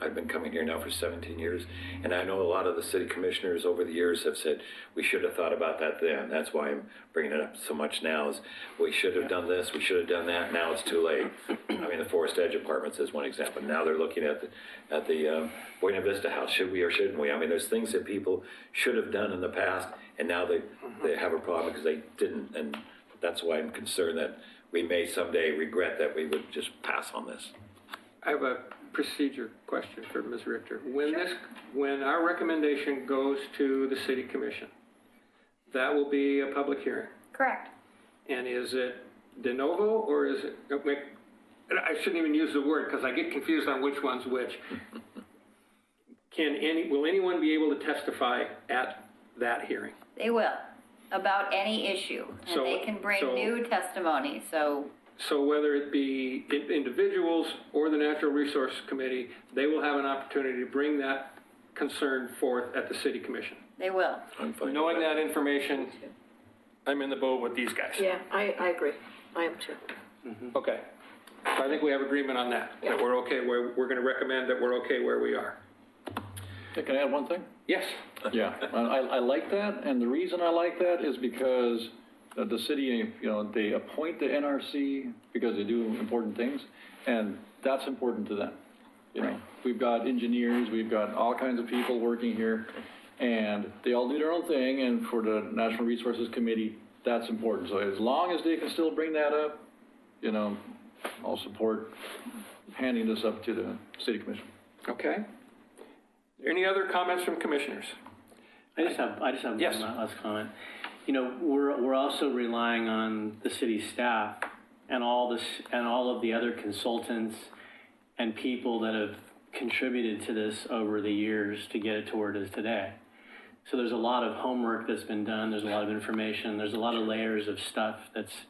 I've been coming here now for 17 years, and I know a lot of the city commissioners over the years have said, we should have thought about that then. That's why I'm bringing it up so much now, is we should have done this, we should have done that, now it's too late. I mean, the Forest Edge Apartments is one example. Now they're looking at the Buena Vista House. Should we or shouldn't we? I mean, there's things that people should have done in the past, and now they have a problem because they didn't, and that's why I'm concerned that we may someday regret that we would just pass on this. I have a procedure question for Ms. Richter. When our recommendation goes to the city commission, that will be a public hearing. Correct. And is it de novo or is it, I shouldn't even use the word because I get confused on which one's which. Will anyone be able to testify at that hearing? They will, about any issue. And they can bring new testimony, so whether it be individuals or the Natural Resource Committee, they will have an opportunity to bring that concern forth at the City Commission. they will. Knowing that information, I'm in the boat with these guys. Yeah, I agree. I am too. Okay. So I think we have agreement on that, that we're okay, we're going to recommend that we're okay where we are. Hey, can I add one thing? Yes. Yeah, I like that, and the reason I like that is because the city, they appoint the NRC because they do important things, and that's important to them. You know, we've got engineers, we've got all kinds of people working here, and they all do their own thing, and for the National Resources Committee, that's important. So as long as they can still bring that up, I'll support handing this up to the City Commission. Okay. Any other comments from commissioners? I just have one last comment. We're also relying on the city staff and all of the other consultants and people that have contributed to this over the years to get it to where it is today. So there's a lot of homework that's been done. There's a lot of information. There's a lot of layers of stuff that's,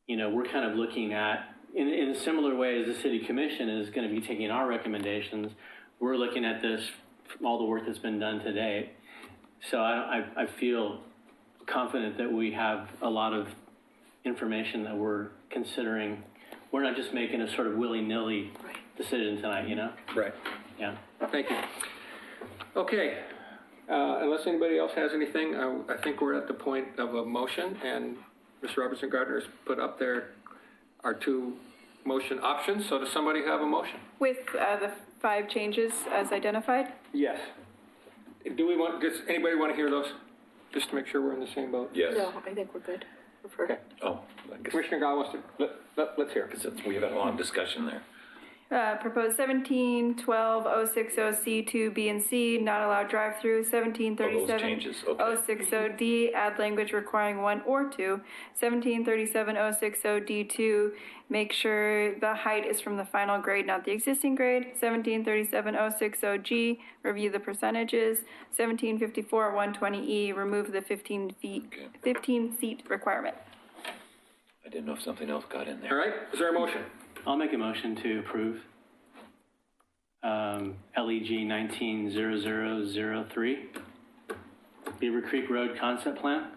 we're kind of looking at in a similar way as the city commission is going to be taking our recommendations. We're looking at this, all the work that's been done to date. So I feel confident that we have a lot of information that we're considering. We're not just making a sort of willy-nilly decision tonight, Right. Yeah. Thank you. Okay. Unless anybody else has anything, I think we're at the point of a motion, and Mr. Robertson Gardner has put up there our two motion options. So does somebody have a motion? With the 5 changes as identified? Yes. Does anybody want to hear those? Just to make sure we're in the same boat? Yes. No, I think we're good. Okay. Oh, I guess, Commissioner Gall wants to, let's hear. because we have a long discussion there. Proposed 1712-060C, 2, B, and C, not allowed drive-through. Oh, those changes, okay. 1737-060D, add language requiring 1 or 2. 1737-060D2, make sure the height is from the final grade, not the existing grade. 1737-060G, review the percentages. 1754-120E, remove the 15 seat requirement. I didn't know if something else got in there. All right. Is there a motion? I'll make a motion to approve LEG 190003, Beaver Creek Road Concept Plan.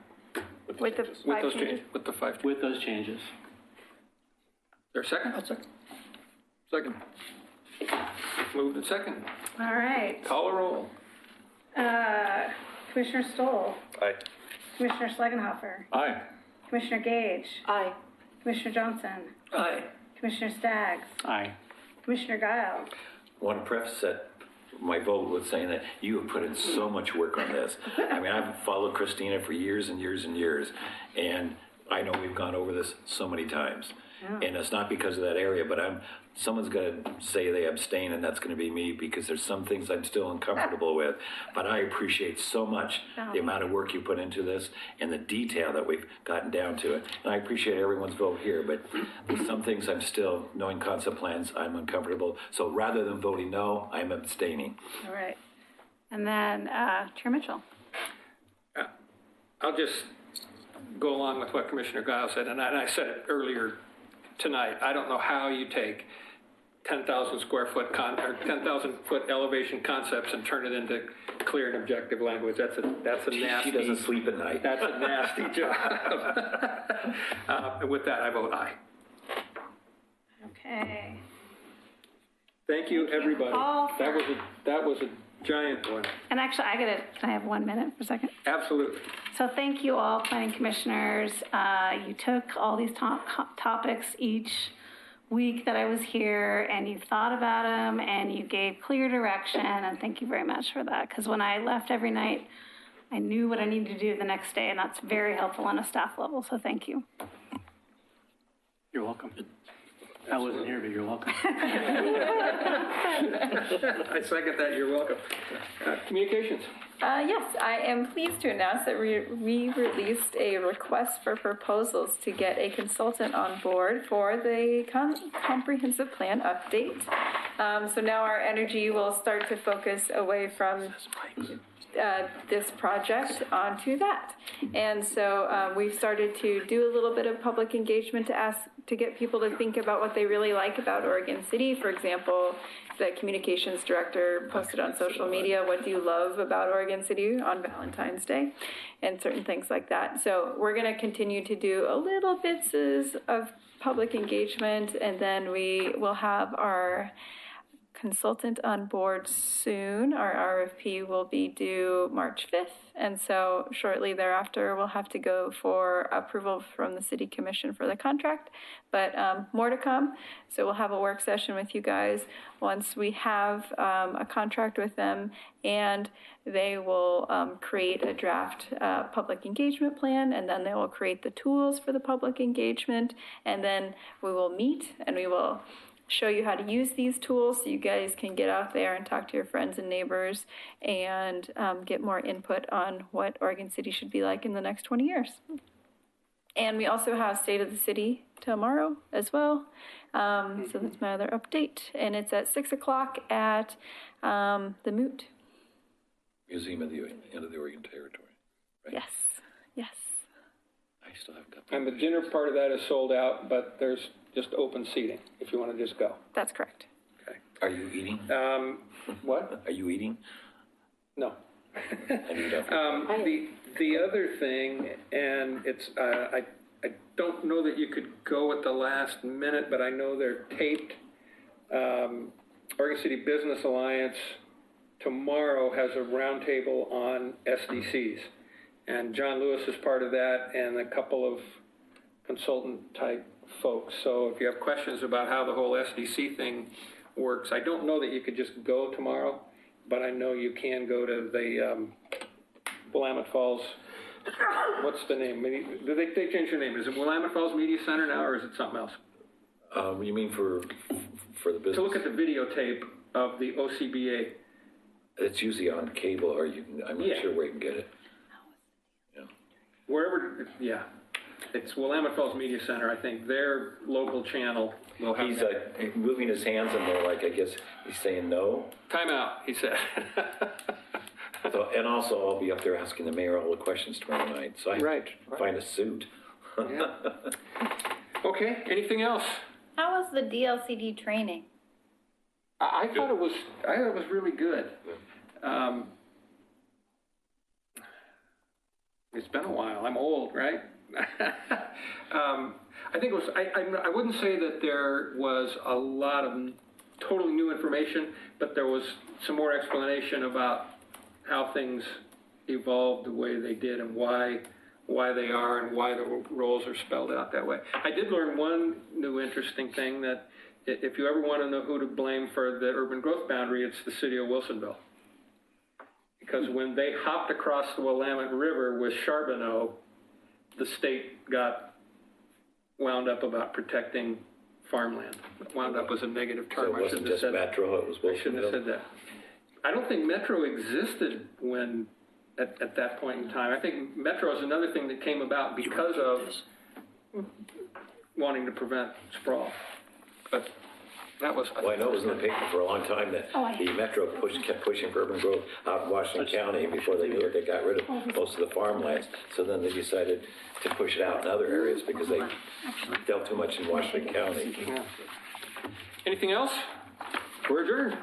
With the 5 changes? With the 5 changes. With those changes. Is there a second? Second. Moved and second. All right. Call a roll. Commissioner Stoll, Aye. Commissioner Schlegenhofer, Aye. Commissioner Gage, Aye. Commissioner Johnson, Aye. Commissioner Staggs, Aye. Commissioner Guile. Want to preface that my vote with saying that you have put in so much work on this. I mean, I've followed Christina for years and years and years, and I know we've gone over this so many times. And it's not because of that area, but someone's going to say they abstain, and that's going to be me, because there's some things I'm still uncomfortable with. But I appreciate so much the amount of work you put into this and the detail that we've gotten down to it. And I appreciate everyone's vote here, but there's some things I'm still, knowing concept plans, I'm uncomfortable. So rather than voting no, I'm abstaining. All right. And then Chair Mitchell. I'll just go along with what Commissioner Guile said, and I said it earlier tonight. I don't know how you take 10,000 square foot or 10,000 foot elevation concepts and turn it into clear and objective language. That's a nasty. She doesn't sleep at night. That's a nasty job. With that, I vote aye. Okay. Thank you, everybody. all That was a giant one. And actually, can I have 1 minute for a second? Absolutely. So thank you all, planning commissioners. You took all these topics each week that I was here, and you thought about them, and you gave clear direction, and thank you very much for that. Because when I left every night, I knew what I needed to do the next day, and that's very helpful on a staff level, so thank you. You're welcome. I wasn't here, but you're welcome. I second that. You're welcome. Communications. Yes, I am pleased to announce that we released a request for proposals to get a consultant on board for the comprehensive plan update. So now our energy will start to focus away from this project onto that. And so we've started to do a little bit of public engagement to get people to think about what they really like about Oregon City. For example, the communications director posted on social media, what do you love about Oregon City on Valentine's Day, and certain things like that. So we're going to continue to do a little bits of public engagement, and then we will have our consultant on board soon. Our RFP will be due March 5th, and so shortly thereafter we'll have to go for approval from the City Commission for the contract, but more to come. So we'll have a work session with you guys once we have a contract with them, and they will create a draft public engagement plan, and then they will create the tools for the public engagement, and then we will meet and we will show you how to use these tools so you guys can get out there and talk to your friends and neighbors and get more input on what Oregon City should be like in the next 20 years. And we also have State of the City tomorrow as well. So that's my other update. And it's at 6 o'clock at the Moot. Museum of the End of the Oregon Territory. Right? Yes, yes. I still haven't got And the dinner part of that is sold out, but there's just open seating if you want to just go. That's correct. Okay. Are you eating? What? Are you eating? No. I need that. The other thing, and it's I don't know that you could go at the last minute, but I know they're taped. Oregon City Business Alliance tomorrow has a roundtable on SDCs, and John Lewis is part of that, and a couple of consultant type folks. So if you have questions about how the whole SDC thing works, I don't know that you could just go tomorrow, but I know you can go to the Willamette Falls. What's the name? They changed their name. Is it Willamette Falls Media Center now, or is it something else? You mean for the business? To look at the videotape of the OCBA. It's usually on cable, or I'm not sure where you can get it. Yeah. Wherever, yeah. It's Willamette Falls Media Center. I think their local channel will have. He's moving his hands, and they're like, I guess he's saying no. Time out, he said. So, and also, I'll be up there asking the mayor all the questions tomorrow night. So I have to find a suit. Yeah. Okay. Anything else? How was the DLCD training? I thought it was really good. It's been a while. I'm old, right? I think it was. I wouldn't say that there was a lot of totally new information, but there was some more explanation about how things evolved the way they did and why they are and why the roles are spelled out that way. I did learn one new interesting thing, that if you ever want to know who to blame for the urban growth boundary, it's the city of Wilsonville. Because when they hopped across the Willamette River with Charbonneau, the state got wound up about protecting farmland. Wound up was a negative term. So it wasn't just Metro, it was Wilsonville? I shouldn't have said that. I don't think Metro existed when, at that point in time. I think Metro is another thing that came about because of wanting to prevent sprawl. But that was... Well, I know it was in the paper for a long time that the Metro kept pushing for urban growth out in Washington County, and before they knew it, they got rid of most of the farmlands. So then they decided to push it out in other areas because they dealt too much in Washington County. Anything else? We're adjourned.